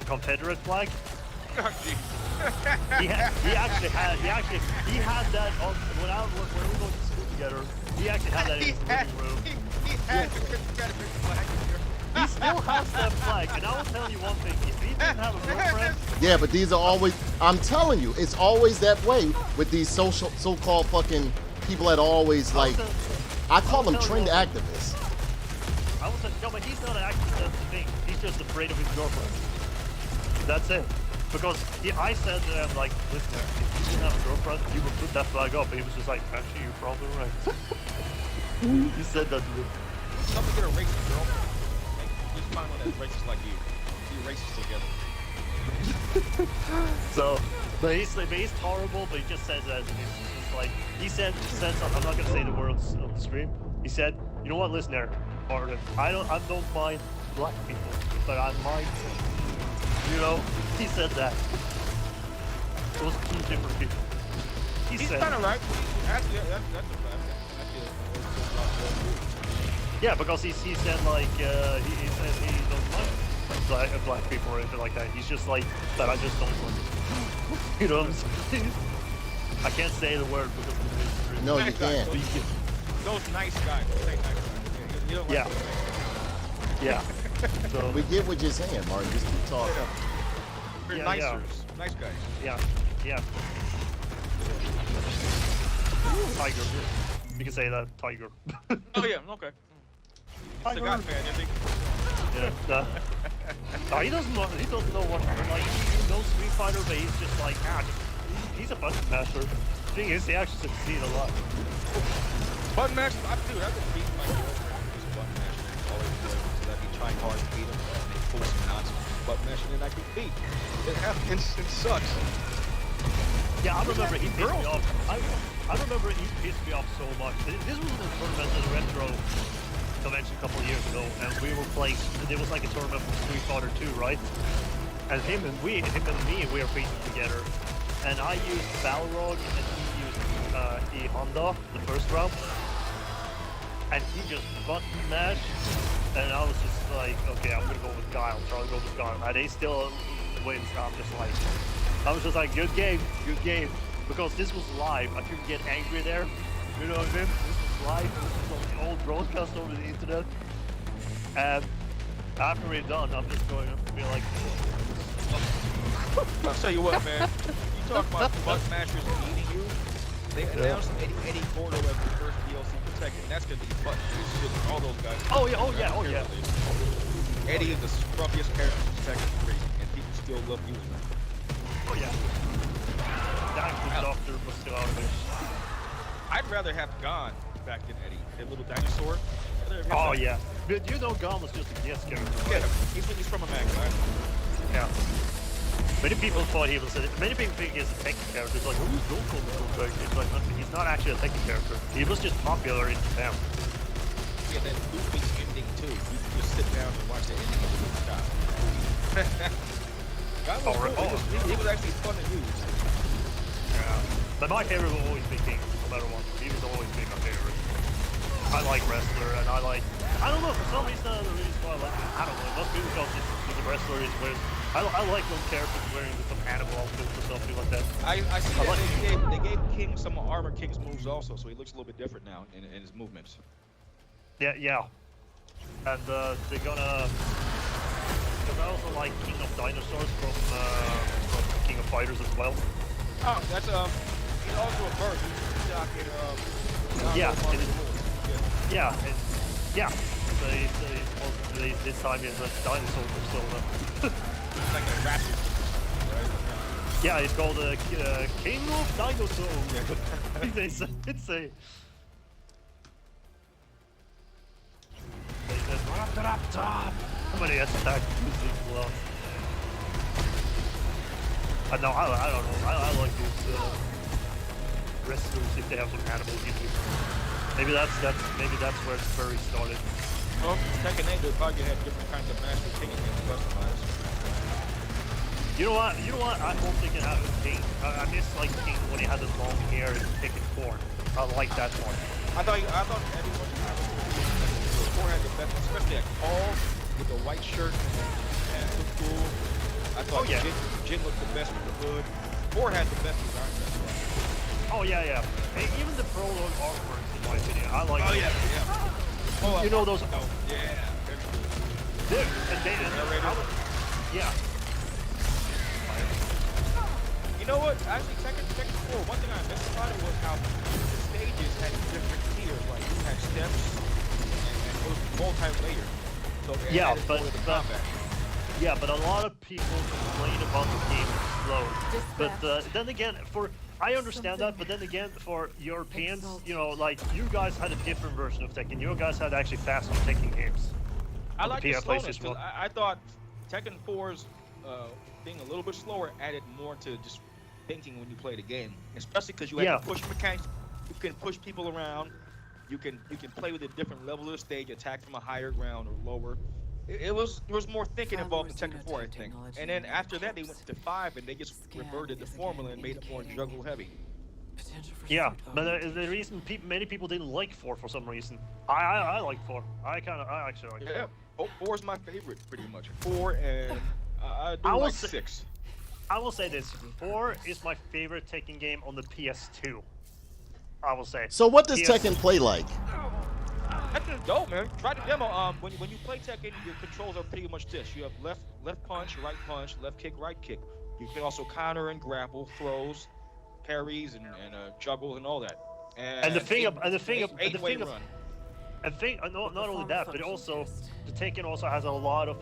Speaker 4: Confederate flag. he actually had that on when we were going to school together. He actually had that in his living room.
Speaker 5: He had the Confederate flag.
Speaker 4: He still has that flag, and I will tell you one thing: if he didn't have a girlfriend,
Speaker 1: Yeah, but these are always. I'm telling you, it's always that way with these so-called fucking people that always like. I call them trend activists.
Speaker 4: I will say, no, but he's not an activist. That's the thing. He's just afraid of his girlfriend. That's it. Because I said to him, like, listen, if you didn't have a girlfriend, you would put that flag up. And he was just like, actually, you're probably right. He said that to me.
Speaker 5: Something get a racist girlfriend. Just find one that's racist like you. Be racist together.
Speaker 4: So, but he's horrible, but he just says that. It's just like, he said something, I'm not going to say the words on the stream. He said, you know what, listen there, Martin, I don't mind black people, but I mind, you know, he said that. Those two different people.
Speaker 5: He's kind of right. Actually, that's a fact.
Speaker 4: Yeah, because he said like he said he doesn't like black people or anything like that. He's just like that. I just don't want it. You know what I'm saying? I can't say the word because it's
Speaker 1: No, you can't.
Speaker 5: Those nice guys. Say nice guys. You don't like
Speaker 4: yeah. So
Speaker 1: We get what you're saying, Martin. Just keep talking.
Speaker 5: They're
Speaker 4: Yeah,
Speaker 5: nicers. Nice guys.
Speaker 4: yeah. Tiger. You can say that, Tiger.
Speaker 5: Oh yeah, okay. He's a God fan, isn't he?
Speaker 4: Yeah. No, he doesn't know what, like, he knows Street Fighter, but he's just like, he's a button master. The thing is, he actually succeeds a lot.
Speaker 5: Button master? I've been beating my girlfriend who's a button master. Always was. So I'd be trying hard to beat him, and they pull some nonsense from button master, and I get beat. It happens. It sucks.
Speaker 4: Yeah, I remember he pissed me off. I remember he pissed me off so much. This was in a tournament at the Retro convention a couple of years ago, and we were playing. There was like a tournament for Street Fighter 2, right? And him and me, we were facing together. And I used Balrog, and he used E Honda the first round. And he just button mashed, and I was just like, okay, I'm gonna go with Guile. Try to go with Guile, and he still wins. I was just like, good game. Because this was live, I couldn't get angry there. You know what I mean? This was live. This was on the old broadcast over the internet. And after we're done, I'm just going to be like,
Speaker 5: I'll tell you what, man. You talk about button masters beating you. They announced Eddie Gordo as the first DLC protected. That's gonna be button shit. All those guys.
Speaker 4: oh yeah.
Speaker 5: Eddie is the scrubbiest character in Tekken 3, and people still love using him.
Speaker 4: Oh yeah. That doctor was still out of it.
Speaker 5: I'd rather have gone back than Eddie. That little dinosaur.
Speaker 4: Oh yeah, but you know Gon was just a guest character, right?
Speaker 5: Yeah, he's from a mag, right?
Speaker 4: Yeah. Many people thought he was. Many people think he's a Tekken character. It's like, who's Gon from the Gon? It's like he's not actually a Tekken character. He was just popular in Japan.
Speaker 5: Yeah, that looping ending too. You can just sit down and watch the ending of the loop stop. Guy was cool. He was actually fun to use.
Speaker 4: Yeah. But my favorite will always be King, no matter what. He was always be my favorite. I like wrestler, and I don't know, for some reason, the reason why I don't know, most people because the wrestler is wearing, I like when characters wearing some animal outfits or something like that.
Speaker 5: I see that they gave King some of Armor King's moves also, so he looks a little bit different now in his movements.
Speaker 4: Yeah. And they're gonna, because I also like King of Dinosaurs from King of Fighters as well.
Speaker 5: Oh, that's he's also a bird. He's
Speaker 4: Yeah. So this time he's a dinosaur persona.
Speaker 5: like a raptor, right?
Speaker 4: Yeah, it's called King of Dinosaurs. It's a. They said Raptor. Somebody has attacked music well. I don't know. I like these wrestlers if they have some animal music. Maybe that's where the furry started.
Speaker 5: Well, Tekken 8 they probably had different kinds of Master King games customized.
Speaker 4: You know what? I hope they can have a King. I miss like King when he had the long hair and Tekken 4. I like that one.
Speaker 5: I thought everyone had the best, especially at Paul with the white shirt and looked cool. I thought Jin looked the best with the hood. 4 had the best design.
Speaker 4: Oh yeah. Hey, even the prologue artworks, in my opinion, I like.
Speaker 5: Oh yeah. Oh,
Speaker 4: you know those?
Speaker 5: Oh yeah.
Speaker 4: Yeah.
Speaker 5: You know what? Actually, Tekken 4. One thing I missed about it was how the stages had different tiers. Like you had steps and it was multi-layered. So it added more to the combat.
Speaker 4: Yeah, but a lot of people complain about the game slow. But then again, I understand that, but then again, for Europeans, you know, like, you guys had a different version of Tekken. You guys had actually faster Tekken games.
Speaker 5: I like the slowness, because I thought Tekken 4's being a little bit slower added more to just thinking when you play the game. Especially because you have push mechanics. You can push people around. You can play with a different level of the stage, attack from a higher ground or lower. There was more thinking involved in Tekken 4, I think. And then after that, they went to 5, and they just reverted the formula and made it more juggle heavy.
Speaker 4: Yeah, but the reason many people didn't like 4 for some reason. I like 4. I actually like 4.
Speaker 5: Yeah, 4 is my favorite, pretty much. 4 and I like 6.
Speaker 4: I will say this: 4 is my favorite Tekken game on the PS2. I will say.
Speaker 1: So what does Tekken play like?
Speaker 5: Tekken's dope, man. Try the demo. When you play Tekken, your controls are pretty much this. You have left punch, left kick, right kick. You can also counter and grapple, throws, parries, and juggles and all that. And not only that, but also the Tekken also has a lot of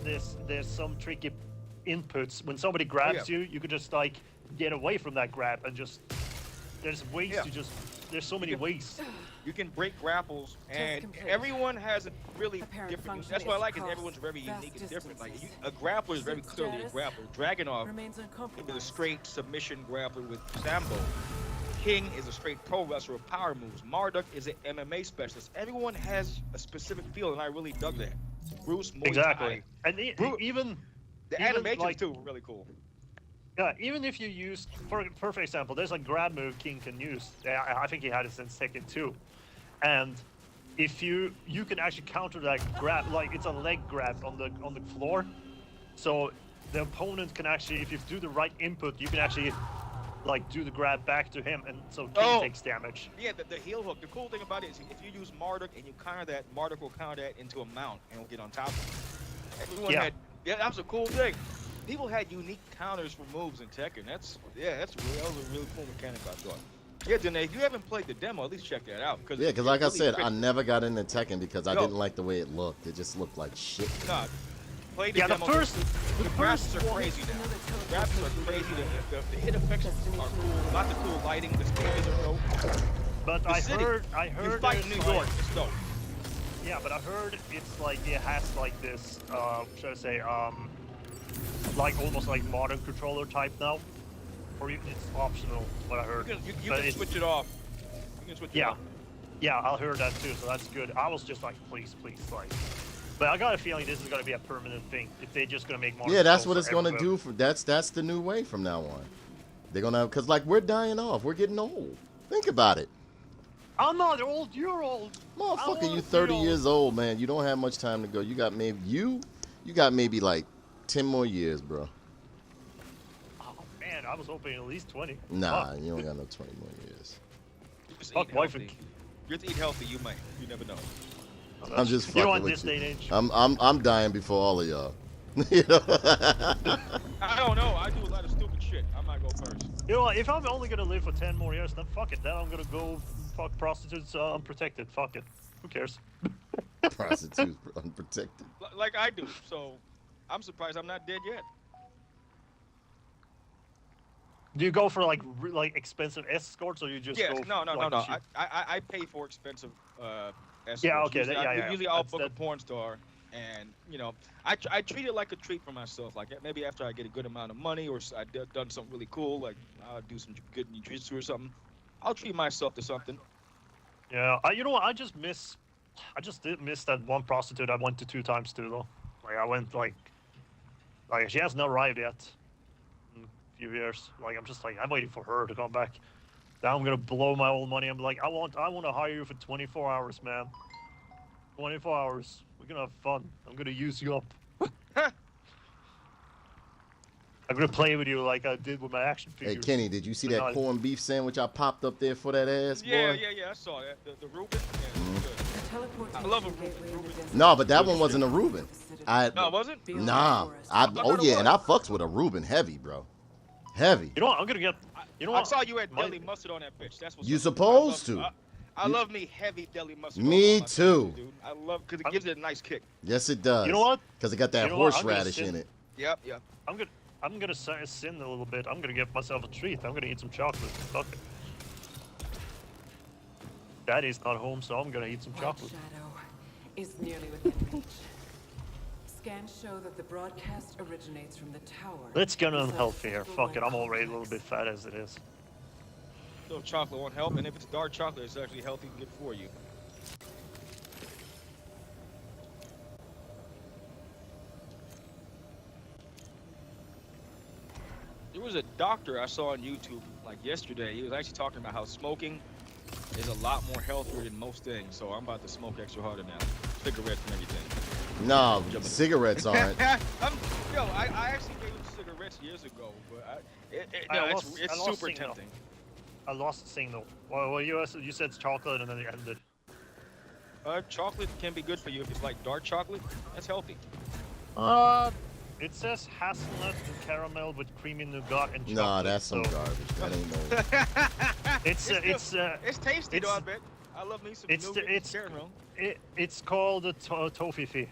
Speaker 5: there's some tricky inputs. When somebody grabs you, you could just like get away from that grab and just there's ways to just there's so many ways. You can break grapples, and everyone has a really different. That's what I like is everyone's very unique and different. Like a grappler is very clearly a grappler. Dragunov is a straight submission grappler with Sambo. King is a straight pro wrestler with power moves. Marduk is an MMA specialist. Everyone has a specific feel, and I really dug that. Bruce, Muay
Speaker 4: exactly,
Speaker 5: Thai.
Speaker 4: and even
Speaker 5: the animations too were really cool.
Speaker 4: Yeah, even if you use, for perfect example, there's a grab move King can use. I think he had it since Tekken 2. And if you can actually counter that grab, like it's a leg grab on the floor. So the opponent can actually, if you do the right input, you can actually like do the grab back to him, and so King takes damage.
Speaker 5: Yeah, the heel hook. The cool thing about it is if you use Marduk and you counter that, Marduk will counter that into a mount and will get on top of it. Everyone had, that was a cool thing. People had unique counters for moves in Tekken. That was a really cool mechanic, I thought. Yeah, Danae, if you haven't played the demo, at least check that out.
Speaker 1: Yeah, because like I said, I never got into Tekken because I didn't like the way it looked. It just looked like shit.
Speaker 5: Nah, play the demo. The graphics are crazy now. The graphics are crazy. The hit effects are cool. Not the cool lighting. The stages are dope.
Speaker 4: But I heard
Speaker 5: you fight in New York. It's dope.
Speaker 4: Yeah, but I heard it's like it has like this. Should I say like almost like modern controller type now, or even it's optional. What I heard.
Speaker 5: You
Speaker 4: But
Speaker 5: can
Speaker 4: it's-
Speaker 5: switch it off. You can switch it
Speaker 4: Yeah,
Speaker 5: off.
Speaker 4: yeah, I heard that too. So that's good. I was just like, please, like. But I got a feeling this is gonna be a permanent thing. If they're just gonna make more.
Speaker 1: Yeah, that's what it's
Speaker 4: consoles
Speaker 1: gonna
Speaker 4: everywhere.
Speaker 1: do. That's the new way from now on. They're gonna, cause like we're dying off. We're getting old. Think about it,
Speaker 4: I'm not old. You're old.
Speaker 1: motherfucker. You
Speaker 4: wanna
Speaker 1: 30
Speaker 4: be old.
Speaker 1: years old, man. You don't have much time to go. You got maybe like 10 more years, bro.
Speaker 4: Oh man, I was hoping at least 20.
Speaker 1: Nah,
Speaker 4: Fuck.
Speaker 1: you don't got no 20 more years.
Speaker 5: Just
Speaker 4: Fuck
Speaker 5: eat
Speaker 4: wife
Speaker 5: healthy.
Speaker 4: and-
Speaker 5: You have to eat healthy. You might. You never know.
Speaker 1: I'm just
Speaker 4: You know,
Speaker 1: fucking
Speaker 4: in
Speaker 1: with
Speaker 4: this
Speaker 1: you.
Speaker 4: day and age.
Speaker 1: I'm dying before all of y'all. You know?
Speaker 5: I don't know. I do a lot of stupid shit. I might go first.
Speaker 4: You know what? If I'm only gonna live for 10 more years, then fuck it. Then I'm gonna go fuck prostitutes unprotected. Fuck it. Who cares?
Speaker 1: Prostitutes unprotected.
Speaker 5: Like I do. So I'm surprised I'm not dead yet.
Speaker 4: Do you go for like expensive escorts, or you just
Speaker 5: Yes.
Speaker 4: go?
Speaker 5: No.
Speaker 4: like, cheap?
Speaker 5: I pay for expensive escorts.
Speaker 4: Yeah, okay,
Speaker 5: Usually,
Speaker 4: yeah.
Speaker 5: Usually I'll
Speaker 4: That's-
Speaker 5: book a
Speaker 4: that-
Speaker 5: porn star, and you know, I treat it like a treat for myself. Like maybe after I get a good amount of money, or I've done something really cool, like I'll do some good jujitsu or something. I'll treat myself to something.
Speaker 4: Yeah. You know what? I just did miss that one prostitute I went to 2 times too, though. Like I went like she hasn't arrived yet. In a few years. Like I'm waiting for her to come back. Now I'm gonna blow my old money. I'm like, I want to hire you for 24 hours, man. 24 hours. We're gonna have fun. I'm gonna use you up. I'm gonna play with you like I did with my action
Speaker 1: Hey
Speaker 4: figures.
Speaker 1: Kenny, did you see
Speaker 4: But
Speaker 1: that
Speaker 4: no,
Speaker 1: corned beef sandwich I popped up there for that ass, boy?
Speaker 5: Yeah. I saw that. The Reuben. Yeah, good. I love a Reuben.
Speaker 1: No, but that one wasn't a Reuben.
Speaker 5: No, was it?
Speaker 1: Nah. Oh yeah, and I fucks with a Reuben heavy, bro. Heavy.
Speaker 4: You know what? I'm gonna get. You know
Speaker 5: I
Speaker 4: what?
Speaker 5: saw you had
Speaker 4: My-
Speaker 5: deli mustard on that bitch. That's what's
Speaker 1: You
Speaker 5: up.
Speaker 1: supposed to.
Speaker 5: I love me heavy deli mustard.
Speaker 1: Me
Speaker 5: on my
Speaker 1: too.
Speaker 5: sandwich, dude. I love because it gives it a nice kick.
Speaker 1: Yes, it does.
Speaker 4: You know what?
Speaker 1: Because it got that
Speaker 4: You know what? I'm gonna
Speaker 1: horseradish
Speaker 4: sit-
Speaker 1: in it.
Speaker 5: Yep.
Speaker 4: I'm gonna sin a little bit. I'm gonna give myself a treat. I'm gonna eat some chocolate. Fuck it. Daddy's not home, so I'm gonna eat some
Speaker 2: White
Speaker 4: chocolate.
Speaker 2: Shadow is nearly within reach. Scans show that the broadcast originates from the tower.
Speaker 4: Let's get
Speaker 2: inside
Speaker 4: unhealthy here.
Speaker 2: Central
Speaker 4: Fuck it.
Speaker 2: White
Speaker 4: I'm already a little bit
Speaker 2: complex.
Speaker 4: fat as it is.
Speaker 5: So chocolate won't help, and if it's dark chocolate, it's actually healthy and good for you. There was a doctor I saw on YouTube like yesterday. He was actually talking about how smoking is a lot more healthier than most things. So I'm about to smoke extra harder now. Cigarettes and everything.
Speaker 1: No, cigarettes aren't.
Speaker 5: I actually gave him cigarettes years ago, but it's
Speaker 4: lost
Speaker 5: super
Speaker 4: signal.
Speaker 5: tempting.
Speaker 4: I lost the signal. Well, you said chocolate and then you ended.
Speaker 5: Chocolate can be good for you if it's like dark chocolate. That's healthy.
Speaker 4: It says hazelnut and caramel with creamy nougat and chocolate.
Speaker 1: Nah, that's some
Speaker 4: so
Speaker 1: garbage. That ain't no.
Speaker 5: It's tasty though, I
Speaker 4: it's-
Speaker 5: bet. I love me some
Speaker 4: it's
Speaker 5: nougat
Speaker 4: the-
Speaker 5: and
Speaker 4: it's-
Speaker 5: caramel.
Speaker 4: It's called a tofifi.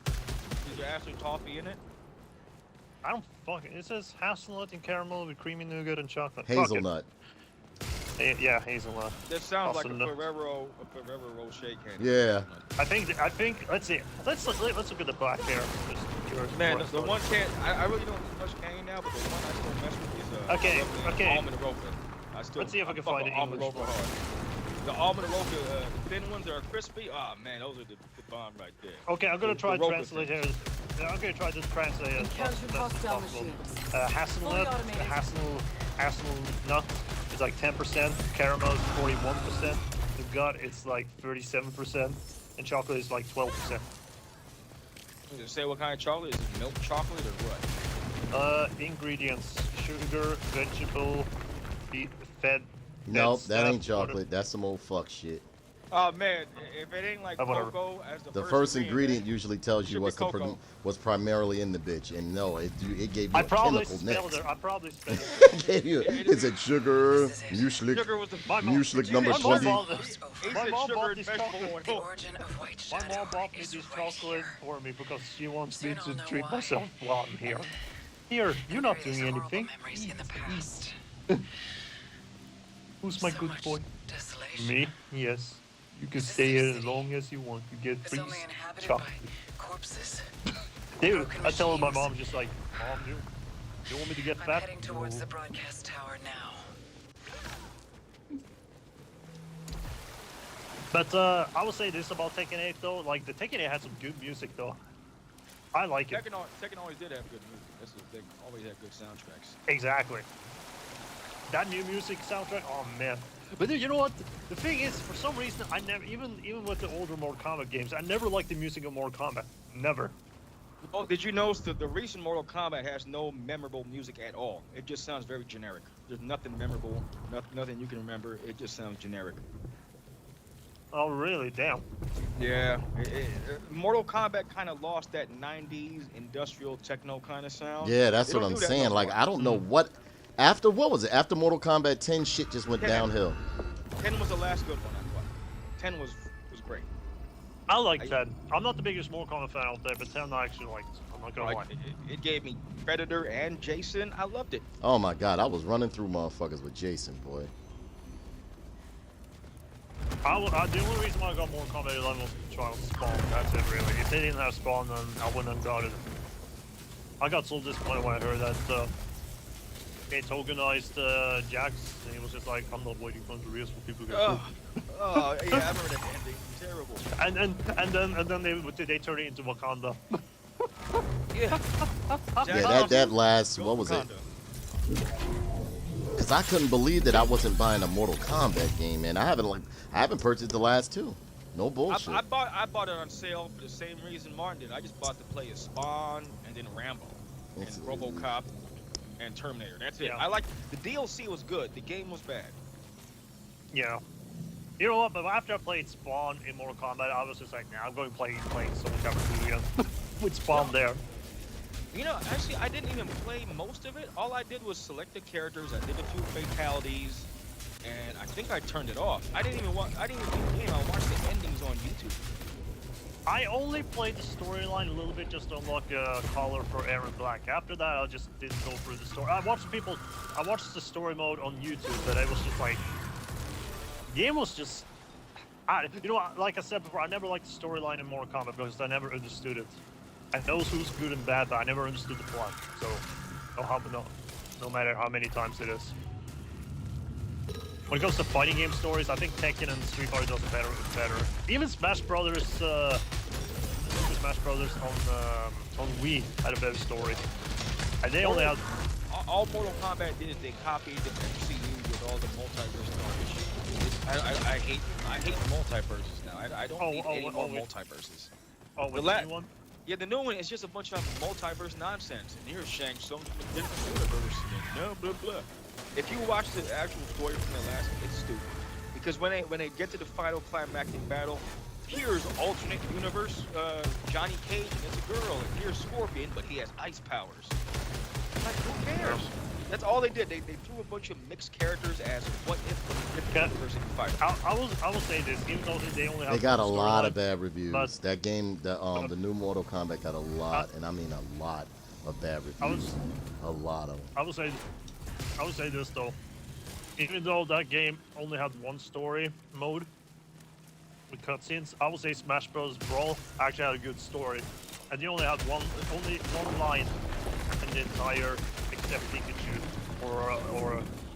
Speaker 5: Is there actually toffee in it?
Speaker 4: I don't fucking. It says hazelnut and caramel with creamy nougat and chocolate. Fuck it.
Speaker 1: Hazelnut.
Speaker 4: Yeah, hazelnut.
Speaker 5: That sounds like a
Speaker 4: Awesome.
Speaker 5: Ferrero Rocher candy.
Speaker 1: Yeah.
Speaker 4: I think. Let's see. Let's look at the black hair. Just curious
Speaker 5: Man,
Speaker 4: before I
Speaker 5: the
Speaker 4: start.
Speaker 5: one can I really don't eat much candy now, but the one I still mess with is
Speaker 4: Okay,
Speaker 5: I love the
Speaker 4: okay.
Speaker 5: almond roca.
Speaker 4: Let's see if I can
Speaker 5: fuck
Speaker 4: find
Speaker 5: with
Speaker 4: an
Speaker 5: almond
Speaker 4: English
Speaker 5: roca
Speaker 4: one.
Speaker 5: hard. The almond roca, the thin ones that are crispy. Oh man, those are the bomb right there.
Speaker 4: Okay, I'm gonna
Speaker 5: The
Speaker 4: try to
Speaker 5: Roca
Speaker 4: translate
Speaker 5: thing.
Speaker 4: here. I'm gonna try to translate as
Speaker 2: Encounter
Speaker 4: best as
Speaker 2: hostile
Speaker 4: possible.
Speaker 2: machines.
Speaker 4: Hazelnut,
Speaker 2: Fully automated.
Speaker 4: hazelnut is like 10%. Caramel is 41%. Nougat is like 37%, and chocolate is like 12%.
Speaker 5: Does it say what kind of chocolate? Is it milk chocolate or what?
Speaker 4: Ingredients: sugar, vegetable, fed.
Speaker 1: Nope,
Speaker 4: fed
Speaker 1: that ain't
Speaker 4: stuff, butter.
Speaker 1: chocolate. That's some old fuck shit.
Speaker 5: Oh man, if it ain't like
Speaker 4: Whatever.
Speaker 5: cocoa as
Speaker 1: The first ingredient usually tells you
Speaker 5: should be
Speaker 1: what's
Speaker 5: cocoa.
Speaker 1: what's primarily in the bitch, and no, it gave you
Speaker 4: I
Speaker 1: a
Speaker 4: probably
Speaker 1: chemical
Speaker 4: spelled
Speaker 1: next.
Speaker 4: it. I probably spelled it.
Speaker 1: It gave you. Is it sugar? Muesli?
Speaker 5: Sugar was the
Speaker 4: My mom-
Speaker 1: Muesli number
Speaker 4: my mom
Speaker 1: 20.
Speaker 4: bought
Speaker 5: He
Speaker 4: this.
Speaker 5: said
Speaker 4: My mom
Speaker 5: sugar
Speaker 4: bought
Speaker 5: and
Speaker 4: this
Speaker 5: vegetable
Speaker 4: chocolate.
Speaker 2: The
Speaker 5: oil.
Speaker 2: origin of White
Speaker 4: My
Speaker 2: Shadow
Speaker 4: mom bought me
Speaker 2: is
Speaker 4: this
Speaker 2: right
Speaker 4: chocolate
Speaker 2: here.
Speaker 4: for me because she wants me
Speaker 2: Soon
Speaker 4: to
Speaker 2: I'll know
Speaker 4: treat
Speaker 2: why.
Speaker 4: myself while I'm here. Here, you're not
Speaker 2: Bury these
Speaker 4: doing
Speaker 2: horrible
Speaker 4: anything.
Speaker 2: memories in the past.
Speaker 4: Who's my
Speaker 2: So
Speaker 4: good
Speaker 2: much
Speaker 4: boy?
Speaker 2: desolation.
Speaker 4: Me? Yes. You can stay here as long as you want. You get
Speaker 2: It's
Speaker 4: free
Speaker 2: only inhabited
Speaker 4: chocolate.
Speaker 2: by corpses.
Speaker 4: Dude,
Speaker 2: broken
Speaker 4: I tell my
Speaker 2: machines.
Speaker 4: mom just like, Mom, you want me to get
Speaker 2: I'm
Speaker 4: fat?
Speaker 2: heading towards
Speaker 4: No.
Speaker 2: the broadcast tower now.
Speaker 4: But I would say this about Tekken 8 though, like the Tekken 8 had some good music though. I like it.
Speaker 5: Tekken always did have good music. That's the thing. Always had good soundtracks.
Speaker 4: Exactly. That new music soundtrack, oh man. But then, you know what? The thing is, for some reason, I never, even with the older Mortal Kombat games, I never liked the music of Mortal Kombat. Never.
Speaker 5: Oh, did you notice that the recent Mortal Kombat has no memorable music at all? It just sounds very generic. There's nothing memorable, nothing you can remember. It just sounds generic.
Speaker 4: Oh really? Damn.
Speaker 5: Yeah, Mortal Kombat kind of lost that 90s industrial techno kind of sound.
Speaker 1: Yeah, that's
Speaker 5: They
Speaker 1: what
Speaker 5: don't
Speaker 1: I'm
Speaker 5: do that no
Speaker 1: saying. Like,
Speaker 5: more.
Speaker 1: I don't know what. After what was it? After Mortal Kombat 10, shit just went
Speaker 5: 10.
Speaker 1: downhill.
Speaker 5: 10 was the last good one, I thought. 10 was great.
Speaker 4: I like 10. I'm not the biggest Mortal Kombat fan out there, but 10 I actually liked. I'm not gonna lie.
Speaker 5: Like, it gave me Predator and Jason. I loved it.
Speaker 1: Oh my god, I was running through motherfuckers with Jason, boy.
Speaker 4: The only reason why I got Mortal Kombat 11 was to try out Spawn. That's it, really. If they didn't have Spawn, then I wouldn't have got it. I got so disappointed when I heard that they tokenized Jax, and he was just like, I'm not waiting for the real people to get
Speaker 5: Oh, oh, yeah, I remember that ending. Terrible.
Speaker 4: and then they turned it into Wakanda.
Speaker 5: Yeah.
Speaker 1: Yeah, that last, what was it? Because I couldn't believe that I wasn't buying a Mortal Kombat game, man. I haven't purchased the last two. No bullshit.
Speaker 5: I bought it on sale for the same reason Martin did. I just bought to play as Spawn and then Rambo and RoboCop and Terminator. That's it.
Speaker 4: Yeah.
Speaker 5: I like the DLC was good. The game was bad.
Speaker 4: Yeah. You know what? But after I played Spawn in Mortal Kombat, I was just like, nah, I'm going to play Soul Calibur 2 again with Spawn there.
Speaker 5: You know, actually, I didn't even play most of it. All I did was select the characters. I did a few fatalities, and I think I turned it off. I didn't even beat the game. I watched the endings on YouTube.
Speaker 4: I only played the storyline a little bit just to unlock a collar for Aaron Black. After that, I just didn't go through the story. I watched the story mode on YouTube, but it was just like, the game was just, you know, like I said before, I never liked the storyline in Mortal Kombat because I never understood it. I know who's good and bad, but I never understood the plot. So, no matter how many times it is. When it comes to fighting game stories, I think Tekken and Street Fighter does it better. Even Smash Brothers, on Wii had a better story, and they only had.
Speaker 5: All Mortal Kombat did is they copied the MCU with all the multiverse garbage. I hate multiverses now. I don't need any more multiverses.
Speaker 4: Oh, with the new one?
Speaker 5: Yeah, the new one is just a bunch of multiverse nonsense. And here's Shang Tsung from a different universe. And no, blah, blah. If you watch the actual story from the last one, it's stupid. Because when they get to the final climactic battle, here's alternate universe Johnny Cage, and it's a girl. And here's Scorpion, but he has ice powers. Like, who cares? That's all they did. They threw a bunch of mixed characters as what if a different universe you can fight.
Speaker 4: I will say this, even though they only have.
Speaker 1: They got a
Speaker 4: one
Speaker 1: lot
Speaker 4: storyline,
Speaker 1: of bad reviews.
Speaker 4: but-
Speaker 1: That game, the new Mortal Kombat got a lot, and I mean a lot of bad reviews. A lot of them.
Speaker 4: I would say this though. Even though that game only had one story mode with cutscenes, I would say Smash Bros. Brawl actually had a good story, and you only had one line in the entire, except Pikachu or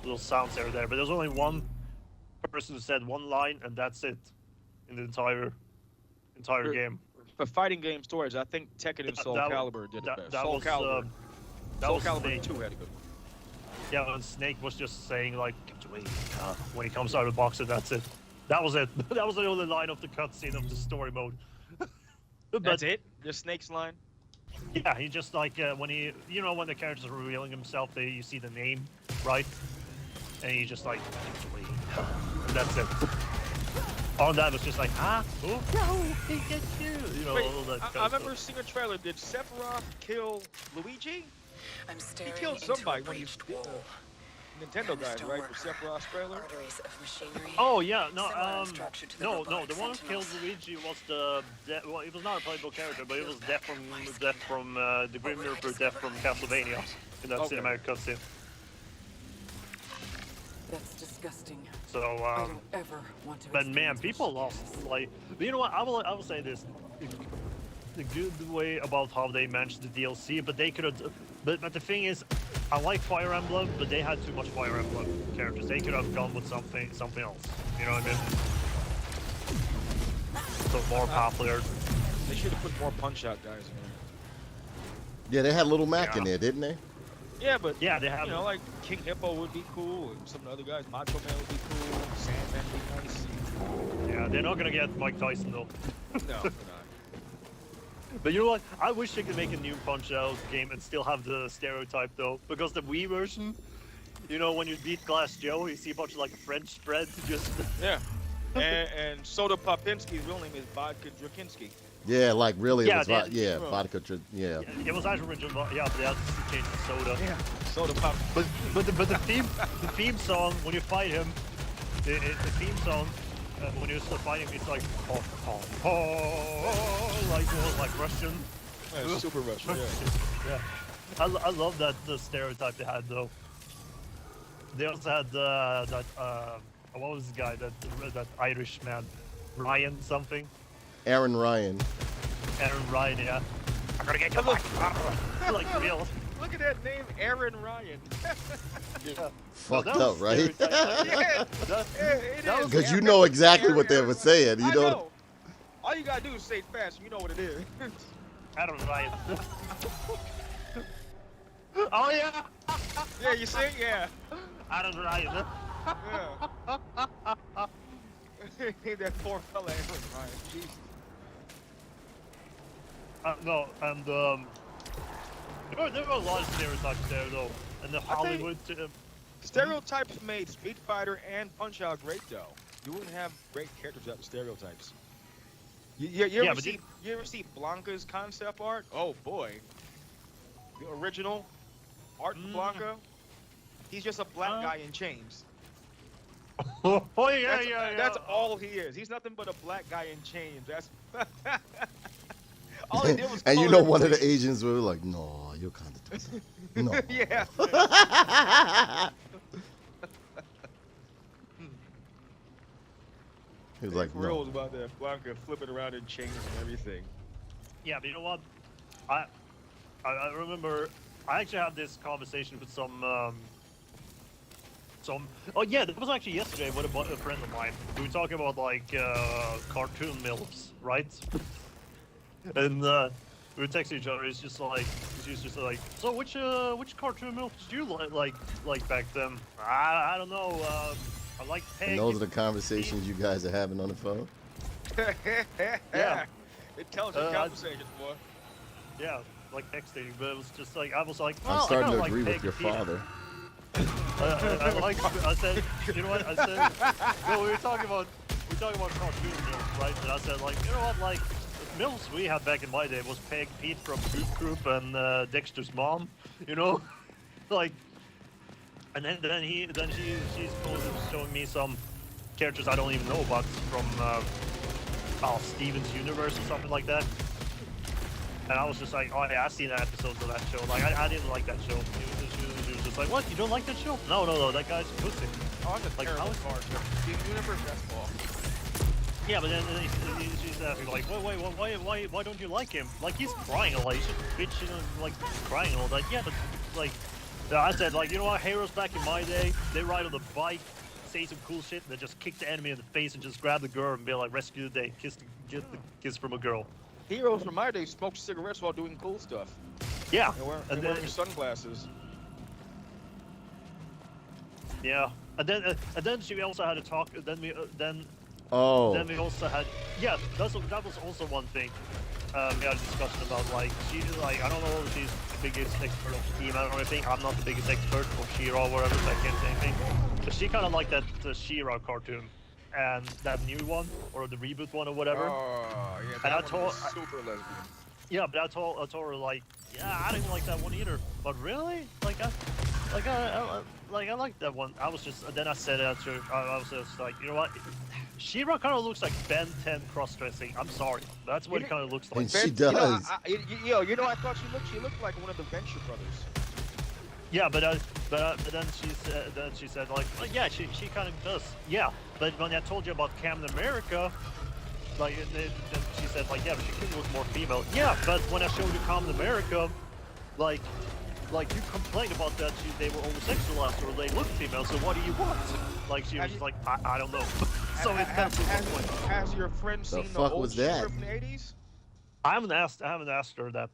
Speaker 4: little sounds here or there. But there's only one person who said one line, and that's it in the entire game.
Speaker 5: For fighting game stories, I think Tekken and Soul Calibur did it best. Soul Calibur
Speaker 4: Snake.
Speaker 5: 2 had a good one.
Speaker 4: Yeah, and Snake was just saying like, "Get away," when he comes out of the box, and that's it. That was it. That was the only line of the cutscene of the story mode.
Speaker 5: That's it? Just Snake's line?
Speaker 4: Yeah, he just like when when the characters are revealing himself, you see the name, right? And he just like, "Get away," and that's it. All that was just like, oh no, he gets you.
Speaker 5: Wait,
Speaker 4: all that kind
Speaker 5: I
Speaker 4: of
Speaker 5: remember
Speaker 4: stuff.
Speaker 5: seeing a trailer. Did Sephiroth kill Luigi?
Speaker 2: I'm
Speaker 5: He
Speaker 2: staring
Speaker 5: killed
Speaker 2: into
Speaker 5: somebody
Speaker 2: a
Speaker 5: when he
Speaker 2: breached
Speaker 5: did
Speaker 2: wall.
Speaker 5: the Nintendo guys, right? For Sephiroth's trailer?
Speaker 2: Arteries of machinery.
Speaker 4: Oh yeah, no,
Speaker 2: Similar in structure to the
Speaker 4: no,
Speaker 2: robotic
Speaker 4: the one who killed
Speaker 2: sentinels.
Speaker 4: Luigi was well, it was not a playable character, but it was Death from the Grim Reaper, Death from Castlevania in that
Speaker 5: Okay.
Speaker 4: cinematic cutscene.
Speaker 2: That's disgusting.
Speaker 4: So,
Speaker 2: I don't ever want to.
Speaker 4: but man,
Speaker 2: experience
Speaker 4: people
Speaker 2: what she
Speaker 4: lost
Speaker 2: is.
Speaker 4: like. But you know what? I will say this: the good way about how they managed the DLC, but they could have. But the thing is, I like Fire Emblem, but they had too much Fire Emblem characters. They could have gone with something else. You know what I mean? So more popular.
Speaker 5: They should have put more Punch-Out guys in there.
Speaker 1: Yeah, they had Little Mac in
Speaker 4: Yeah.
Speaker 1: there, didn't they?
Speaker 5: Yeah, but
Speaker 4: Yeah, they have.
Speaker 5: you know, like King Hippo would be cool, and some of the other guys, Macho Man would be cool, Sandman would be nice.
Speaker 4: Yeah, they're not gonna get Mike Tyson though.
Speaker 5: No, they're not.
Speaker 4: But you know what? I wish they could make a new Punch-Out game and still have the stereotype though, because the Wii version, you know, when you beat Glass Joe, you see a bunch of like French spread just.
Speaker 5: Yeah. And Soda Popinski's real name is Vodka Drakinski.
Speaker 1: Yeah, like really,
Speaker 4: Yeah,
Speaker 1: it was
Speaker 4: they-
Speaker 1: vodka. Yeah.
Speaker 4: It was actually original, yeah, but they had to change the soda.
Speaker 5: Yeah. Soda Pop.
Speaker 4: But the theme song when you fight him, the theme song when you start fighting him, it's like like Russian.
Speaker 5: Yeah, super Russian. Yeah.
Speaker 4: Yeah, I love that the stereotype they had though. They also had that what was this guy that Irish man, Ryan something,
Speaker 1: Aaron Ryan.
Speaker 4: Aaron Ryan, yeah. I'm gonna get you back. Like real.
Speaker 5: Look at that name, Aaron Ryan.
Speaker 4: Yeah.
Speaker 1: Fucked
Speaker 4: that was
Speaker 1: up, right?
Speaker 4: stereotype.
Speaker 5: Yeah.
Speaker 4: That-
Speaker 5: It
Speaker 4: that
Speaker 5: is.
Speaker 4: was-
Speaker 1: Because you know exactly what they were saying. You
Speaker 5: I
Speaker 1: know.
Speaker 5: know. All you gotta do is say it fast, and you know what it is.
Speaker 4: Aaron Ryan. Oh yeah,
Speaker 5: Yeah, you see? Yeah.
Speaker 4: Aaron Ryan.
Speaker 5: Yeah. That poor fella, Aaron Ryan. Jesus.
Speaker 4: No, and there were a lot of stereotypes there though, and the Hollywood.
Speaker 5: Stereotypes made Street Fighter and Punch-Out great, though. You wouldn't have great characters without the stereotypes. You
Speaker 4: Yeah,
Speaker 5: ever
Speaker 4: but
Speaker 5: you ever see Blanca's concept art? Oh boy, the original art for Blanca. He's just a black guy in chains.
Speaker 4: Oh yeah, yeah.
Speaker 5: That's all he is. He's nothing but a black guy in chains. That's all he did was.
Speaker 1: And you
Speaker 5: color
Speaker 1: know, one of the
Speaker 5: everything.
Speaker 1: Asians were like, "No, you're kind of tough." No.
Speaker 5: Yeah.
Speaker 1: He was like,
Speaker 5: For real
Speaker 1: "No."
Speaker 5: was about that Blanca flipping around in chains and everything.
Speaker 4: Yeah, but you know what? I remember I actually had this conversation with some. Oh yeah, that was actually yesterday with a friend of mine. We were talking about like cartoon milfs, right? And we were texting each other. It's just like she's just like, so which cartoon milfs did you like back then? I don't know. I like Peg.
Speaker 1: And those are the conversations you guys are having on the phone.
Speaker 4: Yeah.
Speaker 5: It tells you conversations, boy.
Speaker 4: Yeah, like texting, but it was just like I was like,
Speaker 1: I'm
Speaker 4: well,
Speaker 1: starting
Speaker 4: I
Speaker 1: to
Speaker 4: kinda
Speaker 1: agree
Speaker 4: like
Speaker 1: with
Speaker 4: Peg
Speaker 1: your
Speaker 4: and Tina.
Speaker 1: father.
Speaker 4: I said, you know what? I said, no, we were talking about cartoon milfs, right? And I said, like, you know what? Like, the milfs we had back in my day was Peg, Pete from Goop Group, and Dexter's mom. You know, like, and then she's showing me some characters I don't even know about from Steven's Universe or something like that. And I was just like, oh yeah, I've seen episodes of that show. Like, I didn't like that show. She was just like, what? You don't like that show? No, that guy's a pussy.
Speaker 5: Oh, that's a
Speaker 4: Like,
Speaker 5: terrible
Speaker 4: how-
Speaker 5: card. Steven Universe, that's ball.
Speaker 4: Yeah, but then she's asking like, why don't you like him? Like, he's crying a lot. He's just bitching and like crying all that. Yeah, but like, I said, like, you know what? Heroes back in my day, they ride on the bike, say some cool shit, and then just kick the enemy in the face and just grab the girl and be like, rescue the day, get the kiss from a girl.
Speaker 5: Heroes from my day smoked cigarettes while doing cool stuff.
Speaker 4: Yeah,
Speaker 5: And wearing sunglasses.
Speaker 4: yeah, and then she also had a talk. Then we
Speaker 1: Oh,
Speaker 4: Then we also had, yeah, that was also one thing. We had a discussion about like I don't know if she's the biggest expert of Steam or anything. I'm not the biggest expert of She-Ra or whatever, so I can't say anything. But she kind of liked that She-Ra cartoon and that new one or the reboot one or whatever.
Speaker 5: Oh, yeah,
Speaker 4: And I
Speaker 5: that one was
Speaker 4: told-
Speaker 5: super lesbian.
Speaker 4: Yeah, but I told her like, yeah, I didn't like that one either. But really, I liked that one. I was just, then I said it to her, I was just like, you know what? She-Ra kind of looks like Ben 10 cross-dressing. I'm sorry, that's what it kind of looks like.
Speaker 1: And she
Speaker 5: You know,
Speaker 1: does.
Speaker 5: you know, I thought she looked like one of the Venture brothers.
Speaker 4: Yeah, but then she said like, oh, yeah, she kind of does. Yeah, but when I told you about Captain America, like then she said like, yeah, but she could look more female. Yeah, but when I showed you Captain America, like you complained about that they were homosexualized or they look female. So what do you want? Like she was just like, I don't know. So it's kind of
Speaker 5: has your friend seen the
Speaker 1: fuck
Speaker 5: old
Speaker 1: was that?
Speaker 5: She-Ra from the 80s?
Speaker 4: I haven't asked her that.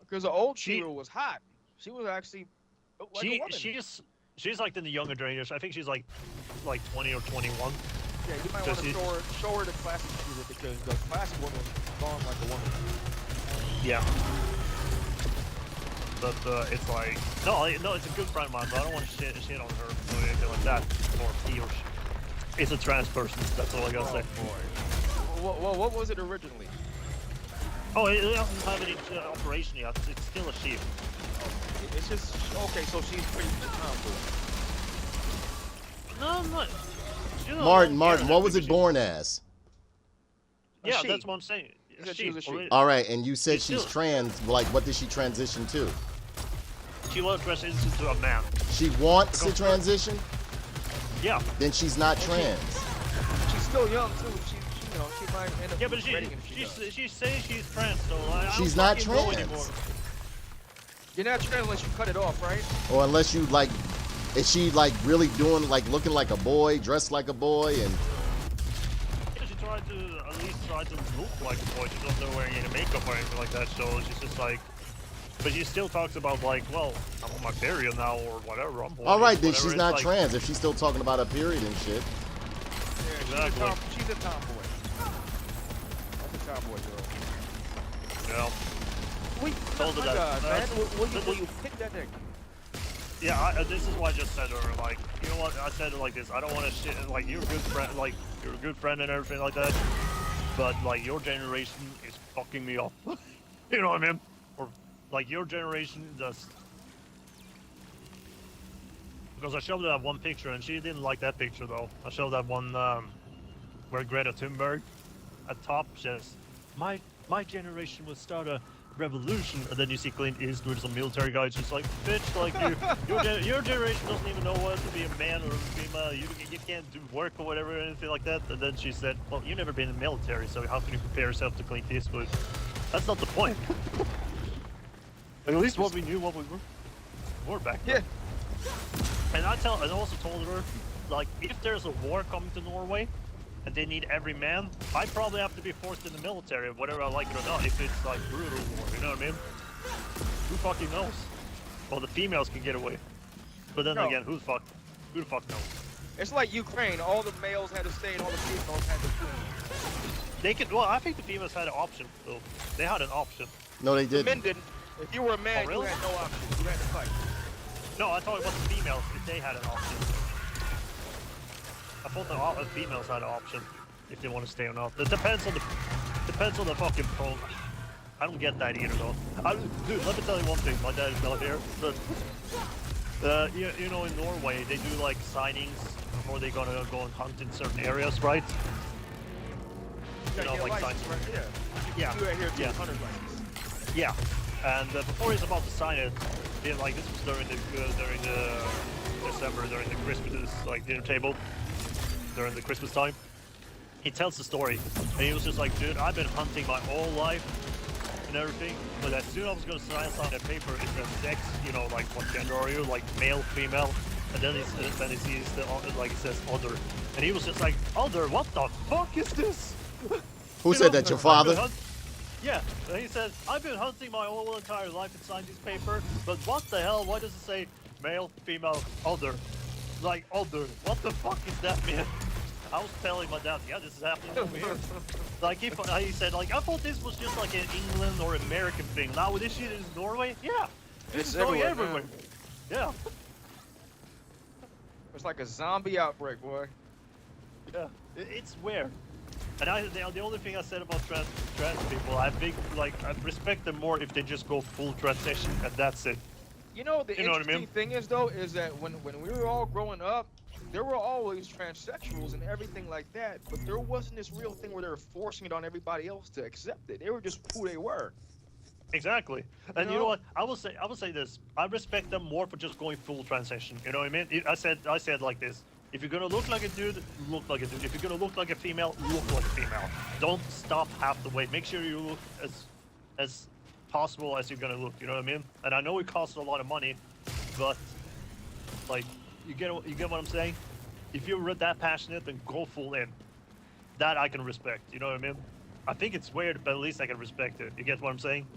Speaker 5: Because the old She-Ra was hot. She was actually like a woman.
Speaker 4: She's like in the younger generation. I think she's like 20 or 21.
Speaker 5: Yeah, you might want to show her the classic She-Ra because the classic one was born like a woman.
Speaker 4: Yeah. But it's like no, it's a good friend of mine, but I don't want to shit on her or anything like that, or he or she. It's a trans person. That's all I gotta say.
Speaker 5: Boy. What was it originally?
Speaker 4: Oh, it doesn't have any operation yet. It's still a she.
Speaker 5: It's just okay. So she's pretty tomboy.
Speaker 4: No, I'm not.
Speaker 1: Martin, what was it born as?
Speaker 4: Yeah,
Speaker 5: she.
Speaker 4: that's what I'm saying.
Speaker 5: She was a she.
Speaker 1: All right, and you said
Speaker 4: She's
Speaker 1: she's trans. Like, what did she transition to?
Speaker 4: She wants to transition to a man.
Speaker 1: She wants to transition?
Speaker 4: Yeah.
Speaker 1: Then she's not trans.
Speaker 5: She's still young too. She might end up.
Speaker 4: Yeah, but she says she's trans, so I
Speaker 1: She's
Speaker 4: don't
Speaker 1: not
Speaker 4: fucking know
Speaker 1: trans.
Speaker 4: anymore.
Speaker 5: You're not trans unless you cut it off, right?
Speaker 1: Or unless you like, is she like really doing like looking like a boy, dressed like a boy, and
Speaker 4: Yeah, she tried to at least try to look like a boy. She's not wearing any makeup or anything like that, so she's just like. But she still talks about like, well, I'm on my period now or whatever. I'm
Speaker 1: all right, then
Speaker 4: whatever.
Speaker 1: she's
Speaker 4: It's
Speaker 1: not
Speaker 4: like,
Speaker 1: trans if she's still talking about a period and shit.
Speaker 5: Yeah,
Speaker 4: Exactly.
Speaker 5: she's a tomboy. That's a tomboy girl.
Speaker 4: Yeah.
Speaker 5: Wait,
Speaker 4: Told her
Speaker 5: my
Speaker 4: that.
Speaker 5: God, man. Will you pick that thing?
Speaker 4: Yeah, this is why I just said to her, like, you know what, I said it like this, I don't want to shit, like, you're a good friend, like, you're a good friend and everything like that, but, like, your generation is fucking me up. You know what I mean? Or, like, your generation just... Because I showed her that one picture, and she didn't like that picture, though. I showed that one, where Greta Thunberg, at top, says, my generation will start a revolution, and then you see Clint Eastwood, some military guy, just like, bitch, like your generation doesn't even know what to be a man or a female. You can't do work or whatever, or anything like that. And then she said, well, you've never been in the military, so how can you compare yourself to Clint Eastwood? That's not the point. At least what we knew, what we were back then.
Speaker 5: Yeah.
Speaker 4: And I also told her, like, if there's a war coming to Norway, and they need every man, I probably have to be forced in the military, whether I like it or not, if it's like brutal war, you know what I mean? Who fucking knows? Well, the females can get away. But then again, who the fuck knows?
Speaker 5: It's like Ukraine. All the males had to stay and all the females had to flee.
Speaker 4: They could, well, I think the females had an option, though. They had an option.
Speaker 1: No, they
Speaker 5: The men
Speaker 1: didn't.
Speaker 5: didn't. If you were a man,
Speaker 4: Oh, really?
Speaker 5: you had no option. You had to fight.
Speaker 4: No, I thought it was the females, if they had an option. I thought the females had an option, if they want to stay or not. It depends on the fucking pro. I don't get that either, though. Dude, let me tell you one thing. My dad is not here, but you know, in Norway they do like signings before they're gonna go and hunt in certain areas, right? You know, like
Speaker 5: license,
Speaker 4: sign.
Speaker 5: right? Yeah.
Speaker 4: Yeah.
Speaker 5: You had here
Speaker 4: Yeah.
Speaker 5: 200 license.
Speaker 4: Yeah. And before he's about to sign it, like this was during the December, during the Christmas like dinner table, during the Christmas time. He tells the story, and he was just like, dude, I've been hunting my whole life and everything, but as soon as I was gonna sign that paper, it says sex, you know, like what gender are you, like male, female, and then he sees the like it says other, and he was just like, other, what the fuck is this?
Speaker 1: Who said that? Your father?
Speaker 4: Yeah, and he said, I've been hunting my whole entire life and signed this paper, but what the hell, why does it say male, female, other? Like, other, what the fuck is that, man? I was telling my dad, yeah, this is happening over here. Like, he said, like, I thought this was just like an England or American thing. Now this shit is Norway? Yeah, this is going everywhere. Yeah.
Speaker 5: It's like a zombie outbreak, boy.
Speaker 4: Yeah, it's weird. And the only thing I said about trans people, I respect them more if they just go full transition, and that's it.
Speaker 5: You know, the
Speaker 4: You know what I
Speaker 5: interesting
Speaker 4: mean?
Speaker 5: thing is, though, is that when we were all growing up, there were always transsexuals and everything like that, but there wasn't this real thing where they were forcing it on everybody else to accept it. They were just who they were.
Speaker 4: Exactly. And you know what? I will say this. I respect them more for just going full transition. You know what I mean? I said like this. If you're gonna look like a dude, look like a dude. If you're gonna look like a female, look like a female. Don't stop half the way. Make sure you look as possible as you're gonna look. You know what I mean? And I know it costs a lot of money, but like you get what I'm saying? If you're that passionate, then go full in. That I can respect. You know what I mean? I think it's weird, but at least I can respect it. You get what I'm saying?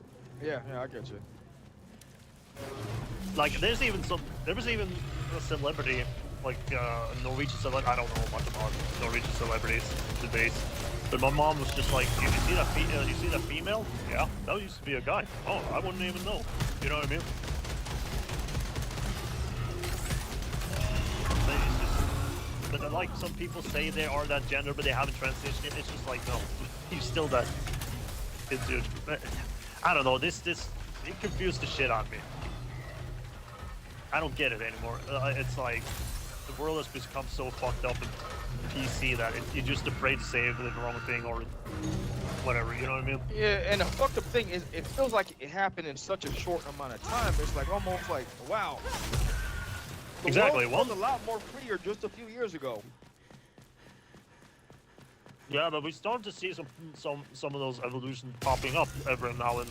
Speaker 5: Yeah, I get you.
Speaker 4: Like, there was even a celebrity, like Norwegian celebrity. I don't know much about Norwegian celebrities today, but my mom was just like, "You see that you see that female? Yeah, that used to be a guy. Oh, I wouldn't even know. You know what I mean?" But like some people say they are that gender, but they haven't transitioned. It's just like, no, you're still that. Dude, I don't know. This it confused the shit out of me. I don't get it anymore. It's like the world has become so fucked up in PC that you're just afraid to say the wrong thing or whatever. You know what I mean?
Speaker 5: Yeah, and the fucked up thing is, it feels like it happened in such a short amount of time. It's like almost like, wow. The
Speaker 4: Exactly.
Speaker 5: world was a lot more prettier just a few years ago.
Speaker 4: Yeah, but we start to see some of those evolutions popping up every now and.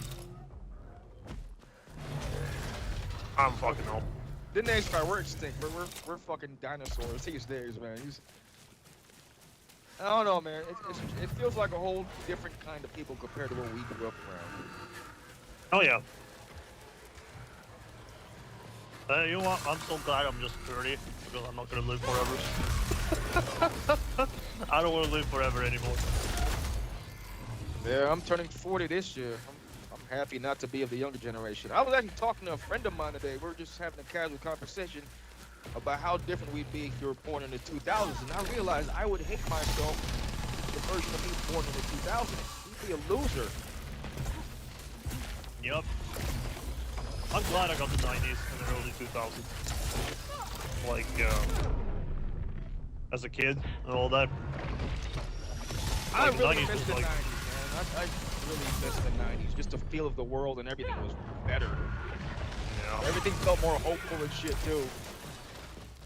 Speaker 4: I don't fucking know.
Speaker 5: The next guy, we're extinct. We're fucking dinosaurs these days, man. I don't know, man. It feels like a whole different kind of people compared to what we grew up around.
Speaker 4: Oh yeah. You know what? I'm so glad I'm just 30 because I'm not gonna live forever. I don't want to live forever anymore.
Speaker 5: Yeah, I'm turning 40 this year. I'm happy not to be of the younger generation. I was actually talking to a friend of mine today. We were just having a casual conversation about how different we'd be if you were born in the 2000s, and I realized I would hate myself, the version of me born in the 2000s. We'd be a loser.
Speaker 4: Yep. I'm glad I got the 90s and the early 2000s. Like, as a kid and all that.
Speaker 5: I
Speaker 4: Like,
Speaker 5: really
Speaker 4: 90s
Speaker 5: miss
Speaker 4: was
Speaker 5: the
Speaker 4: like-
Speaker 5: 90s, man. I really miss the 90s. Just the feel of the world and everything was better.
Speaker 4: Yeah.
Speaker 5: Everything felt more hopeful and shit, too.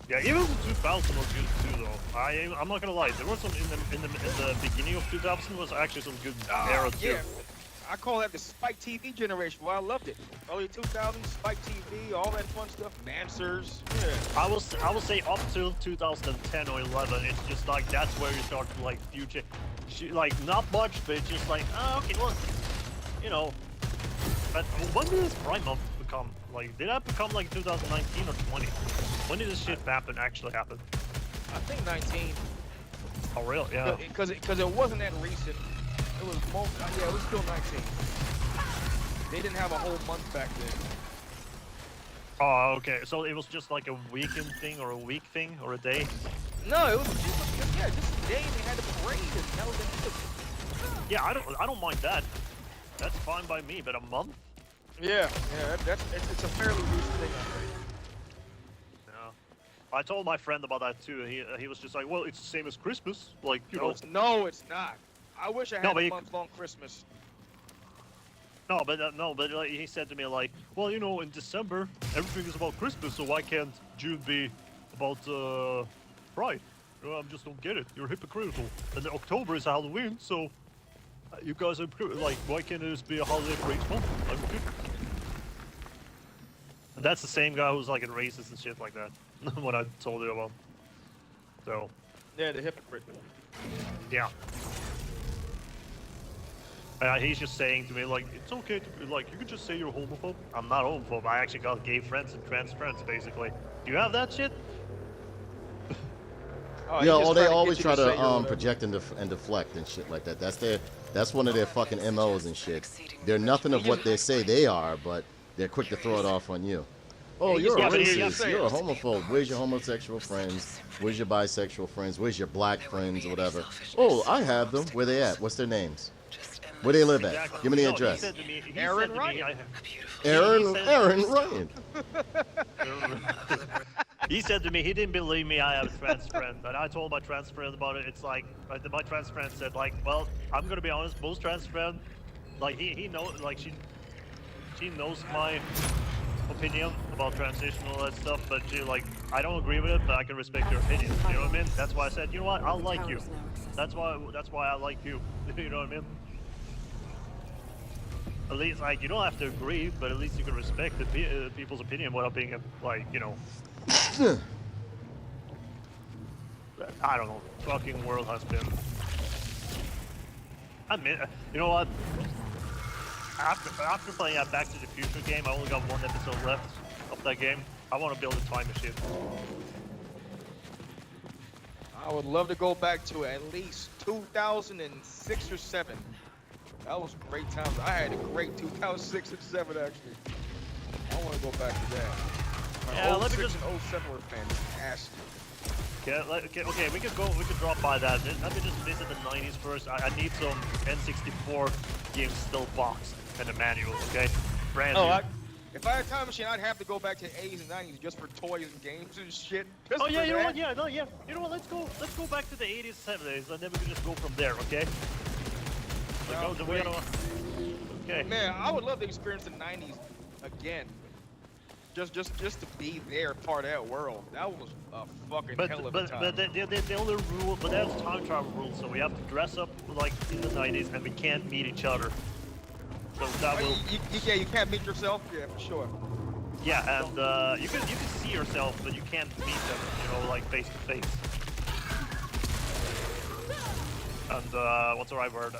Speaker 4: Yeah, even the 2000 was good too, though. I'm not gonna lie. There was some in the beginning of 2000 was actually some good era too.
Speaker 5: Yeah. I call that the Spike TV generation. Well, I loved it. Early 2000s, Spike TV, all that fun stuff. Mansers. Yeah.
Speaker 4: I will say up till 2010 or 11. It's just like that's where you start to like future, like not much, but it's just like okay, well, you know. But when did this Prime Month become? Like, did that become like 2019 or 20? When did this shit actually happen?
Speaker 5: I think 19.
Speaker 4: Oh, really? Yeah.
Speaker 5: Because it wasn't that recent. It was yeah, it was still 19. They didn't have a whole month back then.
Speaker 4: Oh, okay. So it was just like a weekend thing or a week thing or a day?
Speaker 5: No, it was just a day. They had a parade and that was it.
Speaker 4: Yeah, I don't mind that. That's fine by me, but a month?
Speaker 5: Yeah, it's a fairly recent thing, I think.
Speaker 4: Yeah. I told my friend about that too, and he was just like, well, it's the same as Christmas. Like, you know.
Speaker 5: No, it's not. I wish I had a month-long Christmas.
Speaker 4: No, but like, he said to me like, well, you know, in December everything is about Christmas, so why can't June be about Pride? You know, I just don't get it. You're hypocritical. And October is Halloween, so you guys are like, why can't it just be a holiday for each month? I don't get it. And that's the same guy who's like in races and shit like that. What I told you about. So.
Speaker 5: Yeah, the hypocrite.
Speaker 4: Yeah. He's just saying to me, like, it's okay to be, like, you can just say you're homophobe. I'm not homophobe. I actually got gay friends and trans friends, basically. Do you have that shit?
Speaker 1: Yeah, they always try to project and deflect and shit like that. That's one of their fucking MOs and shit. They're nothing of what they say they are, but they're quick to throw it off on you. Oh, you're a racist. You're a homophobe. Where's your homosexual friends? Where's your bisexual friends? Where's your black friends or whatever? Oh, I have them. Where they at? What's their names? Where they live at?
Speaker 4: Exactly.
Speaker 1: Give me the address.
Speaker 5: Aaron Ryan.
Speaker 1: Aaron Ryan.
Speaker 4: He said to me, he didn't believe me. I have a trans friend, and I told my trans friend about it. It's like my trans friend said, like, well, I'm gonna be honest. Most trans friend, like he knows, like she knows my opinion about transition and all that stuff, but she like I don't agree with it, but I can respect your opinion. You know what I mean? That's why I said, you know what, I'll like you. That's why I like you. You know what I mean? At least like you don't have to agree, but at least you can respect the people's opinion without being like, you know. I don't know. Fucking world has been. I mean, you know what? After playing that Back to the Future game, I only got one episode left of that game. I want to build a time machine.
Speaker 5: I would love to go back to at least 2006 or 7. That was great times. I had a great 2006 and 7 actually. I want to go back to that.
Speaker 4: Yeah, let me
Speaker 5: 06
Speaker 4: just.
Speaker 5: and 07 were fantastic.
Speaker 4: Okay, we could drop by that. Let me just visit the 90s first. I need some N64 games still boxed and a manual, okay? Brand new.
Speaker 5: If I had a time machine, I'd have to go back to the 80s and 90s just for toys and games and shit. Just
Speaker 4: Oh yeah,
Speaker 5: for
Speaker 4: you know
Speaker 5: that.
Speaker 4: what? Yeah, no, yeah. You know what? Let's go back to the 80s, 70s, and then we can just go from there, okay? Okay.
Speaker 5: Man, I would love to experience the 90s again. Just to be there, part of that world. That was a fucking hell of a time.
Speaker 4: But the only rule, but that's time travel rules, so we have to dress up like in the 90s, and we can't meet each other. So that will.
Speaker 5: You can't meet yourself. Yeah, for sure.
Speaker 4: Yeah, and you can see yourself, but you can't meet them, you know, like face to face. And what's the right word?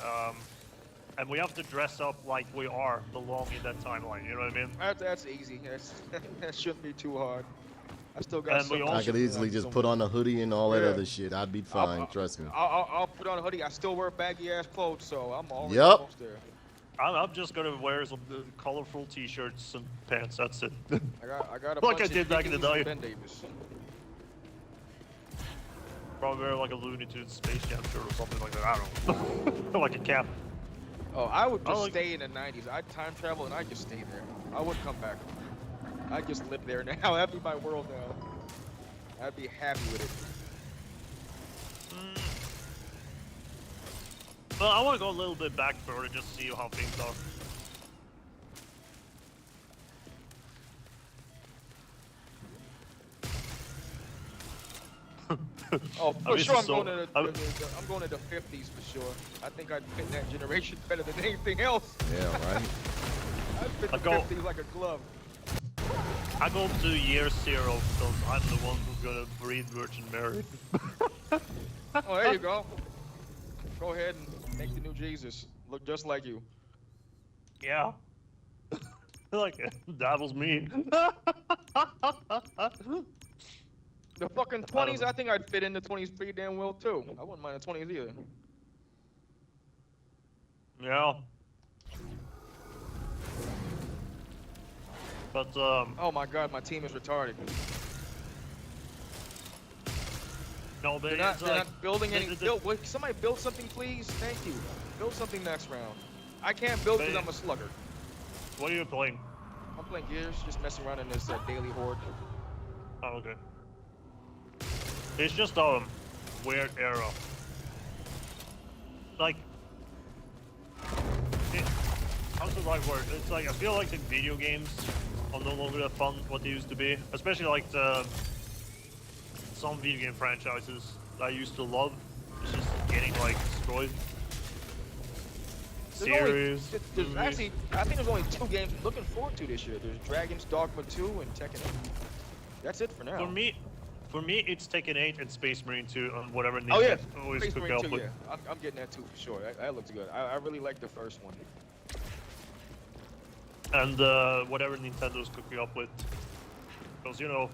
Speaker 4: And we have to dress up like we belong in that timeline. You know what I mean?
Speaker 5: That's easy. That shouldn't be too hard. I still got.
Speaker 1: I could easily just put on a hoodie and all that other shit. I'd be fine. Trust me.
Speaker 5: I'll put on a hoodie. I still wear baggy ass clothes, so I'm already
Speaker 1: Yep.
Speaker 5: almost there.
Speaker 4: I'm just gonna wear some colorful t-shirts and pants. That's it.
Speaker 5: I got a
Speaker 4: Like
Speaker 5: bunch
Speaker 4: I did
Speaker 5: of
Speaker 4: back in the
Speaker 5: Dickies
Speaker 4: day.
Speaker 5: and Ben Davis.
Speaker 4: Probably wear like a Looney Tunes Space Jam shirt or something like that. I don't know. Like a cap.
Speaker 5: Oh, I would just
Speaker 4: like-
Speaker 5: stay in the 90s. I'd time travel and I'd just stay there. I wouldn't come back. I'd just live there now. That'd be my world now. I'd be happy with it.
Speaker 4: Well, I want to go a little bit back further just to see how things are.
Speaker 5: Oh, for
Speaker 4: mean,
Speaker 5: sure, I'm
Speaker 4: so-
Speaker 5: going to I'm going to the 50s for sure. I think I'd fit that generation better than anything else.
Speaker 1: Yeah, right.
Speaker 5: I'd fit the
Speaker 4: I'd go-
Speaker 5: 50s like a glove.
Speaker 4: I go to year 0 because I'm the one who's gonna breed Virgin Mary.
Speaker 5: Oh, there you go. Go ahead and make the new Jesus look just like you.
Speaker 4: Yeah. Like, that was me.
Speaker 5: The fucking 20s, I think I'd fit in the 20s pretty damn well too. I wouldn't mind the 20s either.
Speaker 4: Yeah. But,
Speaker 5: Oh my god, my team is retarded.
Speaker 4: no, but
Speaker 5: They're not,
Speaker 4: it's
Speaker 5: they're
Speaker 4: like...
Speaker 5: not building any.
Speaker 4: the-
Speaker 5: Wait, somebody build something, please. Thank you. Build something next round. I can't build because
Speaker 4: But-
Speaker 5: I'm a sluggard.
Speaker 4: What are you playing?
Speaker 5: I'm playing Gears, just messing around in this daily horde.
Speaker 4: Oh, okay. It's just a weird era. Like, how's the right word? It's like, I feel like the video games are no longer that fun what they used to be. Especially like some video game franchises that I used to love. It's just getting like destroyed. Series.
Speaker 5: There's
Speaker 4: movies.
Speaker 5: actually, I think there's only 2 games I'm looking forward to this year. There's Dragon's Dogma 2 and Tekken 8. That's it for now.
Speaker 4: For me, it's Tekken 8 and Space Marine 2 and whatever
Speaker 5: Oh yeah,
Speaker 4: Nintendo always
Speaker 5: Space
Speaker 4: cook
Speaker 5: Marine
Speaker 4: up
Speaker 5: 2,
Speaker 4: with.
Speaker 5: yeah. I'm getting that too for sure. That looks good. I really like the first one.
Speaker 4: And whatever Nintendo's cooking up with. Because, you know,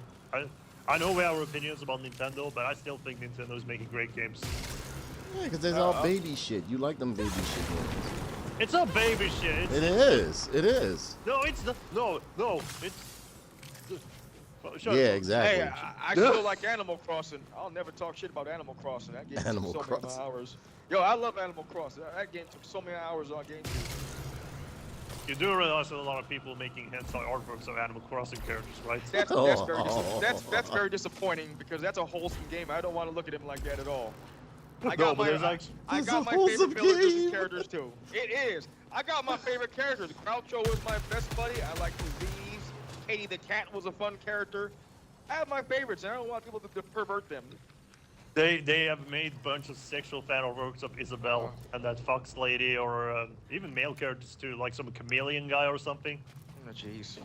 Speaker 4: I know we have our opinions about Nintendo, but I still think Nintendo's making great games.
Speaker 1: Yeah, because there's all baby shit. You like them baby shit games.
Speaker 4: It's a baby shit.
Speaker 1: It is. It is.
Speaker 4: No, it's not. No, it's... Shut
Speaker 1: Yeah,
Speaker 4: up.
Speaker 1: exactly.
Speaker 5: Hey, I still like Animal Crossing. I'll never talk shit about Animal Crossing. That game
Speaker 1: Animal
Speaker 5: took so many
Speaker 1: Crossing.
Speaker 5: hours. Yo, I love Animal Crossing. That game took so many hours on GameCube.
Speaker 4: You do realize that a lot of people making hentai artworks of Animal Crossing characters, right?
Speaker 5: That's very disappointing because that's a wholesome game. I don't want to look at him like that at all. I got
Speaker 4: but there's
Speaker 5: my
Speaker 4: actually-
Speaker 5: I
Speaker 1: It's
Speaker 5: got
Speaker 1: a
Speaker 5: my
Speaker 1: wholesome
Speaker 5: favorite villagers
Speaker 1: game.
Speaker 5: and characters too. It is. I got my favorite characters. Groucho was my best buddy. I like Disease. Katie the cat was a fun character. I have my favorites, and I don't want people to pervert them.
Speaker 4: They have made a bunch of sexual fan artworks of Isabel and that Fox lady, or even male characters too, like some chameleon guy or something.
Speaker 5: Oh, jeez.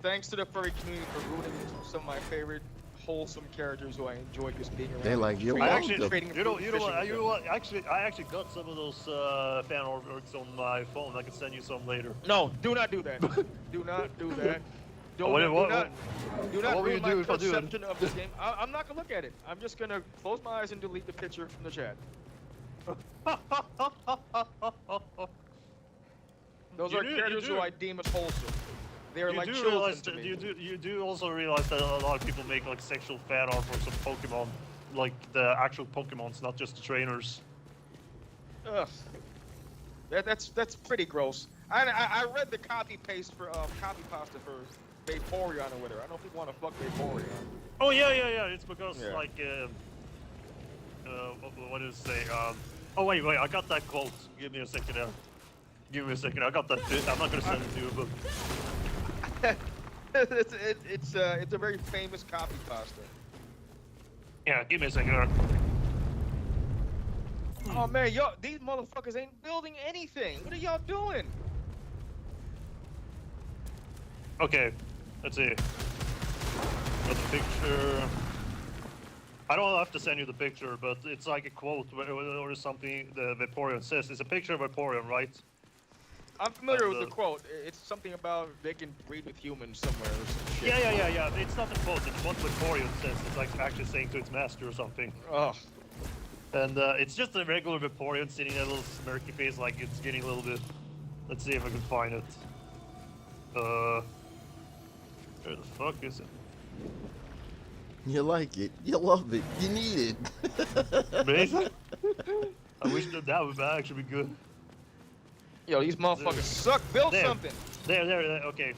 Speaker 5: Thanks to the furry community for ruining some of my favorite wholesome characters who I enjoy just being around.
Speaker 1: They like you.
Speaker 4: I actually,
Speaker 5: Trading
Speaker 4: you know
Speaker 5: fishing
Speaker 4: what?
Speaker 5: with
Speaker 4: You
Speaker 5: them.
Speaker 4: know what? Actually, I actually got some of those fan artworks on my phone. I can send you some later.
Speaker 5: No, do not do that. Do not do that. Do
Speaker 4: What-
Speaker 5: not
Speaker 4: what-
Speaker 5: ruin
Speaker 4: will you
Speaker 5: my
Speaker 4: do if I do it?
Speaker 5: perception of this game. I'm not gonna look at it. I'm just gonna close my eyes and delete the picture from the chat. Those are characters who I deem as wholesome. They are like children to me.
Speaker 4: You do also realize that a lot of people make like sexual fan artworks of Pokemon, like the actual Pokemons, not just the trainers.
Speaker 5: Ugh. That's pretty gross. I read the copy paste for copy pasta for Vaporeon or whatever. I don't know if people want to fuck Vaporeon.
Speaker 4: Oh yeah. It's because
Speaker 5: Yeah.
Speaker 4: like what did it say? Oh wait, I got that quote. Give me a second there. Give me a second. I got that bit. I'm not gonna send it to you, but.
Speaker 5: it's a very famous copy pasta.
Speaker 4: Yeah, give me a second there.
Speaker 5: Oh man, y'all, these motherfuckers ain't building anything. What are y'all doing?
Speaker 4: Okay, let's see. Got the picture. I don't have to send you the picture, but it's like a quote or something the Vaporeon says. It's a picture of Vaporeon, right?
Speaker 5: I'm familiar with the quote. It's something about they can breed with humans somewhere or some shit.
Speaker 4: Yeah. It's not a quote. It's what Vaporeon says. It's like actually saying to its master or something.
Speaker 5: Oh.
Speaker 4: And it's just a regular Vaporeon sitting there, a little smirky face, like it's getting a little bit. Let's see if I can find it. Where the fuck is it?
Speaker 1: You like it. You love it. You need it.
Speaker 4: Amazing. I wish that would actually be good.
Speaker 5: Yo, these motherfuckers suck. Build
Speaker 4: There.
Speaker 5: something.
Speaker 4: There, okay.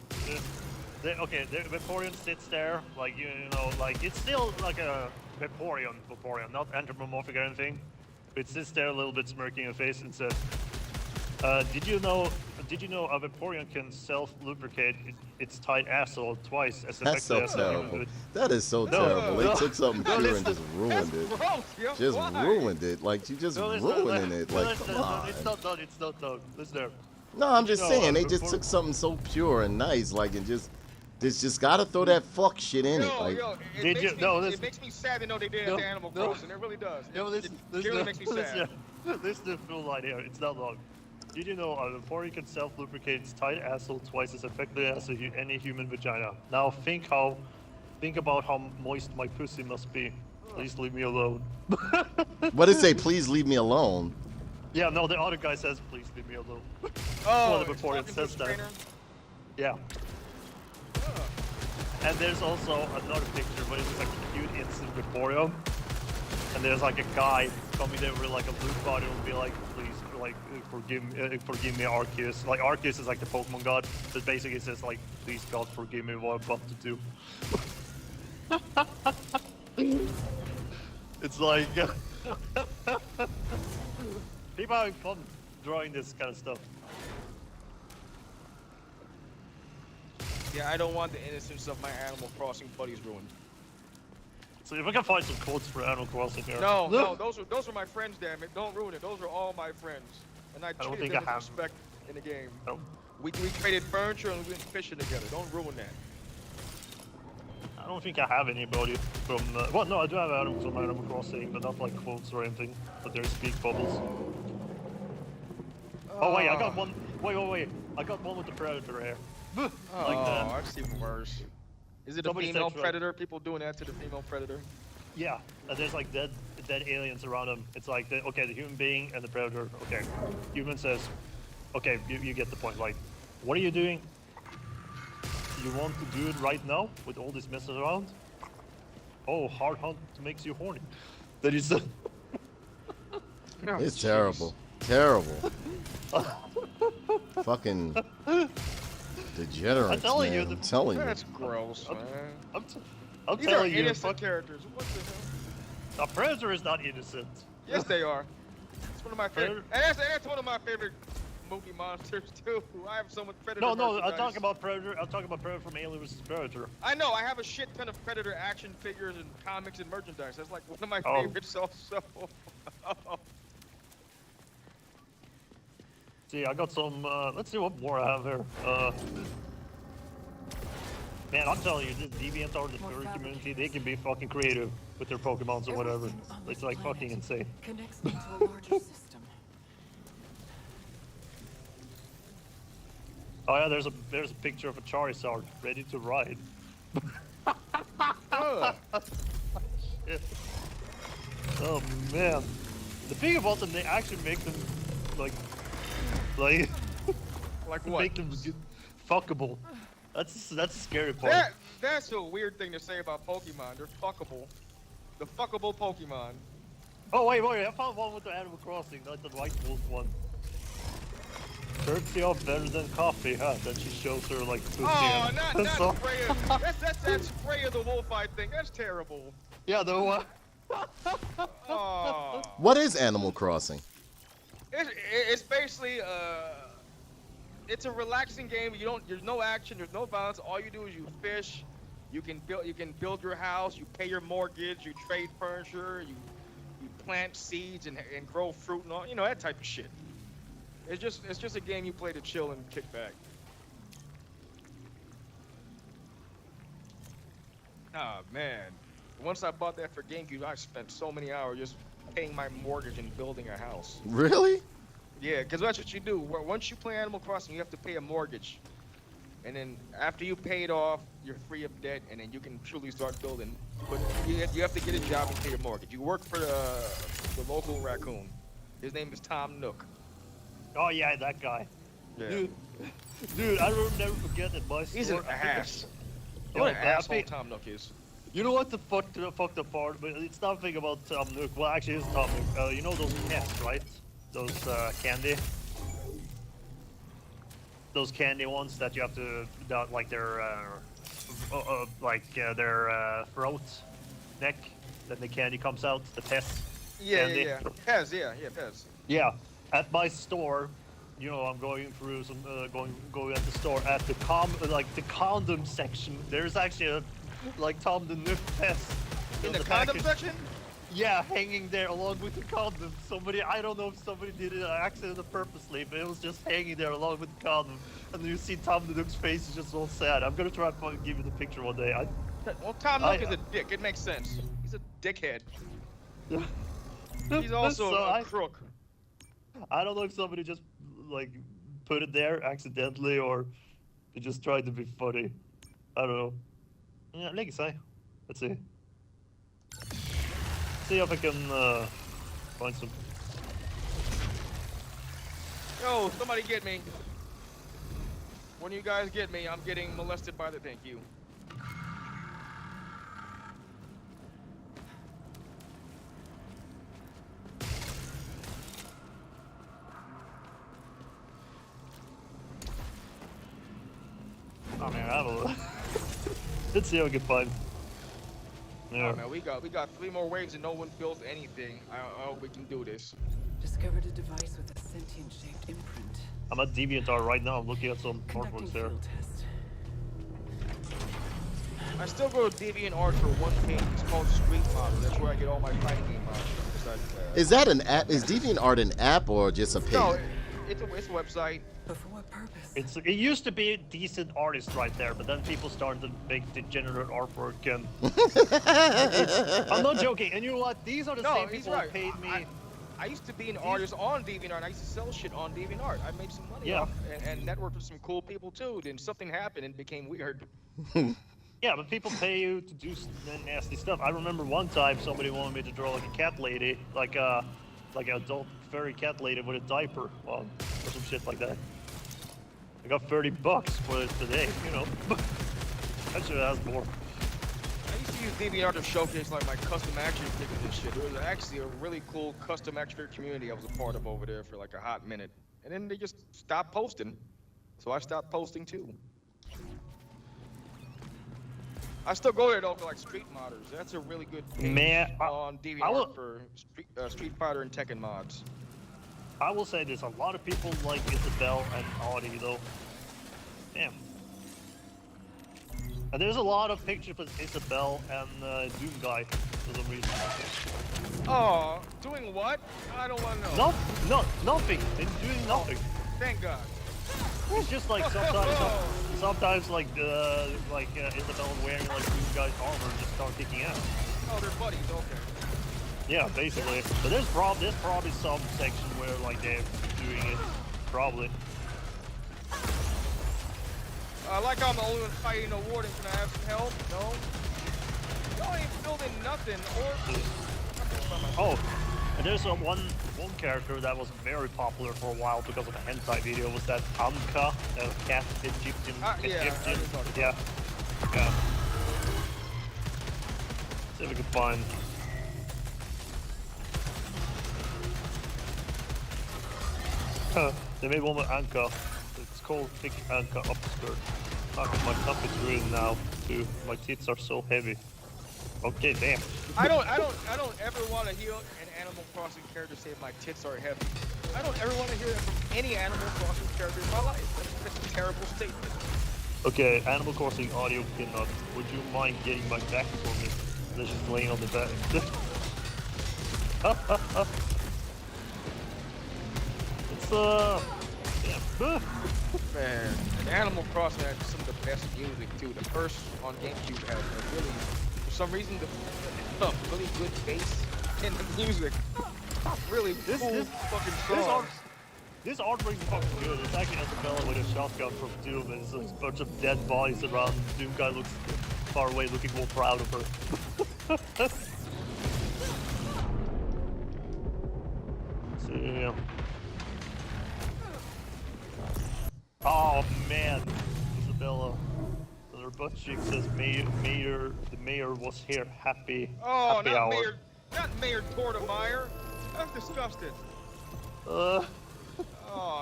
Speaker 4: Okay, the Vaporeon sits there, like, you know, like, it's still like a Vaporeon, not anthropomorphic or anything. It sits there a little bit smirking a face and says, did you know a Vaporeon can self-lubricate its tight asshole twice as
Speaker 1: That's so
Speaker 4: effectively as a human
Speaker 1: terrible.
Speaker 4: would?
Speaker 1: That is so terrible. They took something
Speaker 4: no,
Speaker 1: pure
Speaker 4: listen.
Speaker 1: and just ruined it.
Speaker 5: Gross, yo.
Speaker 1: Just
Speaker 5: Why?
Speaker 1: ruined it. Like you just
Speaker 4: No, listen,
Speaker 1: ruining it.
Speaker 4: no,
Speaker 1: Like
Speaker 4: listen,
Speaker 1: come on.
Speaker 4: It's not done. Listen there.
Speaker 1: No, I'm
Speaker 4: Did you
Speaker 1: just
Speaker 4: know,
Speaker 1: saying they just
Speaker 4: before-
Speaker 1: took something so pure and nice, like and just gotta throw that fuck shit in it. Like
Speaker 5: It
Speaker 4: Did
Speaker 5: makes
Speaker 4: you-
Speaker 5: me,
Speaker 4: no,
Speaker 5: it
Speaker 4: listen.
Speaker 5: makes me sad to know they did it
Speaker 4: No,
Speaker 5: to Animal
Speaker 4: no.
Speaker 5: Crossing. It really does.
Speaker 4: Yeah,
Speaker 5: It really makes me sad.
Speaker 4: This is the full line here. It's not long. Did you know a Vaporeon can self-lubricate its tight asshole twice as effectively as any human vagina? Now think about how moist my pussy must be. Please leave me alone.
Speaker 1: what did it say? Please leave me alone.
Speaker 4: Yeah, no, the other guy says, please leave me alone.
Speaker 5: Oh,
Speaker 4: One of the
Speaker 5: it's
Speaker 4: Vaporeon
Speaker 5: talking to
Speaker 4: says
Speaker 5: the
Speaker 4: that.
Speaker 5: trainer?
Speaker 4: Yeah. And there's also another picture, but it's like a cute instant Vaporeon. And there's like a guy coming there with like a blue card and will be like, please, like, forgive me, Arceus. Like, Arceus is like the Pokemon god, that basically says like, please God, forgive me what I'm about to do. It's like, people having fun drawing this kind of stuff.
Speaker 5: Yeah, I don't want the innocence of my Animal Crossing buddies ruined.
Speaker 4: So if I can find some quotes for Animal Crossing here.
Speaker 5: No, those are my friends, damn it. Don't ruin it. Those are all my friends. And I
Speaker 4: don't
Speaker 5: treated
Speaker 4: think
Speaker 5: them
Speaker 4: I
Speaker 5: with
Speaker 4: have.
Speaker 5: respect in the game.
Speaker 4: No.
Speaker 5: We traded furniture and we went fishing together. Don't ruin that.
Speaker 4: I don't think I have anybody from. Well, no, I do have animals from Animal Crossing, but not like quotes or anything. But there's speak bubbles. Oh wait, I got one. Wait. I got one with the predator here. Like that.
Speaker 5: I've seen worse. Is it a
Speaker 4: Somebody
Speaker 5: female
Speaker 4: sexual-
Speaker 5: predator? People doing that to the female predator?
Speaker 4: Yeah, and there's like dead aliens around them. It's like the human being and the predator. Okay, human says, okay, you get the point. Like, what are you doing? You want to do it right now with all this mess around? Oh, hard hunt makes you horny. That is.
Speaker 1: It's terrible. Terrible. Fucking degenerates,
Speaker 4: I'm telling you,
Speaker 1: man.
Speaker 4: the-
Speaker 1: I'm telling you.
Speaker 5: That's gross, man.
Speaker 4: I'm
Speaker 5: These are
Speaker 4: telling you,
Speaker 5: innocent
Speaker 4: fuck,
Speaker 5: characters. What the hell?
Speaker 4: a predator is not innocent.
Speaker 5: Yes, they are. one of my favorite. And that's one of my favorite movie monsters too. I have so much Predator.
Speaker 4: No, I'm
Speaker 5: merchandise.
Speaker 4: talking about Predator. I'm talking about Predator from Alien vs Predator.
Speaker 5: I know. I have a shit ton of Predator action figures and comics and merchandise. That's like one of my
Speaker 4: Oh.
Speaker 5: favorites also.
Speaker 4: See, I got some. Let's see what more I have here. Man, I'm telling you, this DeviantArt, the furry community, they can be fucking creative with their Pokemons or whatever.
Speaker 2: Everything on
Speaker 4: It's
Speaker 2: this
Speaker 4: like
Speaker 2: planet
Speaker 4: fucking insane.
Speaker 2: Connects me to a larger system.
Speaker 4: Oh yeah, there's a picture of a Charizard ready to ride. Shit. Oh man. The thing about them, they actually make them like
Speaker 5: Like what?
Speaker 4: make them fuckable. That's the scary part.
Speaker 5: That's a weird thing to say about Pokemon. They're fuckable. The fuckable Pokemon.
Speaker 4: Oh wait, I found one with the Animal Crossing, not the White Wolf one. Courtesy of better than coffee, huh? Then she shows her like pussy.
Speaker 5: Oh,
Speaker 4: and-
Speaker 5: not
Speaker 4: so-
Speaker 5: Freya. That's that spray of the wolf-eyed thing. That's terrible.
Speaker 4: Yeah, the one.
Speaker 5: Oh.
Speaker 1: What is Animal Crossing?
Speaker 5: It's basically it's a relaxing game. There's no action, there's no violence. All you do is you fish. You can build your house. You pay your mortgage. You trade furniture. You plant seeds and grow fruit and all. You know, that type of shit. It's just a game you play to chill and kick back. Ah man, once I bought that for GameCube, I spent so many hours just paying my mortgage and building a house.
Speaker 1: Really?
Speaker 5: Yeah, because that's what you do. Once you play Animal Crossing, you have to pay a mortgage. And then after you pay it off, you're free of debt, and then you can truly start building. But you have to get a job and pay your mortgage. You work for the local raccoon. His name is Tom Nook.
Speaker 4: Oh yeah, that guy.
Speaker 5: Yeah.
Speaker 4: Dude, I will never forget that my store.
Speaker 5: He's an
Speaker 4: I think
Speaker 5: ass.
Speaker 4: Yo,
Speaker 5: What an
Speaker 4: but I
Speaker 5: asshole
Speaker 4: think-
Speaker 5: Tom Nook is.
Speaker 4: You know what the fucked up part? But it's nothing about Tom Nook. Well, actually, it's Tom Nook. You know those pets, right? Those candy. Those candy ones that you have to, like their throat, neck, then the candy comes out. The pets. Candy.
Speaker 5: Yeah. Pez, yeah, Pez.
Speaker 4: Yeah, at my store, you know, I'm going through some going at the store at the condom section. There's actually a Tom the Nook pest
Speaker 5: In the
Speaker 4: package.
Speaker 5: condom section?
Speaker 4: Yeah, hanging there along with the condom. I don't know if somebody did it accidentally or purposely, but it was just hanging there along with the condom. And then you see Tom the Nook's face is just all sad. I'm gonna try and fucking give you the picture one day.
Speaker 5: Well, Tom Nook is a dick. It makes sense. He's a dickhead. He's also
Speaker 4: So
Speaker 5: a crook.
Speaker 4: I don't know if somebody just like put it there accidentally or they just tried to be funny. I don't know. Yeah, like I say. Let's see. See if I can find some.
Speaker 5: Yo, somebody get me. When you guys get me, I'm getting molested by the thank you.
Speaker 4: Oh man, I don't know. Let's see if I can find. Yeah.
Speaker 5: Oh man, we got 3 more waves and no one built anything. I hope we can do this.
Speaker 2: Discovered a device with a sentient-shaped imprint.
Speaker 4: I'm at DeviantArt right now. I'm looking at some
Speaker 2: Conducting
Speaker 4: artworks there.
Speaker 2: field test.
Speaker 5: I still go to DeviantArt for one page. It's called Street Model. That's where I get all my fighting game mods from. Besides,
Speaker 1: Is that an app? Is DeviantArt an app or just a page?
Speaker 5: no, it's a website.
Speaker 2: But for what purpose?
Speaker 4: It used to be a decent artist right there, but then people started to make degenerate artwork and I'm not joking. And you know what? These are the
Speaker 5: No,
Speaker 4: same
Speaker 5: he's
Speaker 4: people
Speaker 5: right.
Speaker 4: who paid me.
Speaker 5: I used to be an artist on DeviantArt. I used to sell shit on DeviantArt. I made some money
Speaker 4: Yeah.
Speaker 5: off and networked with some cool people too. Then something happened and it became weird.
Speaker 4: Yeah, but people pay you to do nasty stuff. I remember one time somebody wanted me to draw like a cat lady, like an adult furry cat lady with a diaper on, or some shit like that. I got $30 for it today, you know. I should have asked more.
Speaker 5: I used to use DeviantArt to showcase like my custom action figures and shit. It was actually a really cool custom action figure community I was a part of over there for like a hot minute. And then they just stopped posting. So I stopped posting too. I still go there though for like Street Modders. That's a really good page
Speaker 4: Man,
Speaker 5: on
Speaker 4: I
Speaker 5: DeviantArt
Speaker 4: will-
Speaker 5: for Street Fighter and Tekken mods.
Speaker 4: I will say this: a lot of people like Isabel and Audie, though. Damn. And there's a lot of pictures of Isabel and Doom Guy for some reason.
Speaker 5: Oh, doing what? I don't want to know.
Speaker 4: Nothing. They're doing nothing.
Speaker 5: Thank God.
Speaker 4: It's just like sometimes like Isabel wearing like Doom Guy's armor and just start kicking ass.
Speaker 5: Oh, they're buddies. Okay.
Speaker 4: Yeah, basically. But there's probably some section where like they're doing it. Probably.
Speaker 5: Like I'm the only one fighting a warden. Can I have some help? No. Y'all ain't building nothing.
Speaker 4: Oh, and there's one character that was very popular for a while because of a hentai video. Was that Amka, a cat Egyptian? Yeah. See if we can find. They made one with Anka. It's called Thick Anka Upskirt. My top is ruined now too. My tits are so heavy. Okay, damn.
Speaker 5: I don't ever want to hear an Animal Crossing character say my tits are heavy. I don't ever want to hear that from any Animal Crossing character in my life. That's a terrible statement.
Speaker 4: Okay, Animal Crossing audio cannot. Would you mind getting my back for me? They're just laying on the bed. It's yeah.
Speaker 5: Man, Animal Crossing had some of the best music too. The first on GameCube had a really, for some reason, the really good bass in the music. Really cool fucking songs.
Speaker 4: This artwork is fucking good. It's actually Isabella with a shotgun from Doom, and it's a bunch of dead bodies around. Doom guy looks far away, looking more proud of her. So, yeah. Oh man, Isabella. Her butt cheek says Mayor. The mayor was here. Happy.
Speaker 5: Oh,
Speaker 4: happy
Speaker 5: not
Speaker 4: hour.
Speaker 5: Mayor Tortemeyer. That's disgusting. Oh,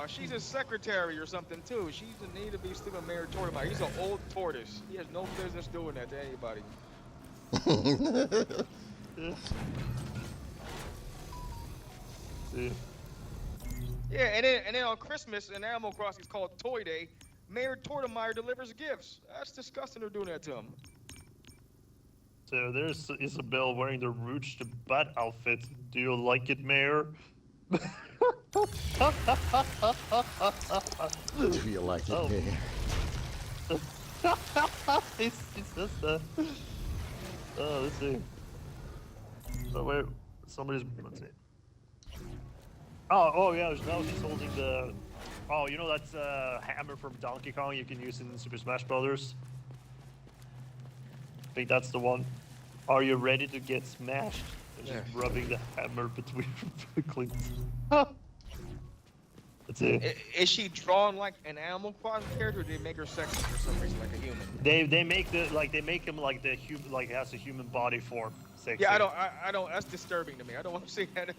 Speaker 5: she's a secretary or something too. She doesn't need to be sleeping Mayor Tortemeyer. He's an old tortoise. He has no business doing that to anybody.
Speaker 4: See.
Speaker 5: Yeah, and then on Christmas, in Animal Crossing, it's called Toy Day. Mayor Tortemeyer delivers gifts. That's disgusting. They're doing that to him.
Speaker 4: So there's Isabel wearing the Rouge the Bat outfit. Do you like it, Mayor?
Speaker 1: Do you like it, man?
Speaker 4: It's just oh, let's see. Oh, wait, somebody's. Let's see. Oh yeah, now he's holding the. Oh, you know that's hammer from Donkey Kong you can use in Super Smash Brothers. I think that's the one. Are you ready to get smashed? And just rubbing the hammer between the cleats. That's it.
Speaker 5: Is she drawn like an Animal Crossing character, or do they make her sexy for some reason, like a human?
Speaker 4: They make him like the human, like has a human body form. Sexy.
Speaker 5: Yeah, I don't. That's disturbing to me. I don't want to see that. It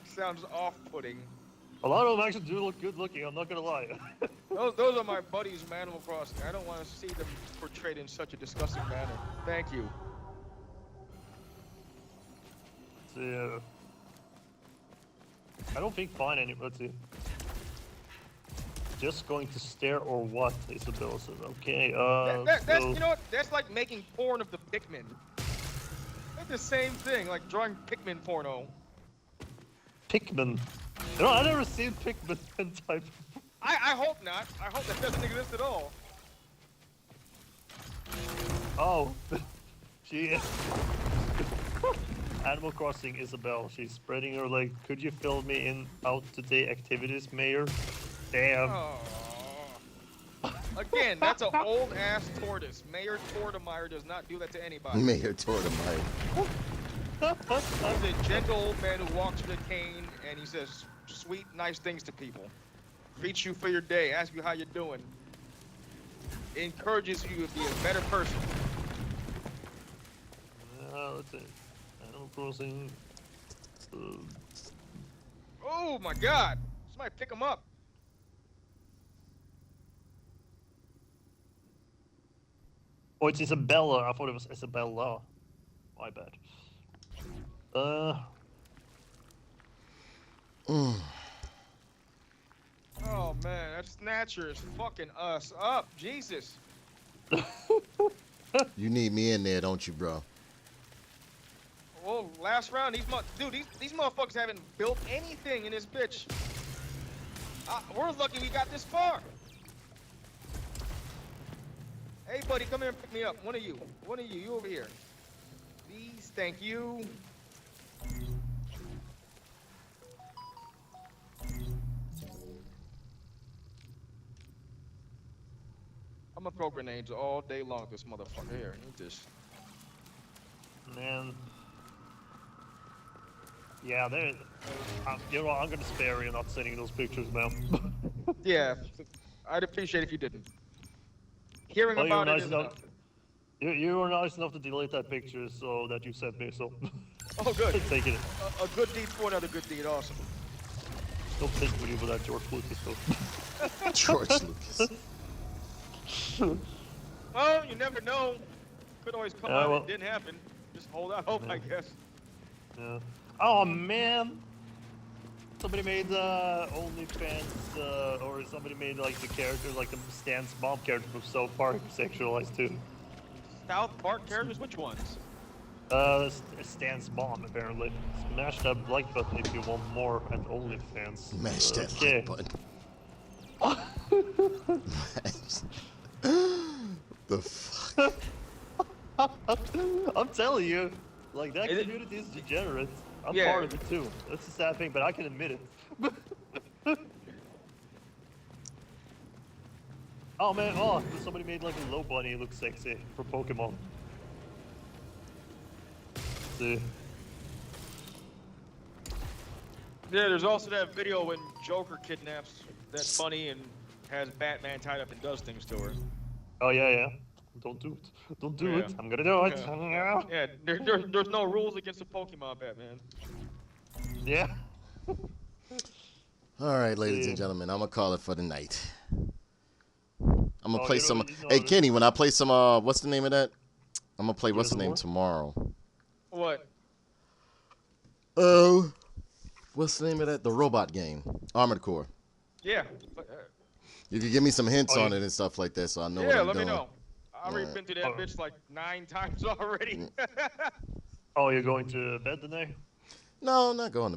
Speaker 5: sounds off-putting.
Speaker 4: A lot of them actually do look good looking. I'm not gonna lie.
Speaker 5: Those are my buddies from Animal Crossing. I don't want to see them portrayed in such a disgusting manner. Thank you.
Speaker 4: Yeah. I don't think fine any. Let's see. Just going to stare or what? Isabella says. Okay.
Speaker 5: That's
Speaker 4: so...
Speaker 5: you know what? That's like making porn of the Pikmin. That's the same thing, like drawing Pikmin porno.
Speaker 4: Pikmin. You know, I never seen Pikmin hentai.
Speaker 5: I hope not. I hope that doesn't exist at all.
Speaker 4: Oh, she is. Animal Crossing Isabel. She's spreading her leg. Could you fill me in out today activities, Mayor? Damn.
Speaker 5: Oh. Again, that's an old ass tortoise. Mayor Tortemeyer does not do that to anybody.
Speaker 1: Mayor Tortemeyer.
Speaker 5: He's a gentle old man who walks with a cane and he says sweet, nice things to people. Greets you for your day, asks you how you're doing. Encourages you to be a better person.
Speaker 4: Let's see. Animal Crossing.
Speaker 5: Oh my God! Somebody pick him up.
Speaker 4: Oh, it's Isabella. I thought it was Isabella. My bad.
Speaker 5: That snatcher is fucking us up. Jesus.
Speaker 1: You need me in there, don't you, bro?
Speaker 5: Well, last round, these motherfuckers haven't built anything in this bitch. We're lucky we got this far. Hey, buddy, come here and pick me up. One of you, you over here. Please, thank you. I'm gonna throw grenades all day long at this motherfucker here. Eat this.
Speaker 4: Man. Yeah, you know, I'm gonna spare you not sending those pictures, man.
Speaker 5: Yeah, I'd appreciate if you didn't. Hearing
Speaker 4: Well,
Speaker 5: about it is enough.
Speaker 4: You were nice enough to delete that picture so that you sent me, so
Speaker 5: Oh, good.
Speaker 4: taking it.
Speaker 5: A good deed for another good deed. Awesome.
Speaker 4: Don't piss with you for that George Lucas though.
Speaker 1: George Lucas.
Speaker 5: Well, you never know. Could always come out.
Speaker 4: Well,
Speaker 5: It didn't happen. Just hold out hope, I guess.
Speaker 4: Yeah. Oh man! Somebody made OnlyFans, or somebody made like the character, like the Stan's mom character from South Park, sexualized too.
Speaker 5: South Park characters? Which ones?
Speaker 4: Stan's mom apparently. Smash that like button if you want more at OnlyFans.
Speaker 1: Smash that
Speaker 4: Okay.
Speaker 1: like button. The fuck?
Speaker 4: I'm telling you, like that
Speaker 5: Is it-
Speaker 4: community is degenerate. I'm
Speaker 5: Yeah.
Speaker 4: part of it too. That's a sad thing, but I can admit it. Oh man, somebody made like a low bunny look sexy for Pokemon. See.
Speaker 5: Yeah, there's also that video when Joker kidnaps that bunny and has Batman tied up and does things to her.
Speaker 4: Oh yeah. Don't do it. Don't do it.
Speaker 5: Yeah.
Speaker 4: I'm gonna do it.
Speaker 5: Yeah, there's no rules against the Pokemon Batman.
Speaker 4: Yeah.
Speaker 1: All right, ladies
Speaker 4: Yeah.
Speaker 1: and gentlemen, I'm gonna call it for the night. I'm gonna
Speaker 4: Oh,
Speaker 1: play
Speaker 4: you know-
Speaker 1: some.
Speaker 4: you know
Speaker 1: Hey,
Speaker 4: that-
Speaker 1: Kenny, when I play some, what's the name of that? I'm gonna play
Speaker 4: Give
Speaker 1: what's
Speaker 4: us
Speaker 1: the
Speaker 4: some
Speaker 1: name
Speaker 4: more?
Speaker 1: tomorrow.
Speaker 5: What?
Speaker 1: Oh, what's the name of that? The robot game, Armored Core.
Speaker 5: Yeah.
Speaker 1: You could give me some hints
Speaker 4: Oh,
Speaker 1: on
Speaker 4: you-
Speaker 1: it and stuff like that, so I know
Speaker 5: Yeah,
Speaker 1: what I'm
Speaker 5: let
Speaker 1: doing.
Speaker 5: me know. I've already
Speaker 1: Yeah.
Speaker 5: been through that
Speaker 4: Oh.
Speaker 5: bitch like 9 times already.
Speaker 4: Oh, you're going to bed today?
Speaker 1: No, I'm not going to